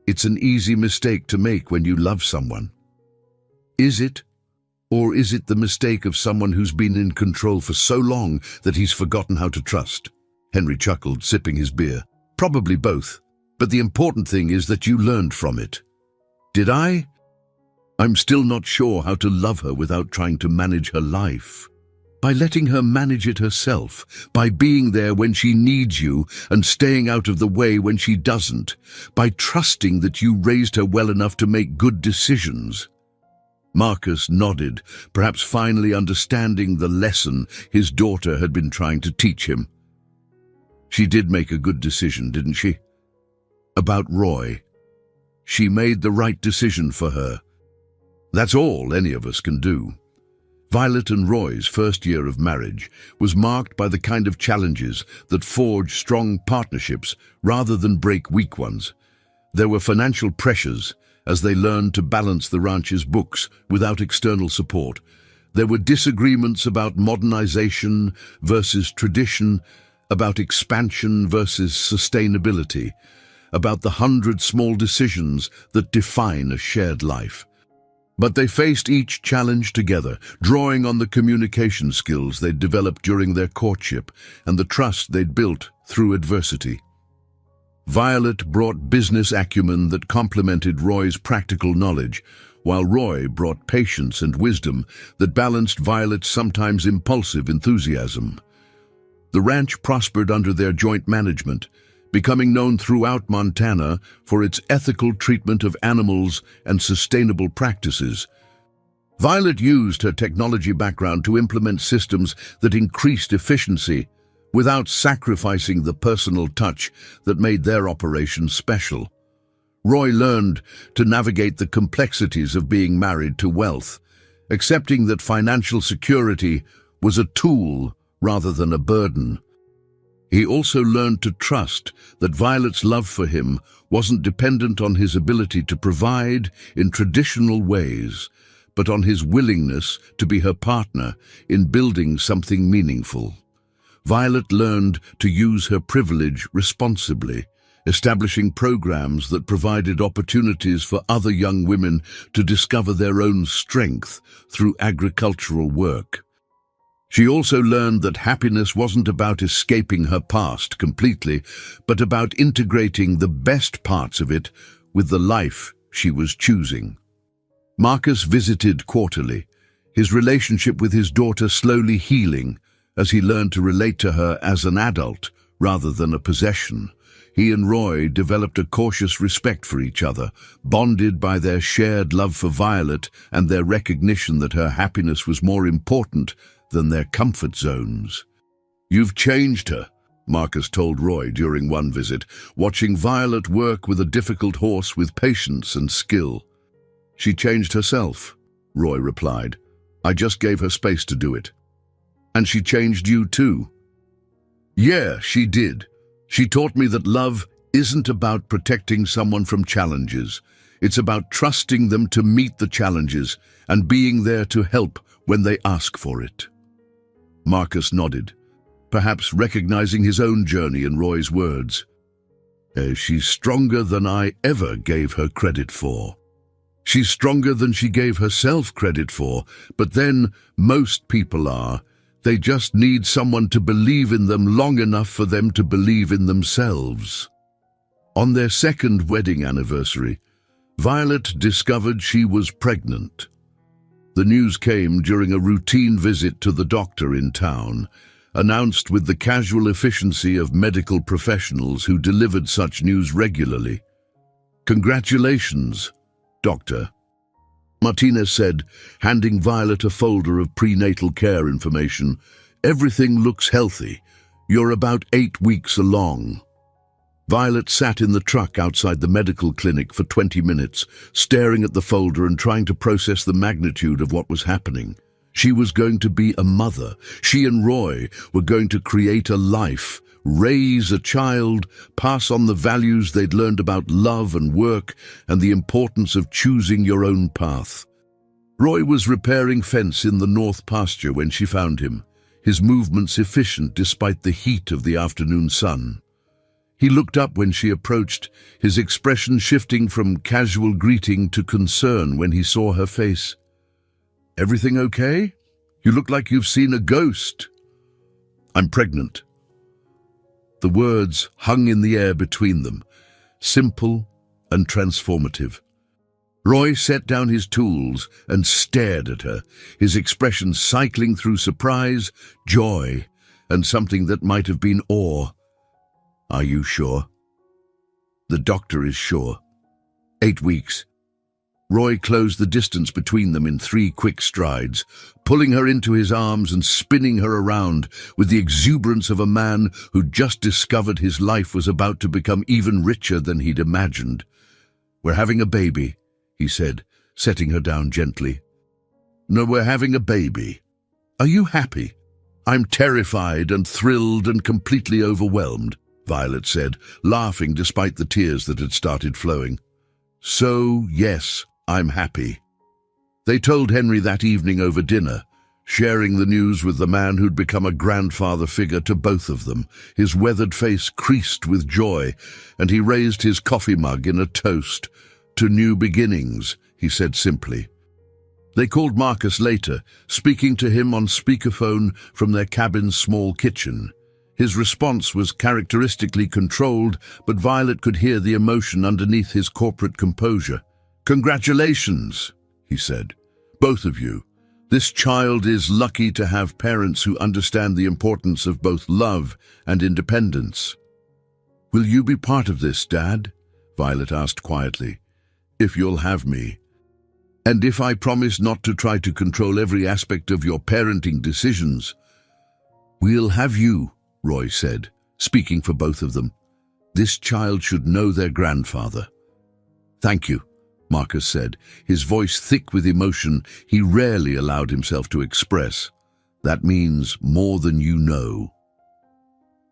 It's an easy mistake to make when you love someone. Is it? Or is it the mistake of someone who's been in control for so long that he's forgotten how to trust? Henry chuckled, sipping his beer. "Probably both. But the important thing is that you learned from it." "Did I? I'm still not sure how to love her without trying to manage her life. By letting her manage it herself, by being there when she needs you and staying out of the way when she doesn't, by trusting that you raised her well enough to make good decisions." Marcus nodded, perhaps finally understanding the lesson his daughter had been trying to teach him. "She did make a good decision, didn't she? About Roy. She made the right decision for her. That's all any of us can do." Violet and Roy's first year of marriage was marked by the kind of challenges that forge strong partnerships rather than break weak ones. There were financial pressures as they learned to balance the ranch's books without external support. There were disagreements about modernization versus tradition, about expansion versus sustainability, about the 100 small decisions that define a shared life. But they faced each challenge together, drawing on the communication skills they'd developed during their courtship and the trust they'd built through adversity. Violet brought business acumen that complemented Roy's practical knowledge, while Roy brought patience and wisdom that balanced Violet's sometimes impulsive enthusiasm. The ranch prospered under their joint management, becoming known throughout Montana for its ethical treatment of animals and sustainable practices. Violet used her technology background to implement systems that increased efficiency without sacrificing the personal touch that made their operation special. Roy learned to navigate the complexities of being married to wealth, accepting that financial security was a tool rather than a burden. He also learned to trust that Violet's love for him wasn't dependent on his ability to provide in traditional ways, but on his willingness to be her partner in building something meaningful. Violet learned to use her privilege responsibly, establishing programs that provided opportunities for other young women to discover their own strength through agricultural work. She also learned that happiness wasn't about escaping her past completely, but about integrating the best parts of it with the life she was choosing. Marcus visited quarterly, his relationship with his daughter slowly healing as he learned to relate to her as an adult rather than a possession. He and Roy developed a cautious respect for each other, bonded by their shared love for Violet and their recognition that her happiness was more important than their comfort zones. "You've changed her," Marcus told Roy during one visit, watching Violet work with a difficult horse with patience and skill. "She changed herself," Roy replied. "I just gave her space to do it." "And she changed you too." "Yeah, she did. She taught me that love isn't about protecting someone from challenges. It's about trusting them to meet the challenges and being there to help when they ask for it." Marcus nodded, perhaps recognizing his own journey in Roy's words. She's stronger than I ever gave her credit for. She's stronger than she gave herself credit for, but then most people are. They just need someone to believe in them long enough for them to believe in themselves." On their second wedding anniversary, Violet discovered she was pregnant. The news came during a routine visit to the doctor in town, announced with the casual efficiency of medical professionals who delivered such news regularly. "Congratulations, Doctor," Martinez said, handing Violet a folder of prenatal care information. "Everything looks healthy. You're about 8 weeks along." Violet sat in the truck outside the medical clinic for 20 minutes, staring at the folder and trying to process the magnitude of what was happening. She was going to be a mother. She and Roy were going to create a life, raise a child, pass on the values they'd learned about love and work and the importance of choosing your own path. Roy was repairing fence in the north pasture when she found him, his movements efficient despite the heat of the afternoon sun. He looked up when she approached, his expression shifting from casual greeting to concern when he saw her face. "Everything okay? You look like you've seen a ghost." "I'm pregnant." The words hung in the air between them, simple and transformative. Roy set down his tools and stared at her, his expression cycling through surprise, joy, and something that might have been awe. "Are you sure?" "The doctor is sure." 8 weeks. Roy closed the distance between them in 3 quick strides, pulling her into his arms and spinning her around with the exuberance of a man who just discovered his life was about to become even richer than he'd imagined. "We're having a baby," he said, setting her down gently. "No, we're having a baby. Are you happy?" "I'm terrified and thrilled and completely overwhelmed," Violet said, laughing despite the tears that had started flowing. "So, yes, I'm happy." They told Henry that evening over dinner, sharing the news with the man who'd become a grandfather figure to both of them. His weathered face creased with joy, and he raised his coffee mug in a toast. "To new beginnings," he said simply. They called Marcus later, speaking to him on speakerphone from their cabin's small kitchen. His response was characteristically controlled, but Violet could hear the emotion underneath his corporate composure. "Congratulations," he said. "Both of you. This child is lucky to have parents who understand the importance of both love and independence." "Will you be part of this, Dad?" Violet asked quietly. "If you'll have me. And if I promise not to try to control every aspect of your parenting decisions." "We'll have you," Roy said, speaking for both of them. "This child should know their grandfather." "Thank you," Marcus said, his voice thick with emotion he rarely allowed himself to express. "That means more than you know."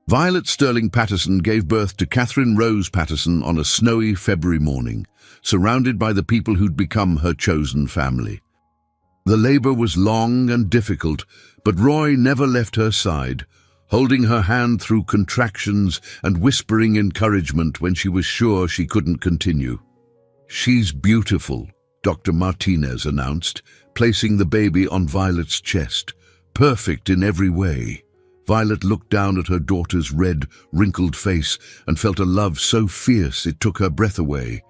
Violet Sterling Patterson gave birth to Catherine Rose Patterson on a snowy February morning, surrounded by the people who'd become her chosen family. The labor was long and difficult, but Roy never left her side, holding her hand through contractions and whispering encouragement when she was sure she couldn't continue. "She's beautiful," Dr. Martinez announced, placing the baby on Violet's chest. "Perfect in every way." Violet looked down at her daughter's red, wrinkled face and felt a love so fierce it took her breath away.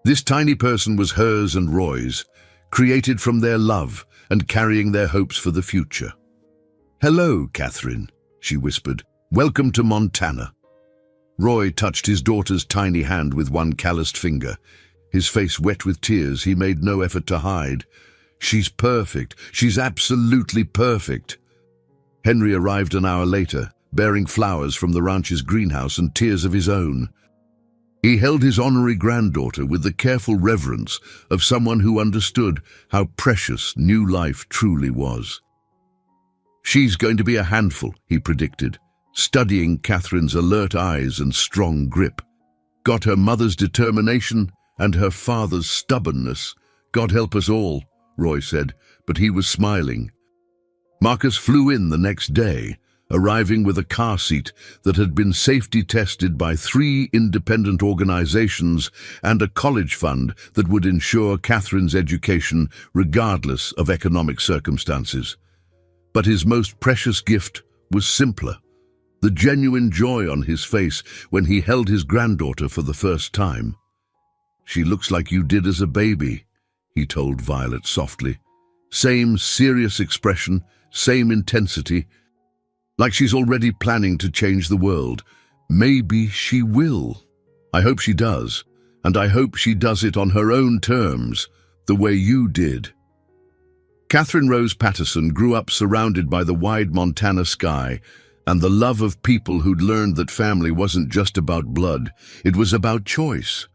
This tiny person was hers and Roy's, created from their love and carrying their hopes for the future. "Hello, Catherine," she whispered. "Welcome to Montana." Roy touched his daughter's tiny hand with one calloused finger. His face wet with tears he made no effort to hide. "She's perfect. She's absolutely perfect." Henry arrived an hour later, bearing flowers from the ranch's greenhouse and tears of his own. He held his honorary granddaughter with the careful reverence of someone who understood how precious new life truly was. "She's going to be a handful," he predicted, studying Catherine's alert eyes and strong grip. "Got her mother's determination and her father's stubbornness. God help us all," Roy said, but he was smiling. Marcus flew in the next day, arriving with a car seat that had been safety tested by 3 independent organizations and a college fund that would ensure Catherine's education regardless of economic circumstances. But his most precious gift was simpler: the genuine joy on his face when he held his granddaughter for the first time. "She looks like you did as a baby," he told Violet softly. "Same serious expression, same intensity, like she's already planning to change the world. Maybe she will. I hope she does, and I hope she does it on her own terms, the way you did." Catherine Rose Patterson grew up surrounded by the wide Montana sky and the love of people who'd learned that family wasn't just about blood, it was about choice.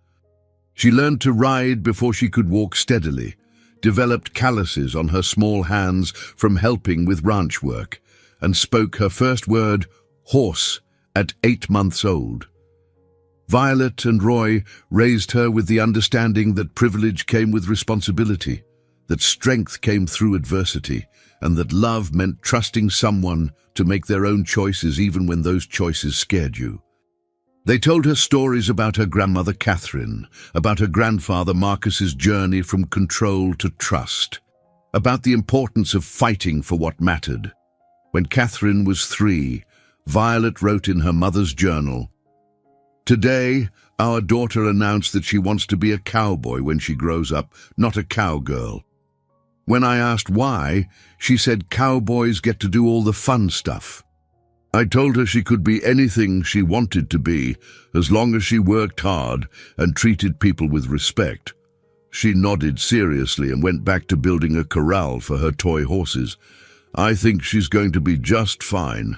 She learned to ride before she could walk steadily, developed calluses on her small hands from helping with ranch work, and spoke her first word, horse, at 8 months old. Violet and Roy raised her with the understanding that privilege came with responsibility, that strength came through adversity, and that love meant trusting someone to make their own choices even when those choices scared you. They told her stories about her grandmother Catherine, about her grandfather Marcus's journey from control to trust, about the importance of fighting for what mattered. When Catherine was 3, Violet wrote in her mother's journal, "Today, our daughter announced that she wants to be a cowboy when she grows up, not a cowgirl. When I asked why, she said cowboys get to do all the fun stuff. I told her she could be anything she wanted to be, as long as she worked hard and treated people with respect. She nodded seriously and went back to building a corral for her toy horses. I think she's going to be just fine."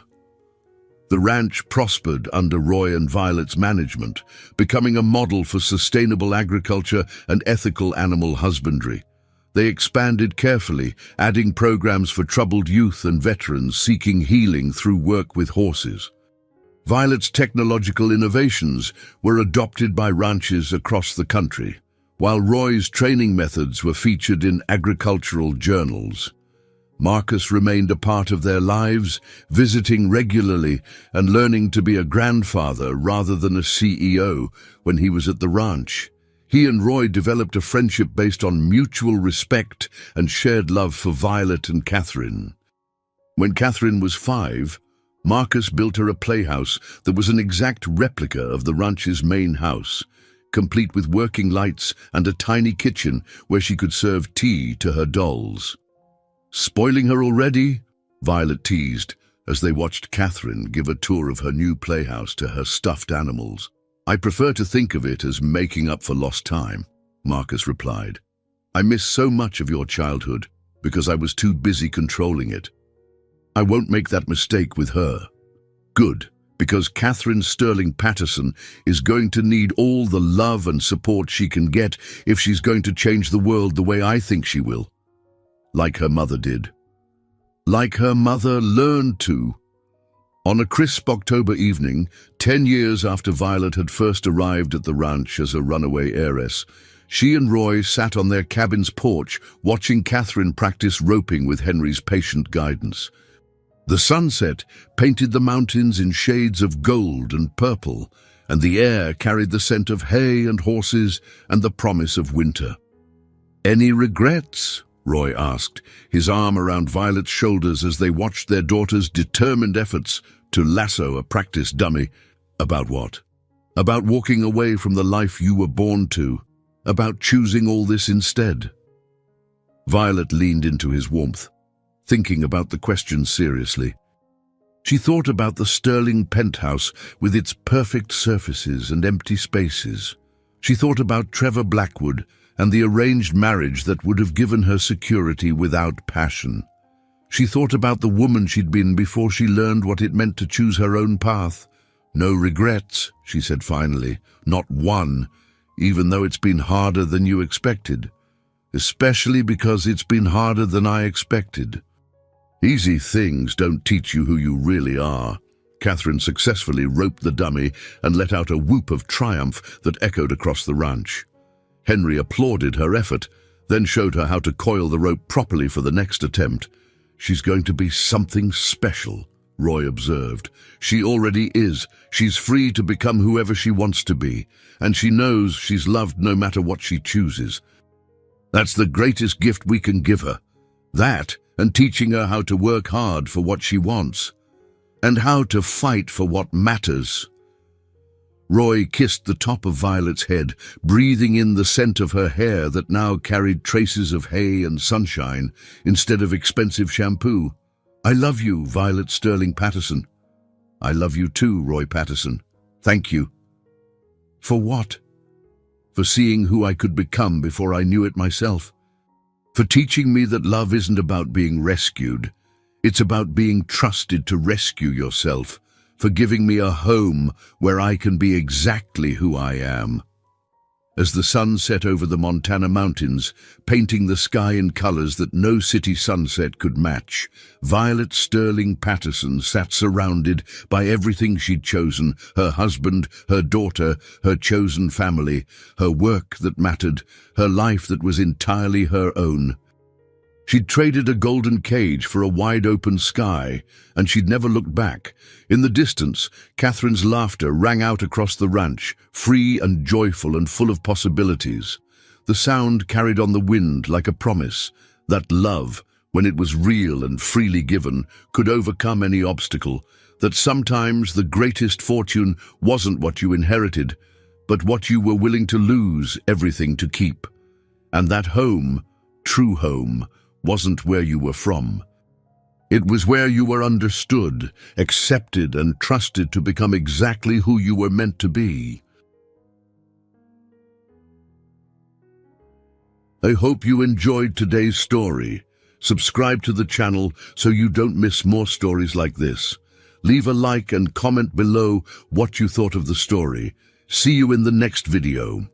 The ranch prospered under Roy and Violet's management, becoming a model for sustainable agriculture and ethical animal husbandry. They expanded carefully, adding programs for troubled youth and veterans seeking healing through work with horses. Violet's technological innovations were adopted by ranches across the country, while Roy's training methods were featured in agricultural journals. Marcus remained a part of their lives, visiting regularly and learning to be a grandfather rather than a CEO when he was at the ranch. He and Roy developed a friendship based on mutual respect and shared love for Violet and Catherine. When Catherine was 5, Marcus built her a playhouse that was an exact replica of the ranch's main house, complete with working lights and a tiny kitchen where she could serve tea to her dolls. "Spoiling her already?" Violet teased as they watched Catherine give a tour of her new playhouse to her stuffed animals. "I prefer to think of it as making up for lost time," Marcus replied. "I miss so much of your childhood because I was too busy controlling it. I won't make that mistake with her." "Good, because Catherine Sterling Patterson is going to need all the love and support she can get if she's going to change the world the way I think she will. Like her mother did. Like her mother learned to." On a crisp October evening, 10 years after Violet had first arrived at the ranch as a runaway heiress, she and Roy sat on their cabin's porch watching Catherine practice roping with Henry's patient guidance. The sunset painted the mountains in shades of gold and purple, and the air carried the scent of hay and horses and the promise of winter. "Any regrets?" Roy asked, his arm around Violet's shoulders as they watched their daughter's determined efforts to lasso a practice dummy. "About what?" "About walking away from the life you were born to." about choosing all this instead? Violet leaned into his warmth, thinking about the question seriously. She thought about the sterling penthouse with its perfect surfaces and empty spaces. She thought about Trevor Blackwood and the arranged marriage that would have given her security without passion. She thought about the woman she'd been before she learned what it meant to choose her own path. "No regrets," she said finally, "not one, even though it's been harder than you expected. Especially because it's been harder than I expected." Easy things don't teach you who you really are. Catherine successfully roped the dummy and let out a whoop of triumph that echoed across the ranch. Henry applauded her effort, then showed her how to coil the rope properly for the next attempt. "She's going to be something special," Roy observed. "She already is. She's free to become whoever she wants to be, and she knows she's loved no matter what she chooses. That's the greatest gift we can give her. That, and teaching her how to work hard for what she wants, and how to fight for what matters." Roy kissed the top of Violet's head, breathing in the scent of her hair that now carried traces of hay and sunshine instead of expensive shampoo. "I love you, Violet Sterling Patterson." "I love you too, Roy Patterson. Thank you." "For what?" "For seeing who I could become before I knew it myself. For teaching me that love isn't about being rescued. It's about being trusted to rescue yourself. For giving me a home where I can be exactly who I am." As the sun set over the Montana mountains, painting the sky in colors that no city sunset could match, Violet Sterling Patterson sat surrounded by everything she'd chosen: her husband, her daughter, her chosen family, her work that mattered, her life that was entirely her own. She'd traded a golden cage for a wide-open sky, and she'd never looked back. In the distance, Catherine's laughter rang out across the ranch, free and joyful and full of possibilities. The sound carried on the wind like a promise that love, when it was real and freely given, could overcome any obstacle, that sometimes the greatest fortune wasn't what you inherited, but what you were willing to lose everything to keep. And that home, true home, wasn't where you were from. It was where you were understood, accepted, and trusted to become exactly who you were meant to be. I hope you enjoyed today's story. Subscribe to the channel so you don't miss more stories like this. Leave a like and comment below what you thought of the story. See you in the next video.